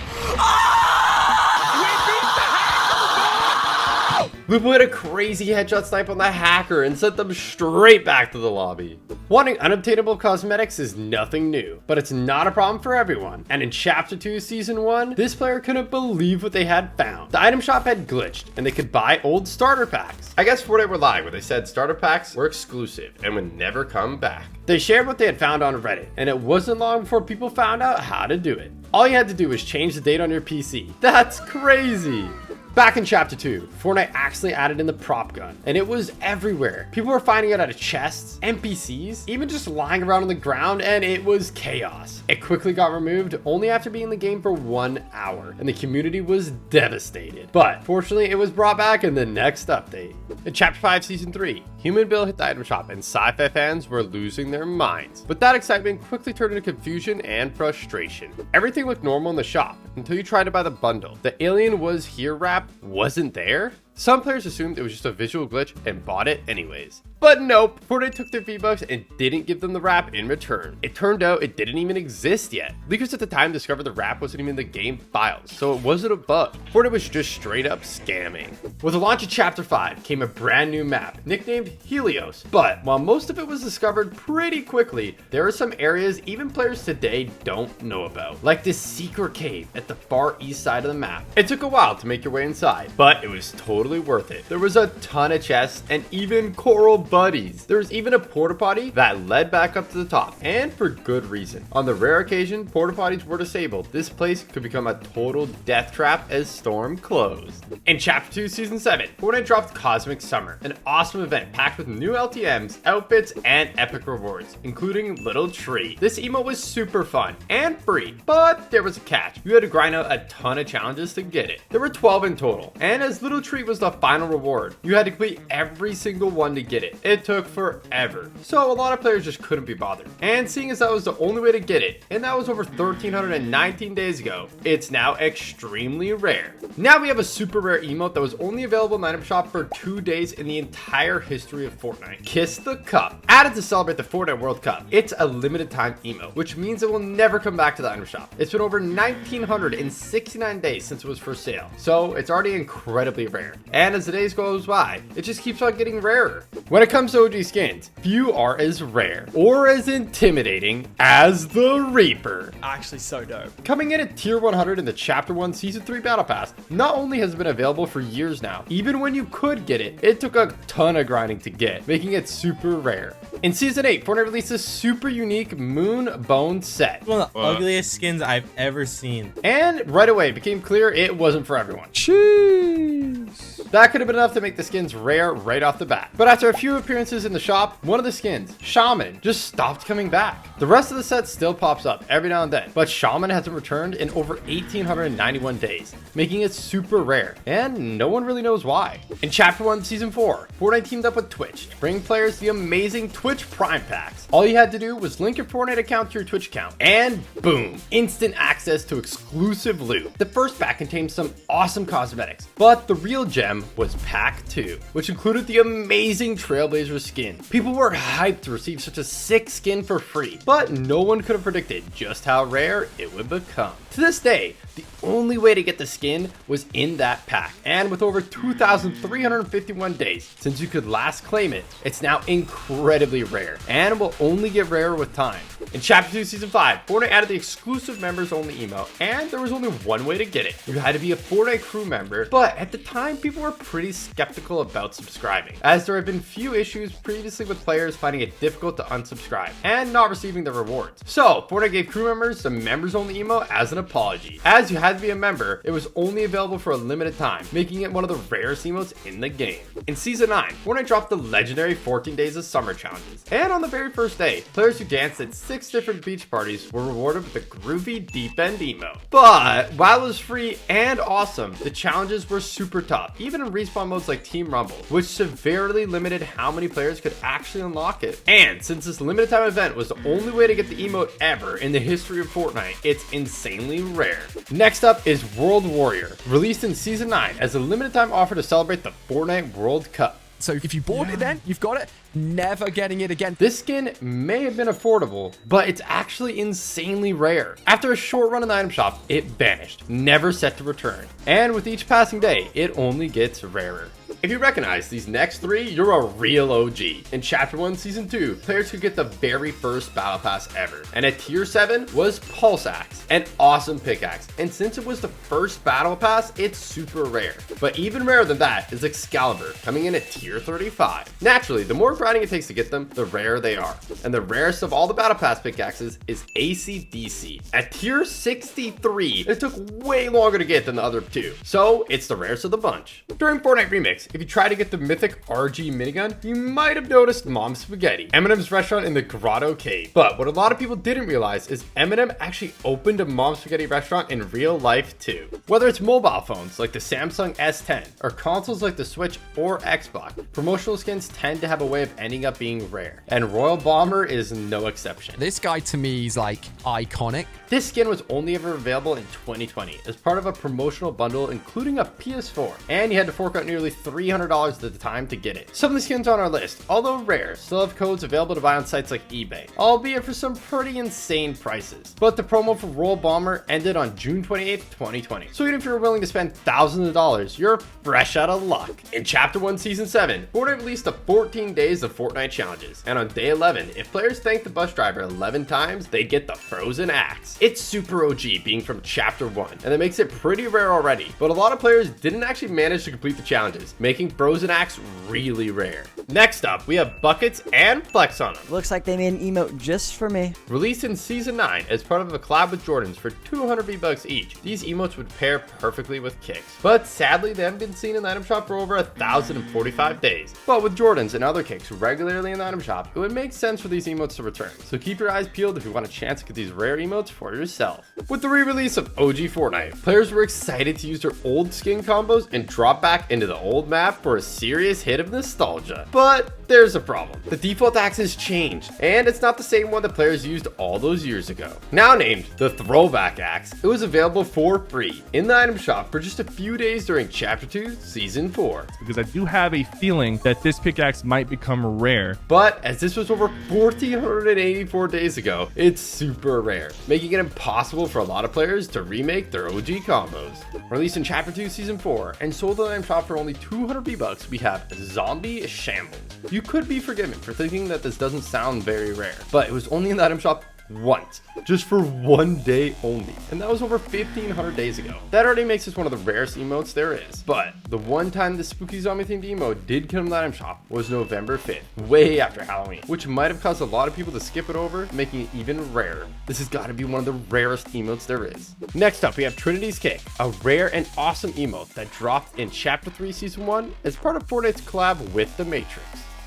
Lupo hit a crazy headshot snipe on the hacker and sent them straight back to the lobby. Wanting unobtainable cosmetics is nothing new, but it's not a problem for everyone. And in Chapter 2, Season 1, this player couldn't believe what they had found. The item shop had glitched, and they could buy old starter packs. I guess Fortnite were lying when they said starter packs were exclusive and would never come back. They shared what they had found on Reddit, and it wasn't long before people found out how to do it. All you had to do was change the date on your PC. That's crazy. Back in Chapter 2, Fortnite actually added in the prop gun, and it was everywhere. People were finding it out of chests, NPCs, even just lying around on the ground, and it was chaos. It quickly got removed only after being in the game for 1 hour, and the community was devastated. But fortunately, it was brought back in the next update. In Chapter 5, Season 3, Human Bill hit the item shop, and sci-fi fans were losing their minds. But that excitement quickly turned into confusion and frustration. Everything looked normal in the shop until you tried to buy the bundle. The Alien Was Here wrap wasn't there. Some players assumed it was just a visual glitch and bought it anyways. But nope, Fortnite took their V-Bucks and didn't give them the wrap in return. It turned out it didn't even exist yet. Leakers at the time discovered the wrap wasn't even in the game files, so it wasn't a bug. Fortnite was just straight up scamming. With the launch of Chapter 5 came a brand new map, nicknamed Helios. But while most of it was discovered pretty quickly, there are some areas even players today don't know about, like this secret cave at the far east side of the map. It took a while to make your way inside, but it was totally worth it. There was a ton of chests and even coral buddies. There was even a porta potty that led back up to the top, and for good reason. On the rare occasion porta potties were disabled, this place could become a total death trap as Storm closed. In Chapter 2 Season 7, Fortnite dropped Cosmic Summer, an awesome event packed with new LTMs, outfits, and epic rewards, including Little Tree. This emote was super fun and free, but there was a catch. You had to grind out a ton of challenges to get it. There were 12 in total, and as Little Tree was the final reward, you had to complete every single one to get it. It took forever, so a lot of players just couldn't be bothered. And seeing as that was the only way to get it, and that was over 1,319 days ago, it's now extremely rare. Now we have a super rare emote that was only available in the item shop for 2 days in the entire history of Fortnite. Kiss the Cup. Added to celebrate the Fortnite World Cup, it's a limited time emote, which means it will never come back to the item shop. It's been over 1,969 days since it was for sale, so it's already incredibly rare. And as the days goes by, it just keeps on getting rarer. When it comes to OG skins, few are as rare or as intimidating as the Reaper. Actually so dope. Coming in at tier 100 in the Chapter 1 Season 3 Battle Pass, not only has it been available for years now, even when you could get it, it took a ton of grinding to get, making it super rare. In Season 8, Fortnite released a super unique Moon Bone set. One of the ugliest skins I've ever seen. And right away, it became clear it wasn't for everyone. Jeez. That could have been enough to make the skins rare right off the bat. But after a few appearances in the shop, one of the skins, Shaman, just stopped coming back. The rest of the set still pops up every now and then, but Shaman hasn't returned in over 1,891 days, making it super rare, and no one really knows why. In Chapter 1 Season 4, Fortnite teamed up with Twitch to bring players the amazing Twitch Prime Packs. All you had to do was link your Fortnite account to your Twitch account, and boom, instant access to exclusive loot. The first pack contained some awesome cosmetics, but the real gem was Pack 2, which included the amazing Trailblazer skin. People were hyped to receive such a sick skin for free, but no one could have predicted just how rare it would become. To this day, the only way to get the skin was in that pack, and with over 2,351 days since you could last claim it, it's now incredibly rare and will only get rarer with time. In Chapter 2 Season 5, Fortnite added the exclusive members only emote, and there was only one way to get it. You had to be a Fortnite crew member, but at the time people were pretty skeptical about subscribing, as there had been few issues previously with players finding it difficult to unsubscribe and not receiving the rewards. So Fortnite gave crew members the members only emote as an apology. As you had to be a member, it was only available for a limited time, making it one of the rarest emotes in the game. In Season 9, Fortnite dropped the legendary 14 Days of Summer challenges, and on the very first day, players who danced at 6 different beach parties were rewarded with a groovy deep end emote. But while it was free and awesome, the challenges were super tough, even in respawn modes like Team Rumble, which severely limited how many players could actually unlock it. And since this limited time event was the only way to get the emote ever in the history of Fortnite, it's insanely rare. Next up is World Warrior, released in Season 9 as a limited time offer to celebrate the Fortnite World Cup. So if you bought it then, you've got it, never getting it again. This skin may have been affordable, but it's actually insanely rare. After a short run in the item shop, it vanished, never set to return. And with each passing day, it only gets rarer. If you recognize these next 3, you're a real OG. In Chapter 1, Season 2, players could get the very first Battle Pass ever. And at Tier 7 was Pulse Axe, an awesome pickaxe. And since it was the first Battle Pass, it's super rare. But even rarer than that is Excalibur, coming in at Tier 35. Naturally, the more grinding it takes to get them, the rarer they are. And the rarest of all the Battle Pass pickaxes is AC/DC. At Tier 63, it took way longer to get than the other 2. So it's the rarest of the bunch. During Fortnite Remix, if you try to get the mythic RG minigun, you might have noticed Mom Spaghetti, Eminem's restaurant in the Grotto Cave. But what a lot of people didn't realize is Eminem actually opened a Mom Spaghetti restaurant in real life too. Whether it's mobile phones like the Samsung S10 or consoles like the Switch or Xbox, promotional skins tend to have a way of ending up being rare. And Royal Bomber is no exception. This guy to me is like iconic. This skin was only ever available in 2020 as part of a promotional bundle including a PS4, and you had to fork out nearly $300 at the time to get it. Some of the skins on our list, although rare, still have codes available to buy on sites like eBay, albeit for some pretty insane prices. But the promo for Royal Bomber ended on June 28th, 2020. So even if you're willing to spend thousands of dollars, you're fresh out of luck. In Chapter 1 Season 7, Fortnite released the 14 days of Fortnite challenges, and on day 11, if players thanked the bus driver 11 times, they'd get the Frozen Axe. It's super OG being from Chapter 1, and that makes it pretty rare already, but a lot of players didn't actually manage to complete the challenges, making Frozen Axe really rare. Next up, we have buckets and flex on them. Looks like they made an emote just for me. Released in Season 9 as part of a collab with Jordans for 200 V-Bucks each, these emotes would pair perfectly with kicks. But sadly, they haven't been seen in the item shop for over 1,045 days. But with Jordans and other kicks regularly in the item shop, it would make sense for these emotes to return. So keep your eyes peeled if you want a chance to get these rare emotes for yourself. With the re-release of OG Fortnite, players were excited to use their old skin combos and drop back into the old map for a serious hit of nostalgia. But there's a problem. The default axe has changed, and it's not the same one that players used all those years ago. Now named the Throwback Axe, it was available for free in the item shop for just a few days during Chapter 2, Season 4. Because I do have a feeling that this pickaxe might become rare. But as this was over 1,484 days ago, it's super rare, making it impossible for a lot of players to remake their OG combos. Released in Chapter 2, Season 4, and sold in the item shop for only 200 V-Bucks, we have Zombie Shambles. You could be forgiven for thinking that this doesn't sound very rare, but it was only in the item shop once, just for one day only, and that was over 1,500 days ago. That already makes this one of the rarest emotes there is. But the one time the spooky zombie themed emote did come to the item shop was November 5th, way after Halloween, which might have caused a lot of people to skip it over, making it even rarer. This has got to be one of the rarest emotes there is. Next up, we have Trinity's Kick, a rare and awesome emote that dropped in Chapter 3 Season 1 as part of Fortnite's collab with The Matrix.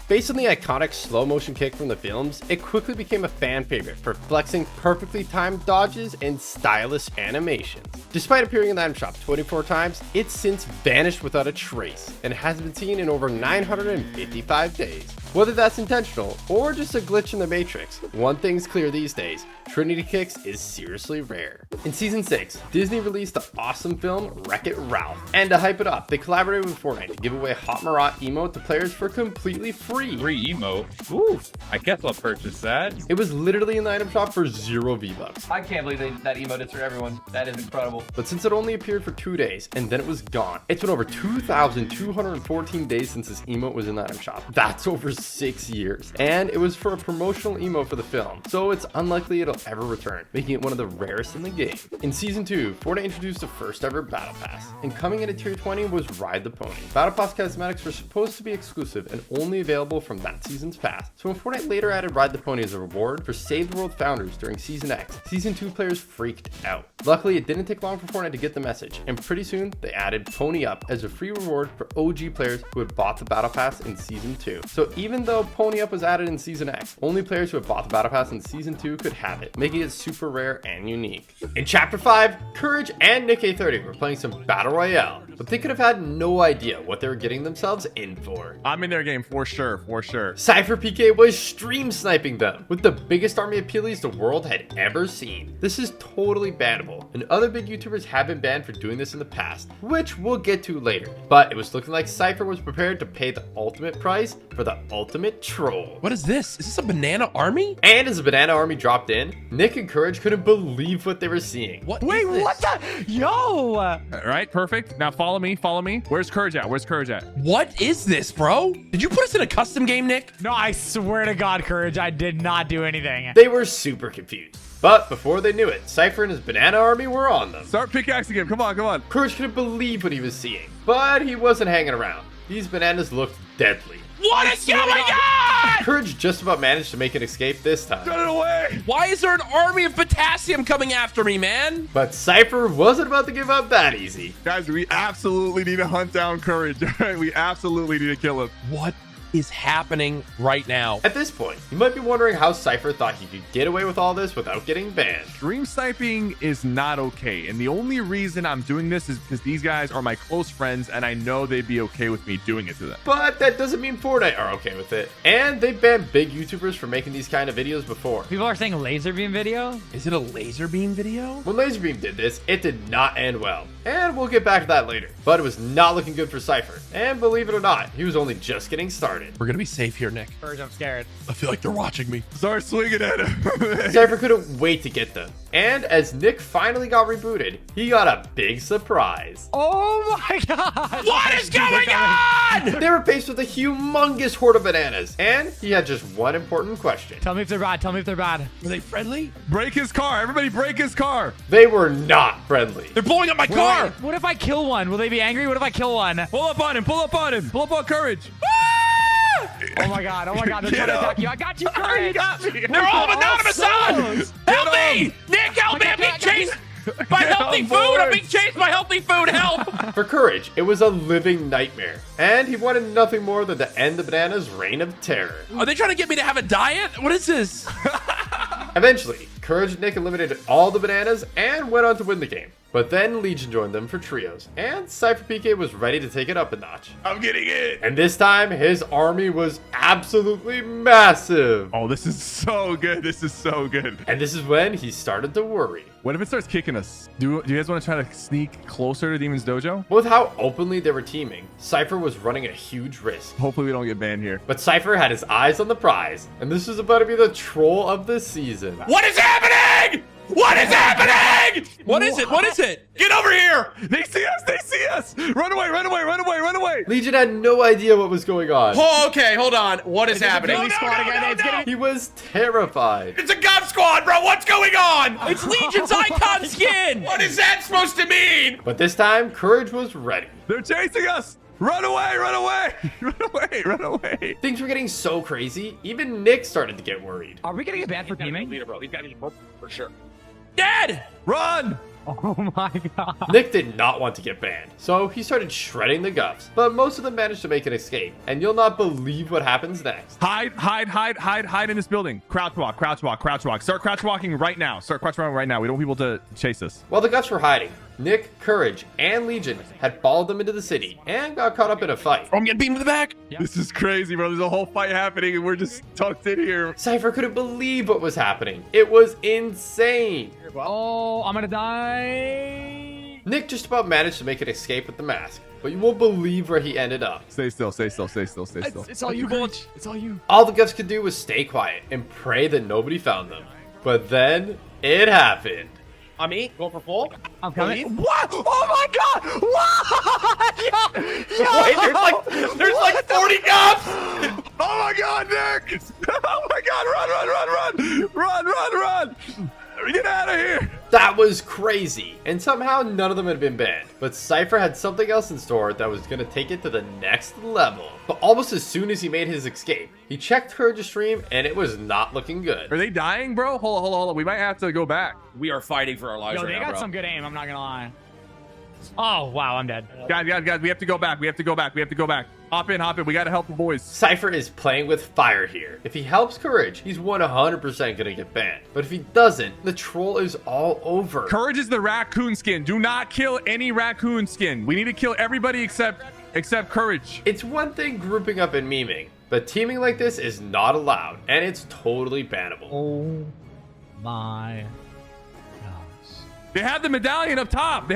Based on the iconic slow motion kick from the films, it quickly became a fan favorite for flexing perfectly timed dodges and stylish animations. Despite appearing in the item shop 24 times, it's since vanished without a trace and has been seen in over 955 days. Whether that's intentional or just a glitch in the Matrix, one thing's clear these days: Trinity Kicks is seriously rare. In Season 6, Disney released the awesome film Wreck-It Ralph, and to hype it up, they collaborated with Fortnite to give away Hot Marat emote to players for completely free. Free emote? Ooh, I guess I'll purchase that. It was literally in the item shop for 0 V-Bucks. I can't believe that emote is for everyone. That is incredible. But since it only appeared for 2 days and then it was gone, it's been over 2,214 days since this emote was in the item shop. That's over 6 years. And it was for a promotional emote for the film, so it's unlikely it'll ever return, making it one of the rarest in the game. In Season 2, Fortnite introduced the first ever Battle Pass, and coming in at Tier 20 was Ride the Pony. Battle Pass cosmetics were supposed to be exclusive and only available from that season's pass, so when Fortnite later added Ride the Pony as a reward for Save the World founders during Season X, Season 2 players freaked out. Luckily, it didn't take long for Fortnite to get the message, and pretty soon they added Pony Up as a free reward for OG players who had bought the Battle Pass in Season 2. So even though Pony Up was added in Season X, only players who had bought the Battle Pass in Season 2 could have it, making it super rare and unique. In Chapter 5, Courage and Nick A30 were playing some Battle Royale, but they could have had no idea what they were getting themselves in for. I'm in their game for sure, for sure. Cypher PK was stream sniping them with the biggest army of Peelies the world had ever seen. This is totally bannable, and other big YouTubers have been banned for doing this in the past, which we'll get to later. But it was looking like Cypher was prepared to pay the ultimate price for the ultimate troll. What is this? Is this a banana army? And as the banana army dropped in, Nick and Courage couldn't believe what they were seeing. What? Wait, what the? Yo! All right, perfect. Now follow me. Where's Courage at? What is this, bro? Did you put us in a custom game, Nick? No, I swear to God, Courage, I did not do anything. They were super confused. But before they knew it, Cypher and his banana army were on them. Start pickaxing him. Come on. Courage couldn't believe what he was seeing, but he wasn't hanging around. These bananas looked deadly. What is going on? Courage just about managed to make an escape this time. Get it away! Why is there an army of potassium coming after me, man? But Cypher wasn't about to give up that easy. Guys, we absolutely need to hunt down Courage. We absolutely need to kill him. What is happening right now? At this point, you might be wondering how Cypher thought he could get away with all this without getting banned. Stream sniping is not okay, and the only reason I'm doing this is because these guys are my close friends, and I know they'd be okay with me doing it to them. But that doesn't mean Fortnite are okay with it. And they banned big YouTubers for making these kind of videos before. People are saying laser beam video? Is it a laser beam video? When Laserbeam did this, it did not end well. And we'll get back to that later. But it was not looking good for Cypher. And believe it or not, he was only just getting started. We're gonna be safe here, Nick. Courage, I'm scared. I feel like they're watching me. Start swinging at him. Cypher couldn't wait to get them. And as Nick finally got rebooted, he got a big surprise. Oh my God! What is going on? They were faced with a humongous horde of bananas. And he had just one important question. Tell me if they're bad. Were they friendly? Break his car. Everybody break his car. They were not friendly. They're blowing up my car. What if I kill one? Will they be angry? What if I kill one? Pull up on him. Pull up on Courage. Oh my God. They're trying to attack you. I got you, Courage. You got me. They're all anonymous on. Help me! Nick, help me! I'm being chased by healthy food. I'm being chased by healthy food. Help! For Courage, it was a living nightmare. And he wanted nothing more than to end the bananas' reign of terror. Are they trying to get me to have a diet? What is this? Eventually, Courage and Nick eliminated all the bananas and went on to win the game. But then Legion joined them for trios, and Cypher PK was ready to take it up a notch. I'm getting it. And this time, his army was absolutely massive. Oh, this is so good. And this is when he started to worry. What if it starts kicking us? Do you guys want to try to sneak closer to Demon's Dojo? With how openly they were teaming, Cypher was running a huge risk. Hopefully we don't get banned here. But Cypher had his eyes on the prize, and this was about to be the troll of the season. What is happening? What is happening? What is it? Get over here! They see us! Run away! Legion had no idea what was going on. Oh, okay, hold on. What is happening? He was terrified. It's a Gov Squad, bro. What's going on? It's Legion's icon skin. What is that supposed to mean? But this time, Courage was ready. They're chasing us! Run away! Things were getting so crazy, even Nick started to get worried. Are we gonna get banned for teaming? Leader, bro. He's got to be for sure. Dead! Run! Oh my God. Nick did not want to get banned, so he started shredding the Govs, but most of them managed to make an escape, and you'll not believe what happens next. Hide in this building. Crouch walk. Start crouch walking right now. We don't want people to chase us. While the Govs were hiding, Nick, Courage, and Legion had followed them into the city and got caught up in a fight. I'm getting beamed in the back. This is crazy, bro. There's a whole fight happening, and we're just tucked in here. Cypher couldn't believe what was happening. It was insane. Oh, I'm gonna die. Nick just about managed to make an escape with the mask, but you won't believe where he ended up. Stay still. It's all you, Coach. It's all you. All the Govs could do was stay quiet and pray that nobody found them. But then it happened. I'm going for full. I'm coming. What? Oh my God! What? Wait, there's like 40 Govs. Oh my God, Nick! Oh my God! Run! Get out of here! That was crazy, and somehow none of them had been banned. But Cypher had something else in store that was going to take it to the next level. But almost as soon as he made his escape, he checked Courage's stream, and it was not looking good. Are they dying, bro? Hold on. We might have to go back. We are fighting for our lives Yo, right they now, got bro. some good aim, I'm not gonna lie. Oh, wow, I'm dead. Guys, we have to go back. Hop in. We gotta help the boys. Cypher is playing with fire here. If he helps Courage, he's 100% gonna get banned. But if he doesn't, the troll is all over. Courage is the raccoon skin. Do not kill any raccoon skin. We need to kill everybody except Courage. It's one thing grouping up and memeing, but teaming like this is not allowed, and it's totally bannable. Oh my. They have the medallion up top.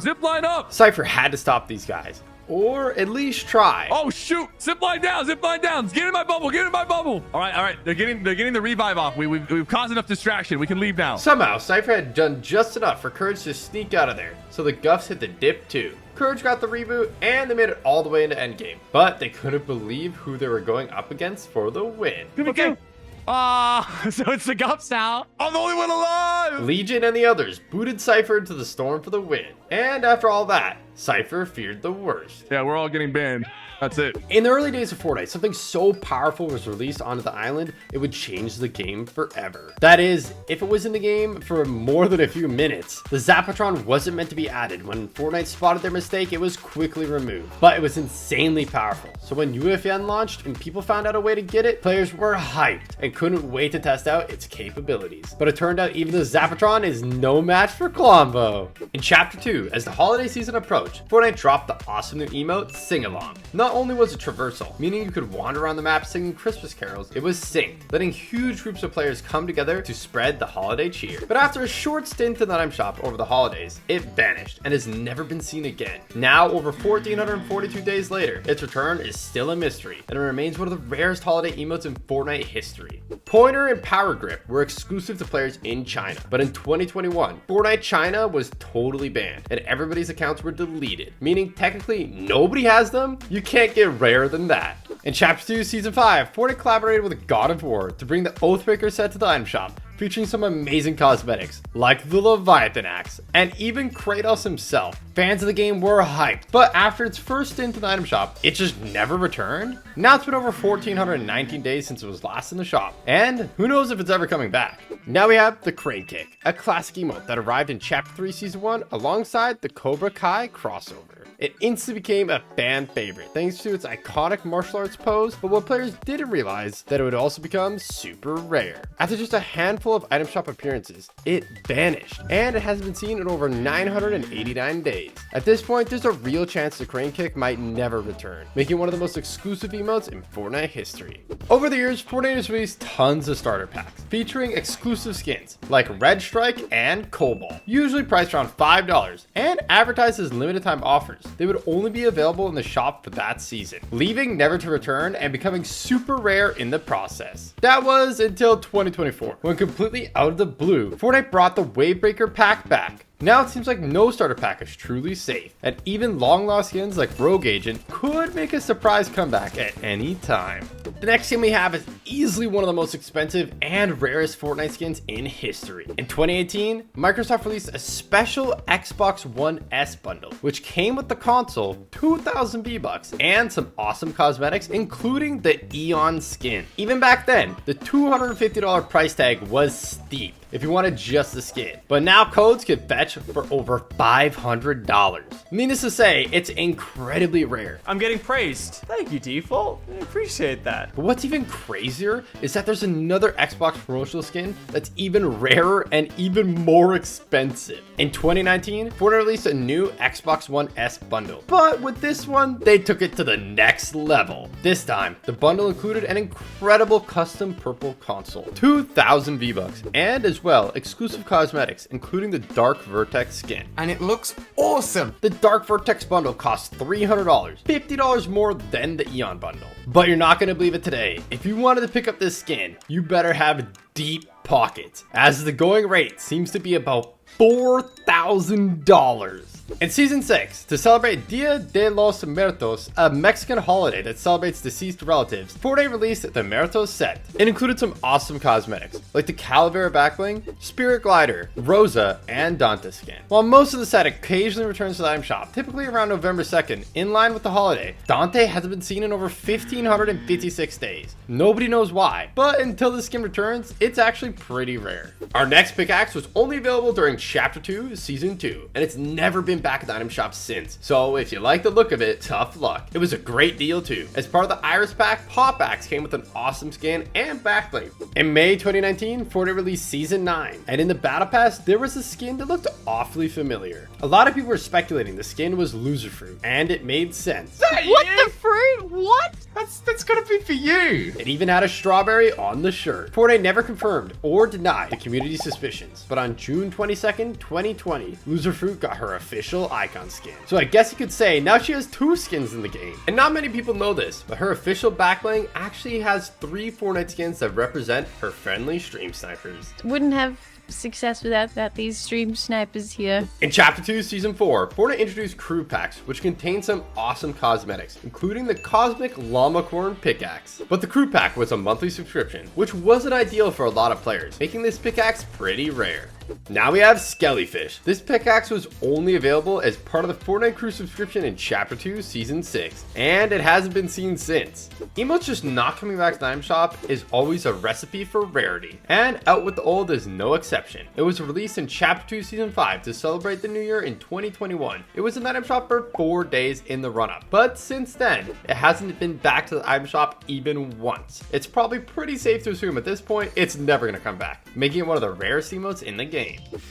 Zip line up. Cypher had to stop these guys, or at least try. Oh shoot! Zipline down, zipline down. Get in my bubble, get in my bubble. All right. They're getting the revive off. We've caused enough distraction. We can leave now. Somehow, Cypher had done just enough for Courage to sneak out of there, so the Guffs hit the dip too. Courage got the reboot, and they made it all the way into endgame. But they couldn't believe who they were going up against for the win. Okay. So it's the Gups now. I'm the only one alive! Legion and the others booted Cypher into the storm for the win. And after all that, Cypher feared the worst. Yeah, we're all getting banned. That's it. In the early days of Fortnite, something so powerful was released onto the island, it would change the game forever. That is, if it was in the game for more than a few minutes. The Zapatron wasn't meant to be added. When Fortnite spotted their mistake, it was quickly removed. But it was insanely powerful. So when UFN launched and people found out a way to get it, players were hyped and couldn't wait to test out its capabilities. But it turned out even the Zapatron is no match for Klombo. In Chapter 2, as the holiday season approached, Fortnite dropped the awesome new emote, Sing Along. Not only was it traversal, meaning you could wander around the map singing Christmas carols, it was synced, letting huge groups of players come together to spread the holiday cheer. But after a short stint in the item shop over the holidays, it vanished and has never been seen again. Now, over 1,442 days later, its return is still a mystery, and it remains one of the rarest holiday emotes in Fortnite history. Pointer and Power Grip were exclusive to players in China, but in 2021, Fortnite China was totally banned, and everybody's accounts were deleted, meaning technically nobody has them. You can't get rarer than that. In Chapter 2, Season 5, Fortnite collaborated with God of War to bring the Oathbreaker set to the item shop, featuring some amazing cosmetics, like the Leviathan Axe, and even Kratos himself. Fans of the game were hyped, but after its first stint in the item shop, it just never returned. Now it's been over 1,419 days since it was last in the shop, and who knows if it's ever coming back. Now we have the Crane Kick, a classic emote that arrived in Chapter 3 Season 1 alongside the Cobra Kai crossover. It instantly became a fan favorite thanks to its iconic martial arts pose, but what players didn't realize that it would also become super rare. After just a handful of item shop appearances, it vanished, and it hasn't been seen in over 989 days. At this point, there's a real chance the Crane Kick might never return, making it one of the most exclusive emotes in Fortnite history. Over the years, Fortnite has released tons of starter packs, featuring exclusive skins like Red Strike and Cobalt, usually priced around $5, and advertised as limited time offers. They would only be available in the shop for that season, leaving never to return and becoming super rare in the process. That was until 2024, when completely out of the blue, Fortnite brought the Wavebreaker pack back. Now it seems like no starter pack is truly safe, and even long lost skins like Rogue Agent could make a surprise comeback at any time. The next skin we have is easily one of the most expensive and rarest Fortnite skins in history. In 2018, Microsoft released a special Xbox One S bundle, which came with the console, 2,000 V-Bucks, and some awesome cosmetics, including the Eon skin. Even back then, the $250 price tag was steep if you wanted just the skin, but now codes could fetch for over $500. Needless to say, it's incredibly rare. I'm getting praised. Thank you, Default. I appreciate that. But what's even crazier is that there's another Xbox promotional skin that's even rarer and even more expensive. In 2019, Fortnite released a new Xbox One S bundle, but with this one, they took it to the next level. This time, the bundle included an incredible custom purple console, 2,000 V-Bucks, and as well, exclusive cosmetics, including the Dark Vertex skin. And it looks awesome. The Dark Vertex bundle costs $300, $50 more than the Eon bundle. But you're not gonna believe it today. If you wanted to pick up this skin, you better have deep pockets, as the going rate seems to be about $4,000. In Season 6, to celebrate Dia de los Muertos, a Mexican holiday that celebrates deceased relatives, Fortnite released the Muertos set. It included some awesome cosmetics, like the Calavera backbling, Spirit Glider, Rosa, and Dante skin. While most of the set occasionally returns to the item shop, typically around November 2nd, in line with the holiday, Dante hasn't been seen in over 1,556 days. Nobody knows why, but until the skin returns, it's actually pretty rare. Our next pickaxe was only available during Chapter 2, Season 2, and it's never been back at the item shop since, so if you like the look of it, tough luck. It was a great deal too. As part of the Iris pack, Pop Axe came with an awesome skin and backblade. In May 2019, Fortnite released Season 9, and in the Battle Pass, there was a skin that looked awfully familiar. A lot of people were speculating the skin was Loser Fruit, and it made sense. What the fruit? What? That's gotta be for you. It even had a strawberry on the shirt. Fortnite never confirmed or denied the community's suspicions, but on June 22nd, 2020, Loser Fruit got her official official icon skin. So I guess you could say now she has 2 skins in the game. And not many people know this, but her official backbling actually has 3 Fortnite skins that represent her friendly stream snipers. Wouldn't have success without these stream snipers here. In Chapter 2, Season 4, Fortnite introduced crew packs, which contain some awesome cosmetics, including the Cosmic Llamacorn Pickaxe. But the crew pack was a monthly subscription, which wasn't ideal for a lot of players, making this pickaxe pretty rare. Now we have Skellyfish. This pickaxe was only available as part of the Fortnite crew subscription in Chapter 2, Season 6, and it hasn't been seen since. Emotes just not coming back to the item shop is always a recipe for rarity, and Out with the Old is no exception. It was released in Chapter 2, Season 5 to celebrate the new year in 2021. It was in the item shop for 4 days in the run-up, but since then, it hasn't been back to the item shop even once. It's probably pretty safe to assume at this point, it's never going to come back, making it one of the rarest emotes in the game.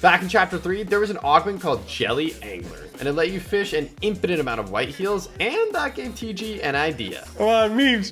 Back in Chapter 3, there was an augment called Jelly Angler, and it let you fish an infinite amount of white heels, and that gave TG an idea. Come on, memes.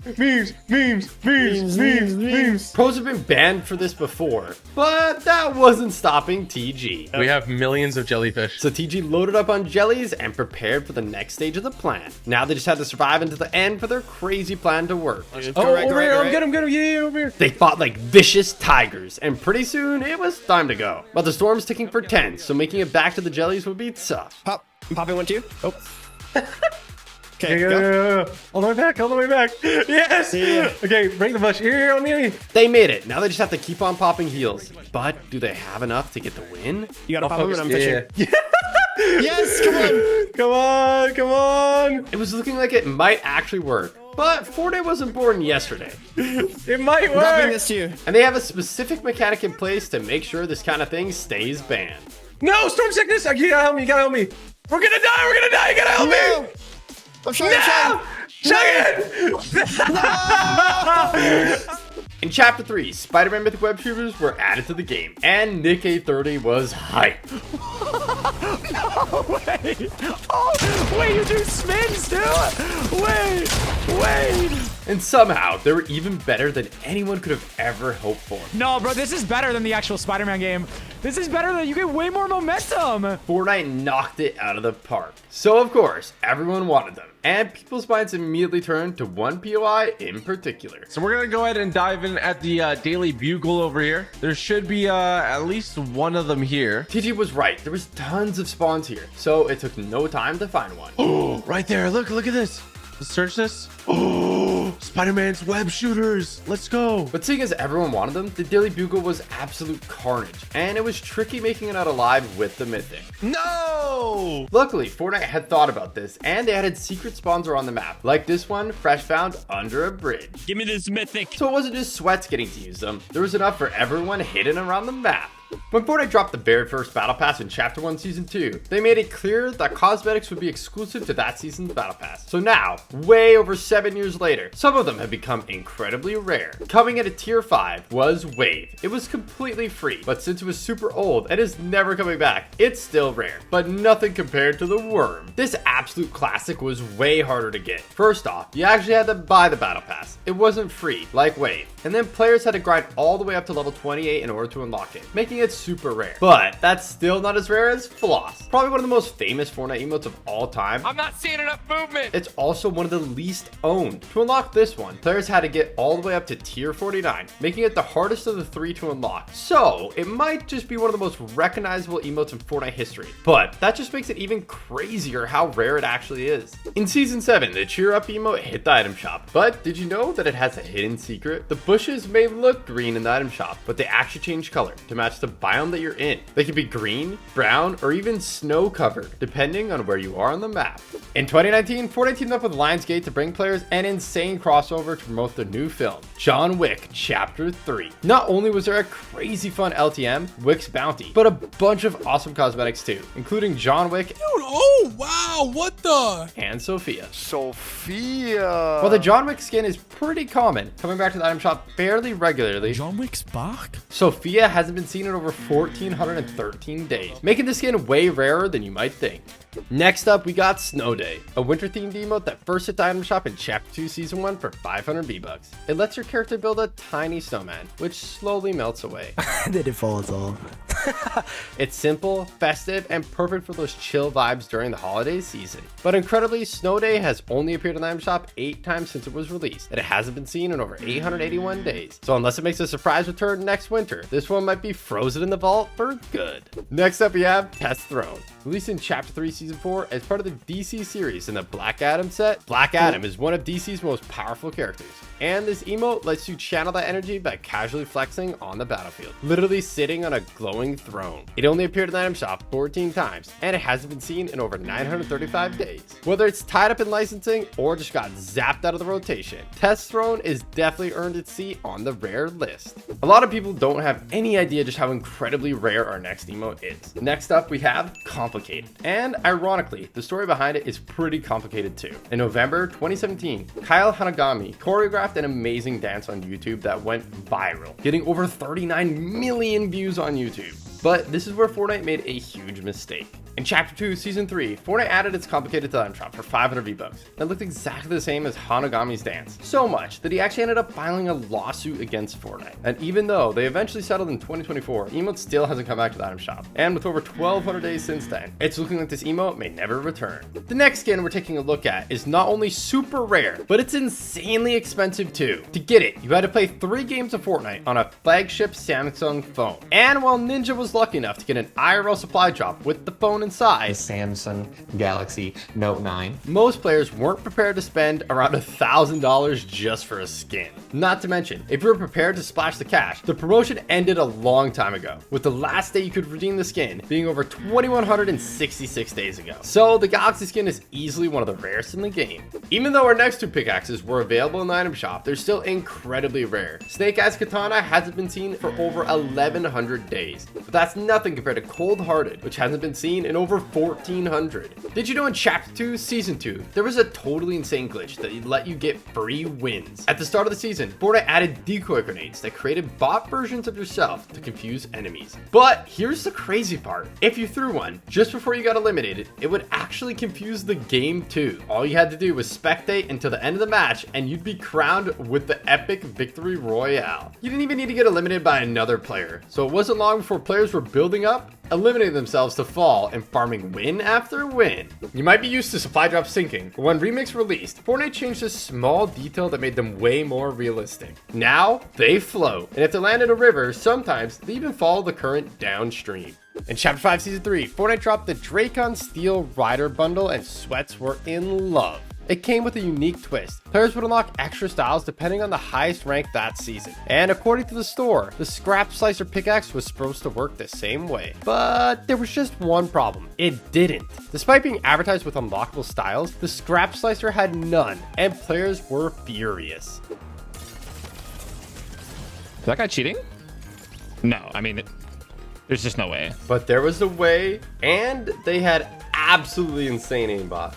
Pros have been banned for this before, but that wasn't stopping TG. We have millions of jellyfish. So TG loaded up on jellies and prepared for the next stage of the plan. Now they just had to survive until the end for their crazy plan to work. Over here, I'm good. Yeah, over here. They fought like vicious tigers, and pretty soon it was time to go. But the storm's ticking for 10, so making it back to the jellies would be tough. Pop. I'm popping one to you. Oh. Okay, go. All the way back. Yes. Yeah. Okay, break the bush. Here on me. They made it. Now they just have to keep on popping heals. But do they have enough to get the win? You gotta pop him and I'm fishing. Yeah. Yes, come on. It was looking like it might actually work. But Fortnite wasn't born yesterday. It might work. I'm dropping this to you. And they have a specific mechanic in place to make sure this kind of thing stays banned. No, storm sickness. You gotta help me. We're gonna die. You gotta help me. I'm trying. No! In Chapter 3, Spider-Man Mythic Web Shooters were added to the game, and Nick 830 was hype. No way! Oh, wait, you do spins too? Wait! And somehow, they were even better than anyone could have ever hoped for. No, bro, this is better than the actual Spider-Man game. This is better than you get way more momentum. Fortnite knocked it out of the park. So, of course, everyone wanted them. And people's minds immediately turned to one POI in particular. So we're gonna go ahead and dive in at the Daily Bugle over here. There should be at least one of them here. TG was right. There was tons of spawns here. So it took no time to find one. Oh, right there. Look at this. Let's search this. Oh, Spider-Man's web shooters. Let's go. But seeing as everyone wanted them, the Daily Bugle was absolute carnage. And it was tricky making it out alive with the Mythic. No! Luckily, Fortnite had thought about this, and they added secret spawns around the map, like this one, fresh found under a bridge. Give me this Mythic. So it wasn't just sweats getting to use them. There was enough for everyone hidden around the map. When Fortnite dropped the very first Battle Pass in Chapter 1 Season 2, they made it clear that cosmetics would be exclusive to that season's Battle Pass. So now, way over 7 years later, some of them have become incredibly rare. Coming at a Tier 5 was Wave. It was completely free, but since it was super old and is never coming back, it's still rare, but nothing compared to the Worm. This absolute classic was way harder to get. First off, you actually had to buy the Battle Pass. It wasn't free, like Wave. And then players had to grind all the way up to level 28 in order to unlock it, making it super rare. But that's still not as rare as Floss, probably one of the most famous Fortnite emotes of all time. I'm not seeing enough movement. It's also one of the least owned. To unlock this one, players had to get all the way up to tier 49, making it the hardest of the 3 to unlock. So it might just be one of the most recognizable emotes in Fortnite history, but that just makes it even crazier how rare it actually is. In Season 7, the Cheer Up emote hit the item shop, but did you know that it has a hidden secret? The bushes may look green in the item shop, but they actually change color to match the biome that you're in. They can be green, brown, or even snow covered, depending on where you are on the map. In 2019, Fortnite teamed up with Lionsgate to bring players an insane crossover to promote their new film, John Wick Chapter 3. Not only was there a crazy fun LTM, Wick's Bounty, but a bunch of awesome cosmetics too, including John Wick, oh wow, what the? and Sophia. Sophia! While the John Wick skin is pretty common, coming back to the item shop fairly regularly, John Wick's back? Sophia hasn't been seen in over 1,413 days, making the skin way rarer than you might think. Next up, we got Snow Day, a winter-themed emote that first hit the item shop in Chapter 2 Season 1 for 500 V-Bucks. It lets your character build a tiny snowman, which slowly melts away. They did fall us off. It's simple, festive, and perfect for those chill vibes during the holiday season. But incredibly, Snow Day has only appeared in the item shop 8 times since it was released, and it hasn't been seen in over 881 days. So unless it makes a surprise return next winter, this one might be frozen in the vault for good. Next up, we have Test Throne. Released in Chapter 3 Season 4 as part of the DC series in the Black Adam set, Black Adam is one of DC's most powerful characters. And this emote lets you channel that energy by casually flexing on the battlefield, literally sitting on a glowing throne. It only appeared in the item shop 14 times, and it hasn't been seen in over 935 days. Whether it's tied up in licensing or just got zapped out of the rotation, Test Throne is definitely earned its seat on the rare list. A lot of people don't have any idea just how incredibly rare our next emote is. Next up, we have Complicated. And ironically, the story behind it is pretty complicated too. In November 2017, Kyle Hanagami choreographed an amazing dance on YouTube that went viral, getting over 39 million views on YouTube. But this is where Fortnite made a huge mistake. In Chapter 2, Season 3, Fortnite added its complicated item shop for 500 V-Bucks that looked exactly the same as Hanagami's dance. So much that he actually ended up filing a lawsuit against Fortnite. And even though they eventually settled in 2024, emote still hasn't come back to the item shop. And with over 1,200 days since then, it's looking like this emote may never return. The next skin we're taking a look at is not only super rare, but it's insanely expensive too. To get it, you had to play 3 games of Fortnite on a flagship Samsung phone. And while Ninja was lucky enough to get an IRL supply drop with the phone inside, the Samsung Galaxy Note 9, most players weren't prepared to spend around $1,000 just for a skin. Not to mention, if you were prepared to splash the cash, the promotion ended a long time ago, with the last day you could redeem the skin being over 2,166 days ago. So the Galaxy skin is easily one of the rarest in the game. Even though our next 2 pickaxes were available in the item shop, they're still incredibly rare. Snake Eyes Katana hasn't been seen for over 1,100 days, but that's nothing compared to Cold Hearted, which hasn't been seen in over 1,400. Did you know in Chapter 2, Season 2, there was a totally insane glitch that let you get free wins? At the start of the season, Fortnite added decoy grenades that created bot versions of yourself to confuse enemies. But here's the crazy part. If you threw one just before you got eliminated, it would actually confuse the game too. All you had to do was spectate until the end of the match and you'd be crowned with the epic victory royale. You didn't even need to get eliminated by another player. So it wasn't long before players were building up, eliminating themselves to fall, and farming win after win. You might be used to supply drops sinking, but when Remix released, Fortnite changed a small detail that made them way more realistic. Now, they float, and if they land in a river, sometimes they even follow the current downstream. In Chapter 5 Season 3, Fortnite dropped the Dracon Steel Rider bundle and sweats were in love. It came with a unique twist. Players would unlock extra styles depending on the highest rank that season. And according to the store, the Scrap Slicer pickaxe was supposed to work the same way. But there was just one problem. It didn't. Despite being advertised with unlockable styles, the Scrap Slicer had none, and players were furious. Is that guy cheating? No, I mean, there's just no way. But there was a way, and they had absolutely insane aimbot.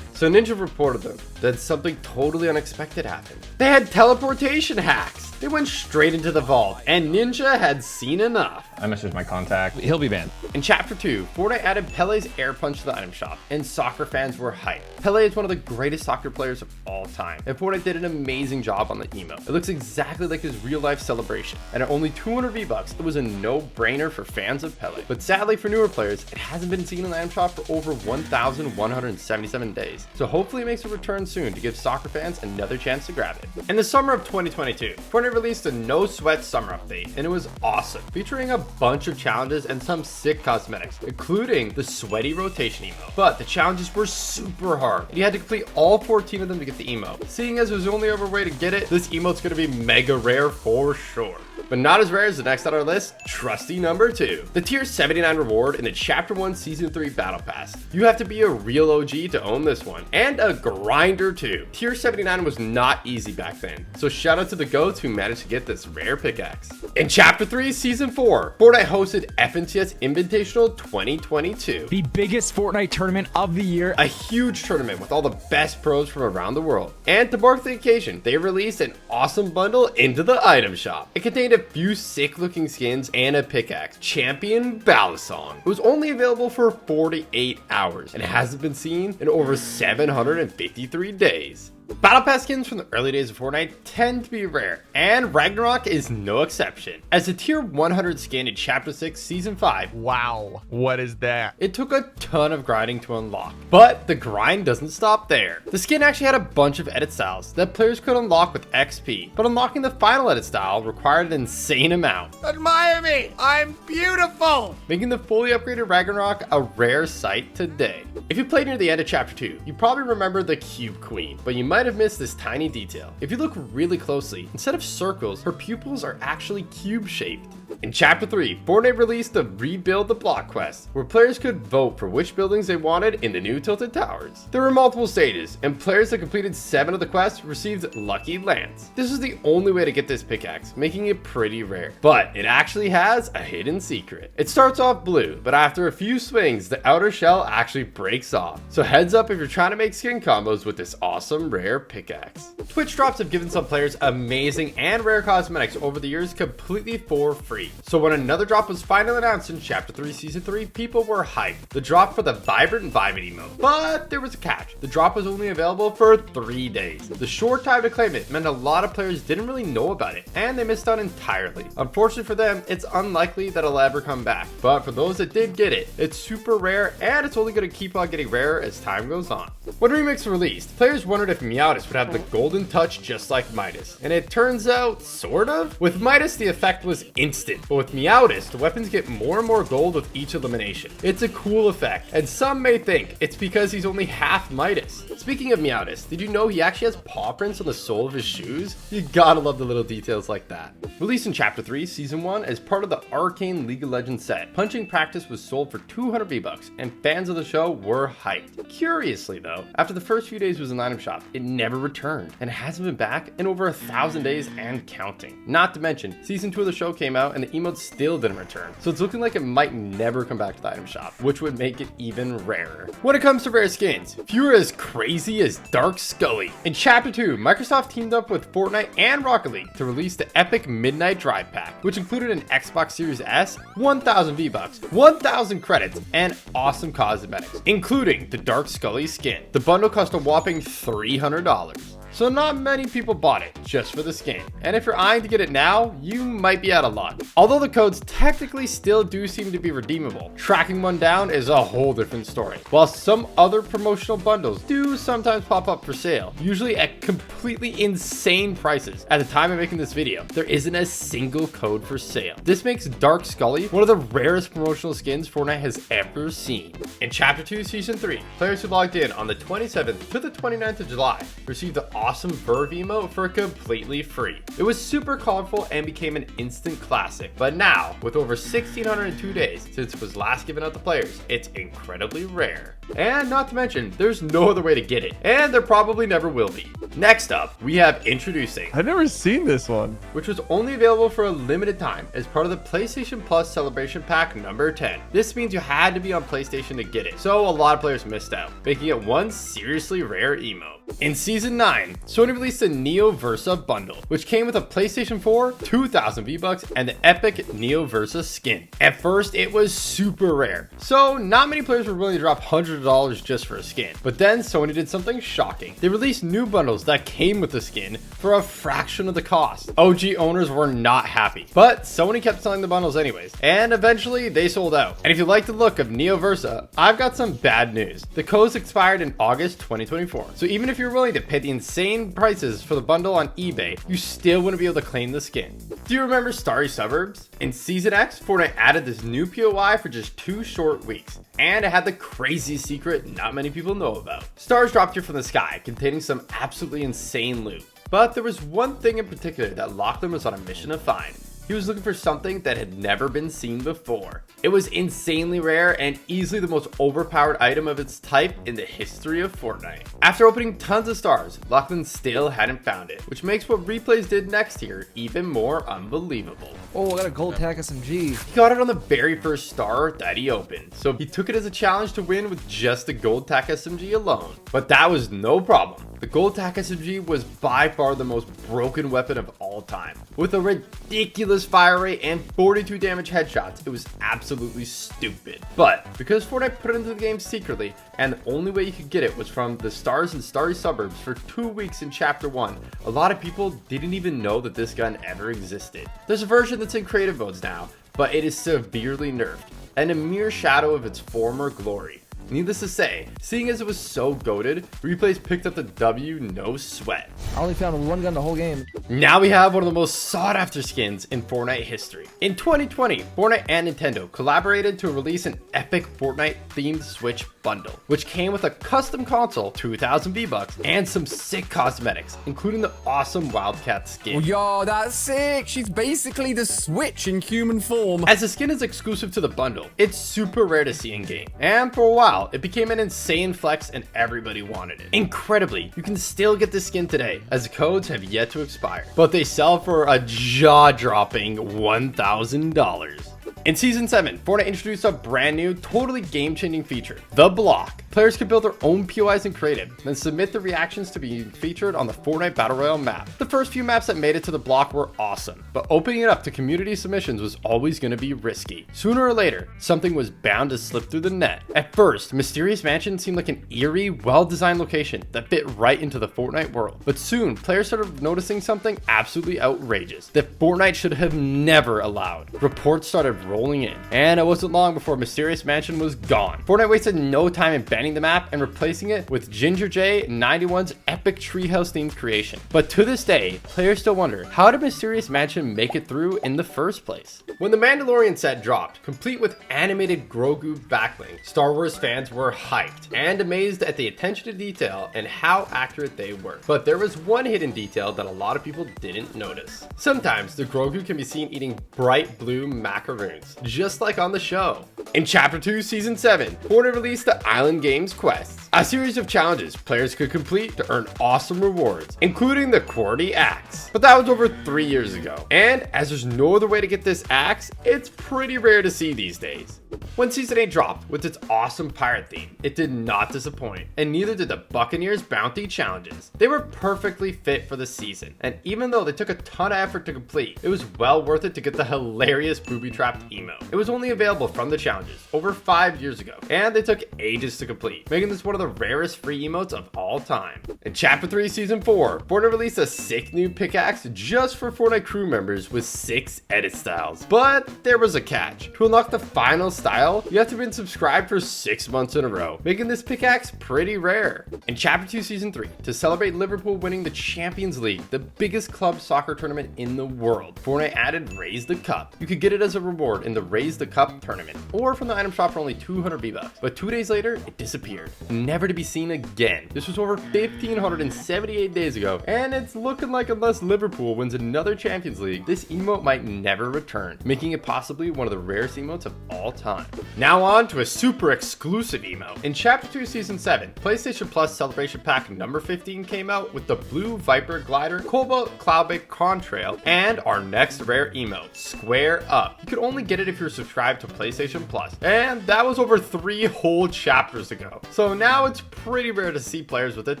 So Ninja reported them that something totally unexpected happened. They had teleportation hacks. They went straight into the vault, and Ninja had seen enough. I messaged my contact. He'll be banned. In Chapter 2, Fortnite added Pele's air punch to the item shop, and soccer fans were hyped. Pele is one of the greatest soccer players of all time, and Fortnite did an amazing job on the emote. It looks exactly like his real-life celebration, and at only 200 V-Bucks, it was a no-brainer for fans of Pele. But sadly for newer players, it hasn't been seen in the item shop for over 1,177 days, so hopefully it makes a return soon to give soccer fans another chance to grab it. In the summer of 2022, Fortnite released a No Sweat summer update, and it was awesome, featuring a bunch of challenges and some sick cosmetics, including the sweaty rotation emote. But the challenges were super hard, and you had to complete all 14 of them to get the emote. Seeing as there's only other way to get it, this emote's gonna be mega rare for sure. But not as rare as the next on our list, trusty number 2. The tier 79 reward in the Chapter 1 Season 3 Battle Pass. You have to be a real OG to own this one, and a grinder too. Tier 79 was not easy back then, so shout out to the goats who managed to get this rare pickaxe. In Chapter 3 Season 4, Fortnite hosted FNCS Invitational 2022. The biggest Fortnite tournament of the year. A huge tournament with all the best pros from around the world. And to mark the occasion, they released an awesome bundle into the item shop. It contained a few sick looking skins and a pickaxe, Champion Balisong. It was only available for 48 hours and hasn't been seen in over 753 days. Battle Pass skins from the early days of Fortnite tend to be rare, and Ragnarok is no exception. As a tier 100 skin in Chapter 6, Season 5, wow, what is that? It took a ton of grinding to unlock, but the grind doesn't stop there. The skin actually had a bunch of edit styles that players could unlock with XP, but unlocking the final edit style required an insane amount. Admire me, I'm beautiful! Making the fully upgraded Ragnarok a rare sight today. If you played near the end of Chapter 2, you probably remember the Cube Queen, but you might have missed this tiny detail. If you look really closely, instead of circles, her pupils are actually cube-shaped. In Chapter 3, Fortnite released the Rebuild the Block quest, where players could vote for which buildings they wanted in the new Tilted Towers. There were multiple stages, and players that completed 7 of the quests received Lucky Lance. This is the only way to get this pickaxe, making it pretty rare. But it actually has a hidden secret. It starts off blue, but after a few swings, the outer shell actually breaks off. So heads up if you're trying to make skin combos with this awesome rare pickaxe. Twitch drops have given some players amazing and rare cosmetics over the years completely for free. So when another drop was finally announced in Chapter 3 Season 3, people were hyped. The drop for the Vibrant Vibing emote. But there was a catch. The drop was only available for 3 days. The short time to claim it meant a lot of players didn't really know about it, and they missed out entirely. Unfortunately for them, it's unlikely that it'll ever come back. But for those that did get it, it's super rare, and it's only going to keep on getting rarer as time goes on. When Remix released, players wondered if Meowtis would have the golden touch just like Midas, and it turns out, sort of. With Midas, the effect was instant, but with Meowtis, the weapons get more and more gold with each elimination. It's a cool effect, and some may think it's because he's only half Midas. Speaking of Meowtis, did you know he actually has paw prints on the sole of his shoes? You gotta love the little details like that. Released in Chapter 3, Season 1, as part of the Arcane League of Legends set, Punching Practice was sold for 200 V-Bucks, and fans of the show were hyped. Curiously though, after the first few days it was in the item shop, it never returned, and it hasn't been back in over 1,000 days and counting. Not to mention, Season 2 of the show came out and the emote still didn't return, so it's looking like it might never come back to the item shop, which would make it even rarer. When it comes to rare skins, few are as crazy as Dark Scully. In Chapter 2, Microsoft teamed up with Fortnite and Rocket League to release the Epic Midnight Drive Pack, which included an Xbox Series S, 1,000 V-Bucks, 1,000 credits, and awesome cosmetics, including the Dark Scully skin. The bundle cost a whopping $300. So not many people bought it just for the skin. And if you're eyeing to get it now, you might be out of luck. Although the codes technically still do seem to be redeemable, tracking one down is a whole different story. While some other promotional bundles do sometimes pop up for sale, usually at completely insane prices. At the time of making this video, there isn't a single code for sale. This makes Dark Scully one of the rarest promotional skins Fortnite has ever seen. In Chapter 2 Season 3, players who logged in on the 27th to the 29th of July received the awesome Verve emote for completely free. It was super colorful and became an instant classic, but now, with over 1,602 days since it was last given out to players, it's incredibly rare. And not to mention, there's no other way to get it, and there probably never will be. Next up, we have Introducing. I've never seen this one. Which was only available for a limited time as part of the PlayStation Plus Celebration Pack number 10. This means you had to be on PlayStation to get it, so a lot of players missed out, making it one seriously rare emote. In Season 9, Sony released the Neo Versa bundle, which came with a PlayStation 4, 2,000 V-Bucks, and the epic Neo Versa skin. At first, it was super rare, so not many players were willing to drop hundreds of dollars just for a skin. But then Sony did something shocking. They released new bundles that came with the skin for a fraction of the cost. OG owners were not happy, but Sony kept selling the bundles anyways, and eventually they sold out. And if you like the look of Neo Versa, I've got some bad news. The codes expired in August 2024, so even if you're willing to pay the insane prices for the bundle on eBay, you still wouldn't be able to claim the skin. Do you remember Starry Suburbs? In Season X, Fortnite added this new POI for just 2 short weeks, and it had the crazy secret not many people know about. Stars dropped here from the sky, containing some absolutely insane loot. But there was one thing in particular that Lachlan was on a mission to find. He was looking for something that had never been seen before. It was insanely rare and easily the most overpowered item of its type in the history of Fortnite. After opening tons of stars, Lachlan still hadn't found it, which makes what Replays did next here even more unbelievable. Oh, I got a gold tack SMG. He got it on the very first star that he opened, so he took it as a challenge to win with just the gold tack SMG alone. But that was no problem. The gold tack SMG was by far the most broken weapon of all time. With a ridiculous fire rate and 42 damage headshots, it was absolutely stupid. But because Fortnite put it into the game secretly, and the only way you could get it was from the stars and starry suburbs for 2 weeks in chapter 1, a lot of people didn't even know that this gun ever existed. There's a version that's in creative modes now, but it is severely nerfed and a mere shadow of its former glory. Needless to say, seeing as it was so goated, replays picked up the W no sweat. I only found one gun the whole game. Now we have one of the most sought after skins in Fortnite history. In 2020, Fortnite and Nintendo collaborated to release an epic Fortnite themed Switch bundle, which came with a custom console, 2,000 V-Bucks, and some sick cosmetics, including the awesome Wildcat skin. Oh, yo, that's sick. She's basically the Switch in human form. As the skin is exclusive to the bundle, it's super rare to see in game, and for a while, it became an insane flex and everybody wanted it. Incredibly, you can still get this skin today, as the codes have yet to expire, but they sell for a jaw-dropping $1,000. In Season 7, Fortnite introduced a brand new, totally game-changing feature, The Block. Players can build their own POIs in creative, then submit the reactions to be featured on the Fortnite Battle Royale map. The first few maps that made it to The Block were awesome, but opening it up to community submissions was always going to be risky. Sooner or later, something was bound to slip through the net. At first, Mysterious Mansion seemed like an eerie, well-designed location that fit right into the Fortnite world. But soon, players started noticing something absolutely outrageous that Fortnite should have never allowed. Reports started rolling in, and it wasn't long before Mysterious Mansion was gone. Fortnite wasted no time in banning the map and replacing it with Ginger J 91's epic treehouse themed creation. But to this day, players still wonder, how did Mysterious Mansion make it through in the first place? When the Mandalorian set dropped, complete with animated Grogu backlink, Star Wars fans were hyped and amazed at the attention to detail and how accurate they were. But there was one hidden detail that a lot of people didn't notice. Sometimes the Grogu can be seen eating bright blue macaroons, just like on the show. In Chapter 2, Season 7, Fortnite released the Island Games Quests, a series of challenges players could complete to earn awesome rewards, including the QWERTY axe. But that was over 3 years ago, and as there's no other way to get this axe, it's pretty rare to see these days. When Season 8 dropped with its awesome pirate theme, it did not disappoint, and neither did the Buccaneers Bounty challenges. They were perfectly fit for the season, and even though they took a ton of effort to complete, it was well worth it to get the hilarious booby-trapped emote. It was only available from the challenges over 5 years ago, and they took ages to complete, making this one of the rarest free emotes of all time. In Chapter 3, Season 4, Fortnite released a sick new pickaxe just for Fortnite crew members with 6 edit styles. But there was a catch. To unlock the final style, you have to have been subscribed for 6 months in a row, making this pickaxe pretty rare. In Chapter 2, Season 3, to celebrate Liverpool winning the Champions League, the biggest club soccer tournament in the world, Fortnite added Raise the Cup. You could get it as a reward in the Raise the Cup tournament, or from the item shop for only 200 V-Bucks. But 2 days later, it disappeared, never to be seen again. This was over 1,578 days ago, and it's looking like unless Liverpool wins another Champions League, this emote might never return, making it possibly one of the rarest emotes of all time. Now on to a super exclusive emote. In Chapter 2, Season 7, PlayStation Plus Celebration Pack number 15 came out with the Blue Viper Glider, Cobalt Cloudbait Contrail, and our next rare emote, Square Up. You could only get it if you're subscribed to PlayStation Plus, and that was over 3 whole chapters ago. So now it's pretty rare to see players with it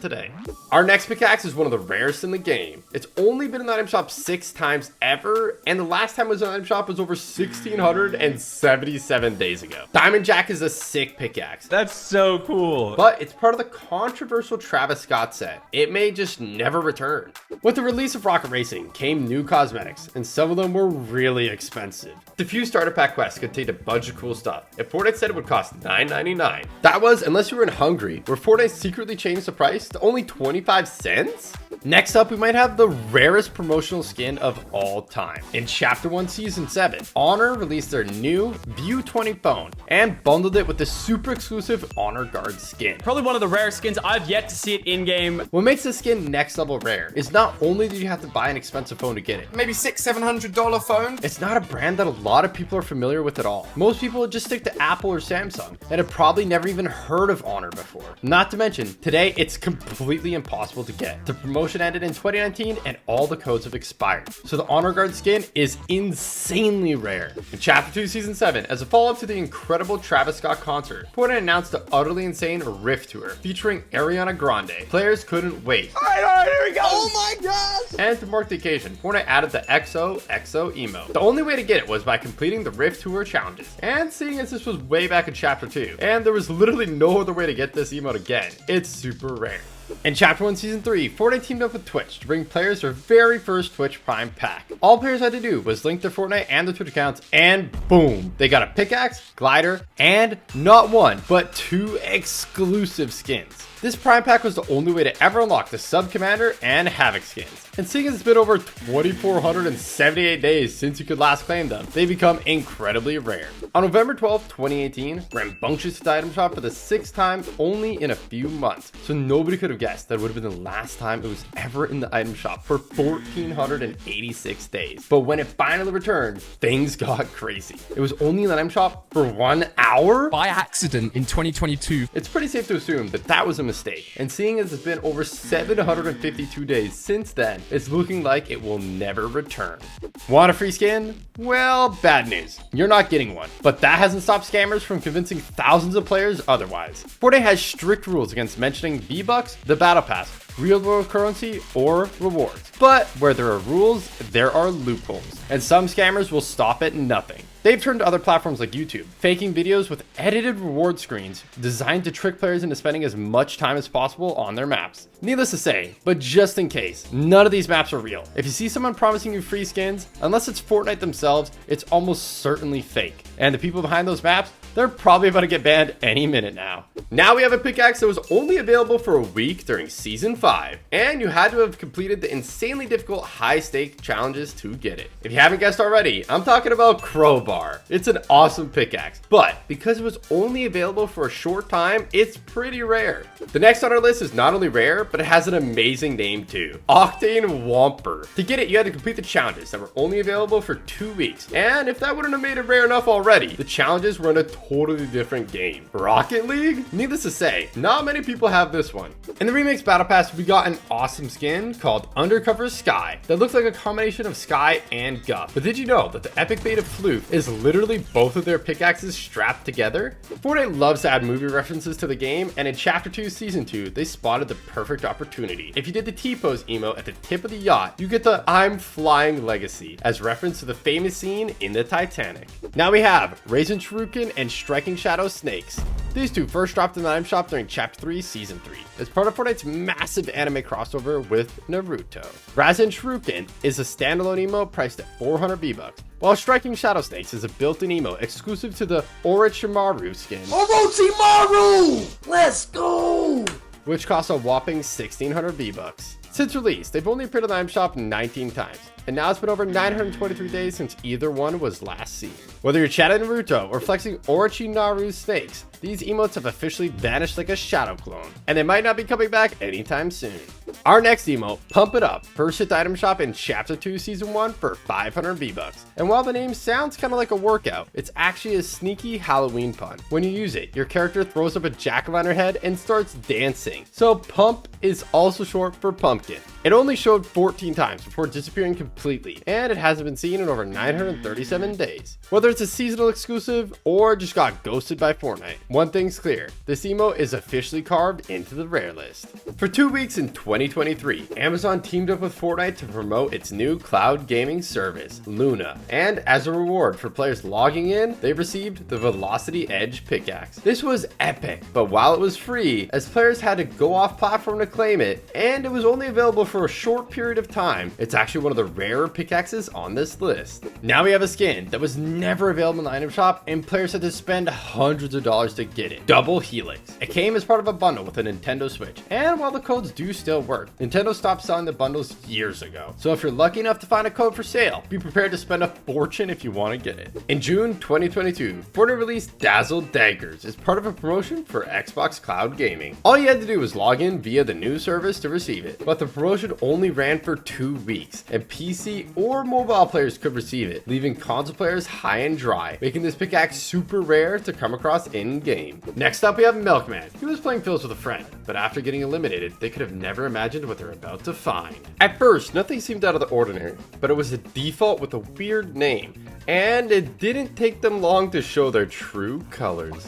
today. Our next pickaxe is one of the rarest in the game. It's only been in the item shop 6 times ever, and the last time it was in the item shop was over 1,677 days ago. Diamond Jack is a sick pickaxe. That's so cool. But it's part of the controversial Travis Scott set. It may just never return. With the release of Rocket Racing came new cosmetics, and some of them were really expensive. The few starter pack quests contained a bunch of cool stuff, and Fortnite said it would cost $9.99. That was unless you were in Hungary, where Fortnite secretly changed the price to only 25 cents? Next up, we might have the rarest promotional skin of all time. In Chapter 1, Season 7, Honor released their new View 20 phone and bundled it with the super exclusive Honor Guard skin. Probably one of the rarest skins. I've yet to see it in-game. What makes this skin next level rare is not only did you have to buy an expensive phone to get it. Maybe $600-700 phone. It's not a brand that a lot of people are familiar with at all. Most people just stick to Apple or Samsung and have probably never even heard of Honor before. Not to mention, today it's completely impossible to get. The promotion promotion ended in 2019 and all the codes have expired. So the Honor Guard skin is insanely rare. In Chapter 2 Season 7, as a follow-up to the incredible Travis Scott concert, Fortnite announced the utterly insane Rift Tour featuring Ariana Grande. Players couldn't wait. Alright, here we go. Oh my gosh. And to mark the occasion, Fortnite added the XOXO emote. The only way to get it was by completing the Rift Tour challenges. And seeing as this was way back in Chapter 2, and there was literally no other way to get this emote again, it's super rare. In Chapter 1 Season 3, Fortnite teamed up with Twitch to bring players their very first Twitch Prime pack. All players had to do was link their Fortnite and their Twitch accounts, and boom! They got a pickaxe, glider, and not one, but 2 exclusive skins. This Prime pack was the only way to ever unlock the Sub Commander and Havoc skins. And seeing as it's been over 2,478 days since you could last claim them, they become incredibly rare. On November 12, 2018, Rambunctious hit the item shop for the 6th time only in a few months. So nobody could have guessed that it would have been the last time it was ever in the item shop for 1,486 days. But when it finally returned, things got crazy. It was only in the item shop for 1 hour? By accident in 2022. It's pretty safe to assume that that was a mistake. And seeing as it's been over 752 days since then, it's looking like it will never return. Want a free skin? Well, bad news. You're not getting one. But that hasn't stopped scammers from convincing thousands of players otherwise. Fortnite has strict rules against mentioning V-Bucks, the Battle Pass, real world currency, or rewards. But where there are rules, there are loopholes. And some scammers will stop at nothing. They've turned to other platforms like YouTube, faking videos with edited reward screens designed to trick players into spending as much time as possible on their maps. Needless to say, but just in case, none of these maps are real. If you see someone promising you free skins, unless it's Fortnite themselves, it's almost certainly fake. And the people behind those maps, they're probably about to get banned any minute now. Now we have a pickaxe that was only available for a week during Season 5, and you had to have completed the insanely difficult high-stake challenges to get it. If you haven't guessed already, I'm talking about Crowbar. It's an awesome pickaxe, but because it was only available for a short time, it's pretty rare. The next on our list is not only rare, but it has an amazing name too. Octane Whomper. To get it, you had to complete the challenges that were only available for 2 weeks, and if that wouldn't have made it rare enough already, the challenges were in a totally different game. Rocket League? Needless to say, not many people have this one. In the Remix Battle Pass, we got an awesome skin called Undercover Sky that looks like a combination of Sky and Guff. But did you know that the epic bait of Floof is literally both of their pickaxes strapped together? Fortnite loves to add movie references to the game, and in Chapter 2 Season 2, they spotted the perfect opportunity. If you did the T-pose emote at the tip of the yacht, you get the I'm Flying Legacy as reference to the famous scene in the Titanic. Now we have Raisin Shuriken and Striking Shadow Snakes. These two first dropped in the item shop during Chapter 3 Season 3 as part of Fortnite's massive anime crossover with Naruto. Raisin Shuriken is a standalone emote priced at 400 V-Bucks, while Striking Shadow Snakes is a built-in emote exclusive to the Orochimaru skin. Orochimaru! Let's go! Which costs a whopping 1,600 V-Bucks. Since release, they've only appeared in the item shop 19 times, and now it's been over 923 days since either one was last seen. Whether you're chatting Naruto or flexing Orochimaru's snakes, these emotes have officially vanished like a shadow clone, and they might not be coming back anytime soon. Our next emote, Pump It Up, first hit the item shop in Chapter 2 Season 1 for 500 V-Bucks. And while the name sounds kind of like a workout, it's actually a sneaky Halloween pun. When you use it, your character throws up a jack-o'-lantern head and starts dancing. So Pump is also short for pumpkin. It only showed 14 times before disappearing completely, and it hasn't been seen in over 937 days. Whether it's a seasonal exclusive or just got ghosted by Fortnite, one thing's clear, this emote is officially carved into the rare list. For 2 weeks in 2023, Amazon teamed up with Fortnite to promote its new cloud gaming service, Luna, and as a reward for players logging in, they received the Velocity Edge pickaxe. This was epic, but while it was free, as players had to go off platform to claim it, and it was only available for a short period of time, it's actually one of the rarer pickaxes on this list. Now we have a skin that was never available in the item shop, and players had to spend hundreds of dollars to get it. Double Helix. It came as part of a bundle with a Nintendo Switch, and while the codes do still work, Nintendo stopped selling the bundles years ago. So if you're lucky enough to find a code for sale, be prepared to spend a fortune if you want to get it. In June 2022, Fortnite released Dazzle Daggers as part of a promotion for Xbox Cloud Gaming. All you had to do was log in via the new service to receive it. But the promotion only ran for 2 weeks, and PC or mobile players could receive it, leaving console players high and dry, making this pickaxe super rare to come across in-game. Next up, we have Milkman. He was playing fields with a friend, but after getting eliminated, they could have never imagined what they're about to find. At first, nothing seemed out of the ordinary, but it was a default with a weird name, and it didn't take them long to show their true colors.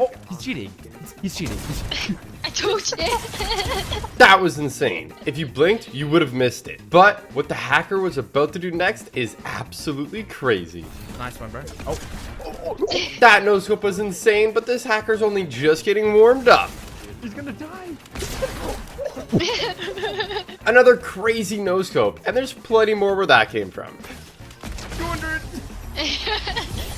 Oh, he's cheating. He's cheating. I told you. That was insane. If you blinked, you would have missed it. But what the hacker was about to do next is absolutely crazy. Nice one, bro. Oh. That no-scope was insane, but this hacker's only just getting warmed up. He's gonna die. Another crazy no-scope, and there's plenty more where that came from. 200.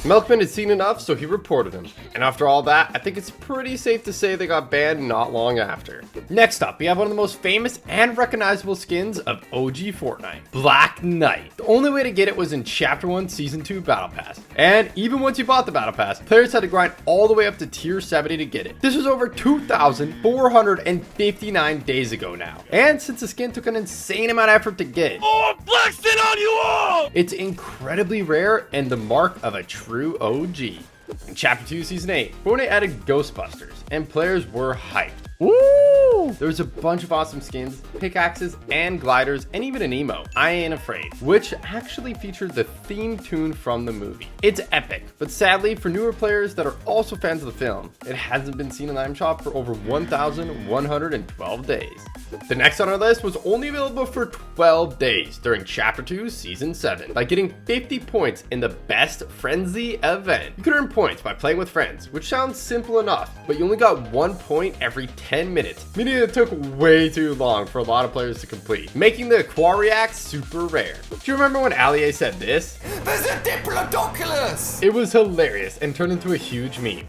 Milkman had seen enough, so he reported him. And after all that, I think it's pretty safe to say they got banned not long after. Next up, we have one of the most famous and recognizable skins of OG Fortnite, Black Knight. The only way to get it was in Chapter 1 Season 2 Battle Pass. And even once you bought the Battle Pass, players had to grind all the way up to Tier 70 to get it. This was over 2,459 days ago now. And since the skin took an insane amount of effort to get, Oh, I'm flexing on you all! it's incredibly rare and the mark of a true OG. In Chapter 2 Season 8, Fortnite added Ghostbusters, and players were hyped. Woo! There was a bunch of awesome skins, pickaxes, and gliders, and even an emo, I Ain't Afraid, which actually featured the theme tune from the movie. It's epic, but sadly, for newer players that are also fans of the film, it hasn't been seen in the item shop for over 1,112 days. The next on our list was only available for 12 days during Chapter 2 Season 7 by getting 50 points in the Best Frenzy event. You could earn points by playing with friends, which sounds simple enough, but you only got 1 point every 10 minutes, meaning it took way too long for a lot of players to complete, making the Aquariac super rare. Do you remember when Allier said this? There's a Diplodocus! It was hilarious and turned into a huge meme.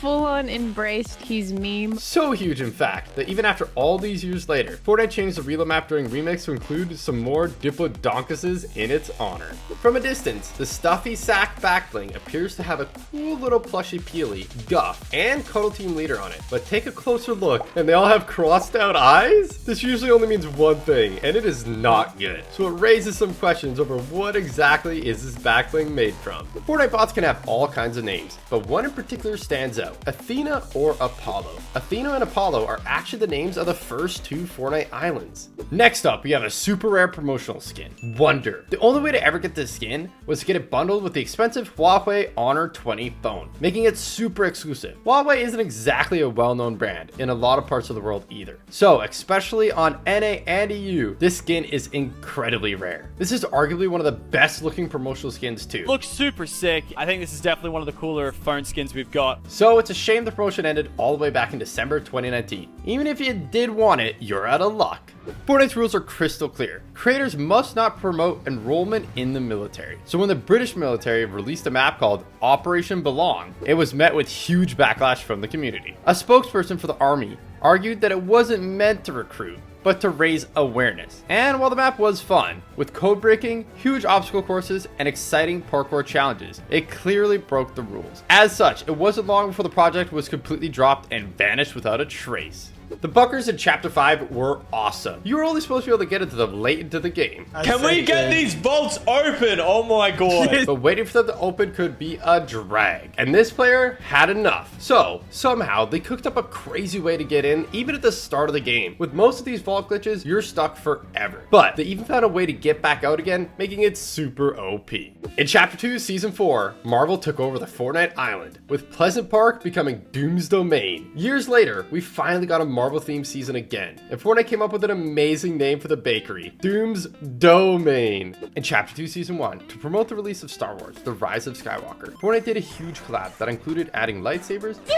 Full on embraced his meme. So huge, in fact, that even after all these years later, Fortnite changed the reload map during Remix to include some more Diplodoncuses in its honor. From a distance, the stuffy sack backbling appears to have a cool little plushy peely, Guff, and Cuddle Team Leader on it. But take a closer look, and they all have crossed out eyes? This usually only means one thing, and it is not good. So it raises some questions over what exactly is this backbling made from. Fortnite bots can have all kinds of names, but one in particular stands out. Athena or Apollo. Athena and Apollo are actually the names of the first 2 Fortnite islands. Next up, we have a super rare promotional skin, Wonder. The only way to ever get this skin was to get it bundled with the expensive Huawei Honor 20 phone, making it super exclusive. Huawei isn't exactly a well-known brand in a lot of parts of the world either. So, especially on NA and EU, this skin is incredibly rare. This is arguably one of the best looking promotional skins too. Looks super sick. I think this is definitely one of the cooler phone skins we've got. So it's a shame the promotion ended all the way back in December 2019. Even if you did want it, you're out of luck. Fortnite's rules are crystal clear. Creators must not promote enrollment in the military. So when the British military released a map called Operation Belong, it was met with huge backlash from the community. A spokesperson for the army argued that it wasn't meant to recruit, but to raise awareness. And while the map was fun, with code breaking, huge obstacle courses, and exciting parkour challenges, it clearly broke the rules. As such, it wasn't long before the project was completely dropped and vanished without a trace. The bunkers in Chapter 5 were awesome. You were only supposed to be able to get into them late into the game. Can we get these vaults open? Oh my god. But waiting for them to open could be a drag. And this player had enough. So, somehow, they cooked up a crazy way to get in, even at the start of the game. With most of these vault glitches, you're stuck forever. But they even found a way to get back out again, making it super OP. In Chapter 2, Season 4, Marvel took over the Fortnite island, with Pleasant Park becoming Doom's Domain. Years later, we finally got a Marvel themed season again, and Fortnite came up with an amazing name for the bakery, Doom's Domain. In Chapter 2 Season 1, to promote the release of Star Wars, The Rise of Skywalker, Fortnite did a huge collab that included adding lightsabers, There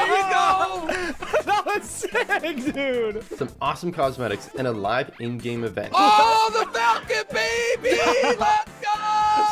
you go! That was sick, dude. some awesome cosmetics, and a live in-game event. Oh, the Falcon, baby! Let's go!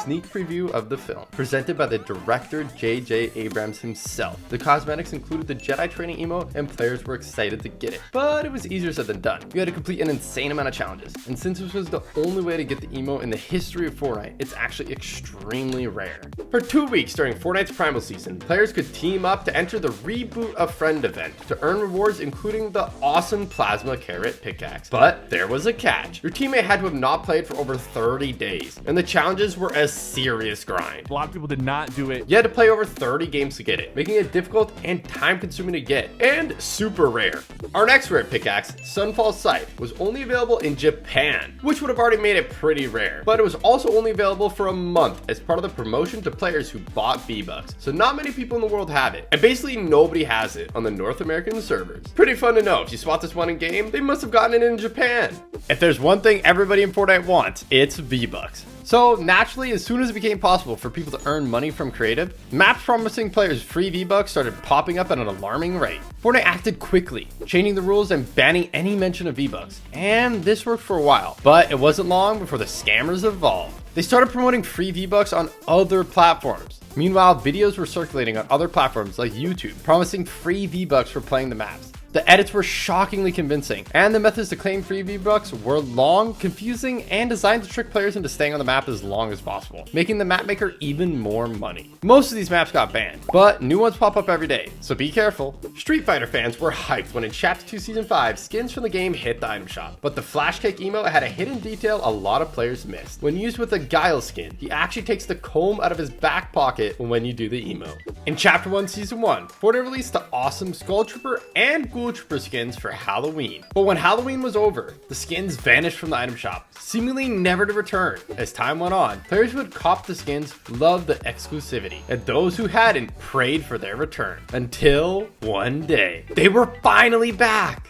sneak preview of the film, presented by the director J.J. Abrams himself. The cosmetics included the Jedi training emote, and players were excited to get it. But it was easier said than done. You had to complete an insane amount of challenges, and since this was the only way to get the emote in the history of Fortnite, it's actually extremely rare. For 2 weeks during Fortnite's Primal season, players could team up to enter the Reboot a Friend event to earn rewards, including the awesome Plasma Carrot pickaxe. But there was a catch. Your teammate had to have not played for over 30 days, and the challenges were a serious grind. A lot of people did not do it. You had to play over 30 games to get it, making it difficult and time-consuming to get, and super rare. Our next rare pickaxe, Sunfall Scythe, was only available in Japan, which would have already made it pretty rare, but it was also only available for a month as part of the promotion to players who bought V-Bucks, so not many people in the world have it, and basically nobody has it on the North American servers. Pretty fun to know. If you spot this one in game, they must have gotten it in Japan. If there's one thing everybody in Fortnite wants, it's V-Bucks. So naturally, as soon as it became possible for people to earn money from creative, maps promising players free V-Bucks started popping up at an alarming rate. Fortnite acted quickly, changing the rules and banning any mention of V-Bucks. And this worked for a while, but it wasn't long before the scammers evolved. They started promoting free V-Bucks on other platforms. Meanwhile, videos were circulating on other platforms like YouTube, promising free V-Bucks for playing the maps. The edits were shockingly convincing, and the methods to claim free V-Bucks were long, confusing, and designed to trick players into staying on the map as long as possible, making the map maker even more money. Most of these maps got banned, but new ones pop up every day, so be careful. Street Fighter fans were hyped when in Chapter 2 Season 5, skins from the game hit the item shop, but the Flash Cake emote had a hidden detail a lot of players missed. When used with the Guile skin, he actually takes the comb out of his back pocket when you do the emote. In Chapter 1 Season 1, Fortnite released the awesome Skull Trooper and Ghoul Trooper skins for Halloween. But when Halloween was over, the skins vanished from the item shop, seemingly never to return. As time went on, players who had copped the skins loved the exclusivity, and those who hadn't prayed for their return. Until one day, they were finally back!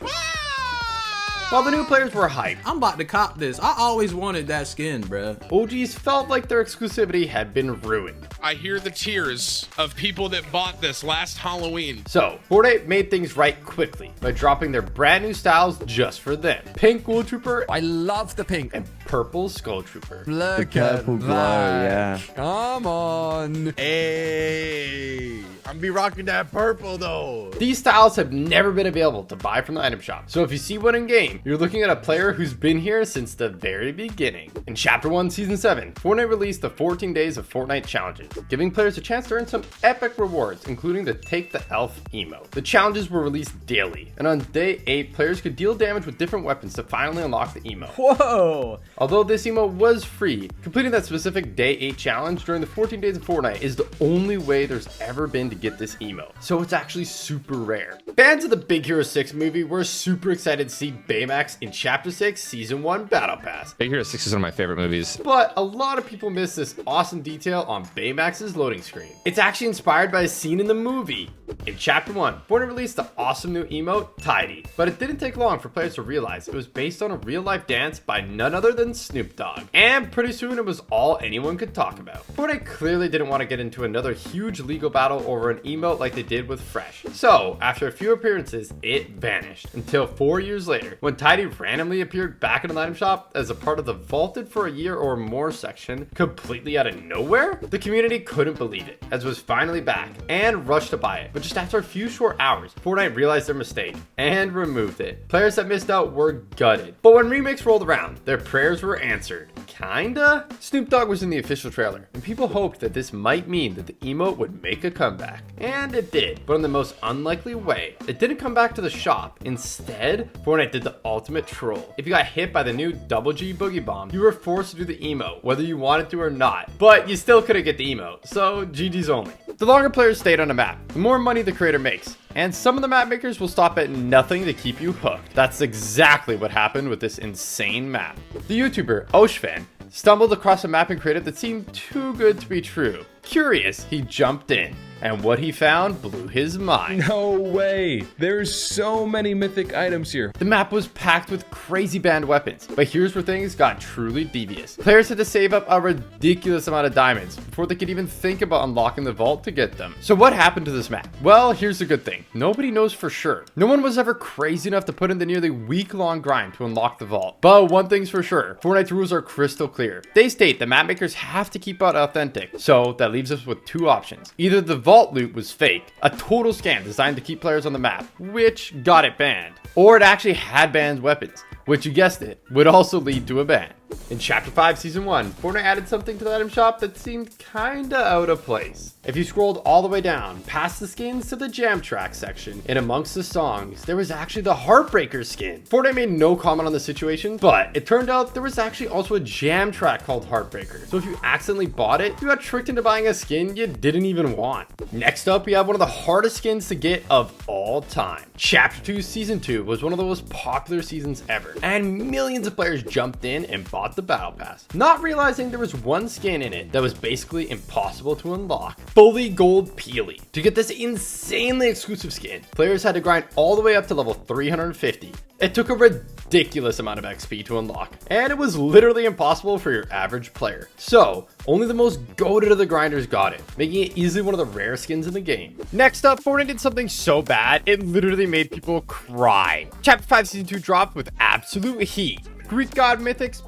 While the new players were hyped, I'm about to cop this. I always wanted that skin, bruh. OGs felt like their exclusivity had been ruined. I hear the tears of people that bought this last Halloween. So, Fortnite made things right quickly by dropping their brand new styles just for them. Pink Ghoul Trooper, I love the pink. And purple Skull Trooper. Look at purple glow, yeah. Come on. Hey, I'm be rocking that purple though. These styles have never been available to buy from the item shop, so if you see one in game, you're looking at a player who's been here since the very beginning. In Chapter 1 Season 7, Fortnite released the 14 Days of Fortnite challenges, giving players a chance to earn some epic rewards, including the Take the Elf emote. The challenges were released daily, and on day 8, players could deal damage with different weapons to finally unlock the emote. Whoa! Although this emote was free, completing that specific day 8 challenge during the 14 Days of Fortnite is the only way there's ever been to get this emote, so it's actually super rare. Fans of the Big Hero 6 movie were super excited to see Baymax in Chapter 6 Season 1 Battle Pass. Big Hero 6 is one of my favorite movies. But a lot of people miss this awesome detail on Baymax's loading screen. It's actually inspired by a scene in the movie. In Chapter 1, Fortnite released the awesome new emote, Tidy, but it didn't take long for players to realize it was based on a real-life dance by none other than Snoop Dogg, and pretty soon it was all anyone could talk about. Fortnite clearly didn't want to get into another huge legal battle over an emote like they did with Fresh, so after a few appearances, it vanished, until 4 years later, when Tidy randomly appeared back in an item shop as a part of the Vaulted for a Year or More section, completely out of nowhere? The community couldn't believe it, as it was finally back, and rushed to buy it, but just after a few short hours, Fortnite realized their mistake, and removed it. Players that missed out were gutted, but when remakes rolled around, their prayers were answered. Kinda? Snoop Dogg was in the official trailer, and people hoped that this might mean that the emote would make a comeback. And it did, but in the most unlikely way. It didn't come back to the shop. Instead, Fortnite did the ultimate troll. If you got hit by the new Double G Boogie Bomb, you were forced to do the emote, whether you wanted to or not. But you still couldn't get the emote, so GG's only. The longer players stayed on a map, the more money the creator makes. And some of the map makers will stop at nothing to keep you hooked. That's exactly what happened with this insane map. The YouTuber, Oshfan, stumbled across a mapping creative that seemed too good to be true. Curious, he jumped in, and what he found blew his mind. No way. There's so many mythic items here. The map was packed with crazy banned weapons, but here's where things got truly devious. Players had to save up a ridiculous amount of diamonds before they could even think about unlocking the vault to get them. So what happened to this map? Well, here's the good thing. Nobody knows for sure. No one was ever crazy enough to put in the nearly week-long grind to unlock the vault. But one thing's for sure, Fortnite's rules are crystal clear. They state that map makers have to keep it authentic, so that leaves us with two options. Either the vault loot was fake, a total scam designed to keep players on the map, which got it banned, or it actually had banned weapons, which, you guessed it, would also lead to a ban. In Chapter 5, Season 1, Fortnite added something to the item shop that seemed kinda out of place. If you scrolled all the way down, past the skins to the jam track section, and amongst the songs, there was actually the Heartbreaker skin. Fortnite made no comment on the situation, but it turned out there was actually also a jam track called Heartbreaker. So if you accidentally bought it, you got tricked into buying a skin you didn't even want. Next up, we have one of the hardest skins to get of all time. Chapter 2, Season 2 was one of the most popular seasons ever, and millions of players jumped in and bought the battle pass, not realizing there was one skin in it that was basically impossible to unlock. Fully gold Peely. To get this insanely exclusive skin, players had to grind all the way up to level 350. It took a ridiculous amount of XP to unlock, and it was literally impossible for your average player. So, only the most goated of the grinders got it, making it easily one of the rare skins in the game. Next up, Fortnite did something so bad, it literally made people cry. Chapter 5 Season 2 dropped with absolute heat. Greek god mythics,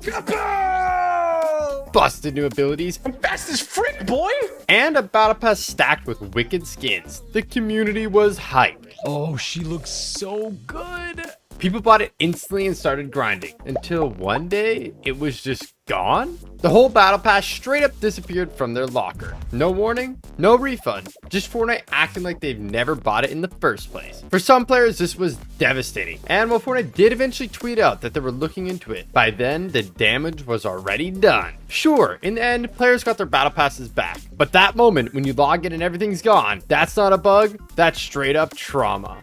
busted new abilities, I'm fast as frick, boy! and a battle pass stacked with wicked skins. The community was hyped. Oh, she looks so good. People bought it instantly and started grinding, until one day, it was just gone? The whole battle pass straight up disappeared from their locker. No warning, no refund, just Fortnite acting like they've never bought it in the first place. For some players, this was devastating, and while Fortnite did eventually tweet out that they were looking into it, by then, the damage was already done. Sure, in the end, players got their battle passes back, but that moment when you log in and everything's gone, that's not a bug, that's straight up trauma.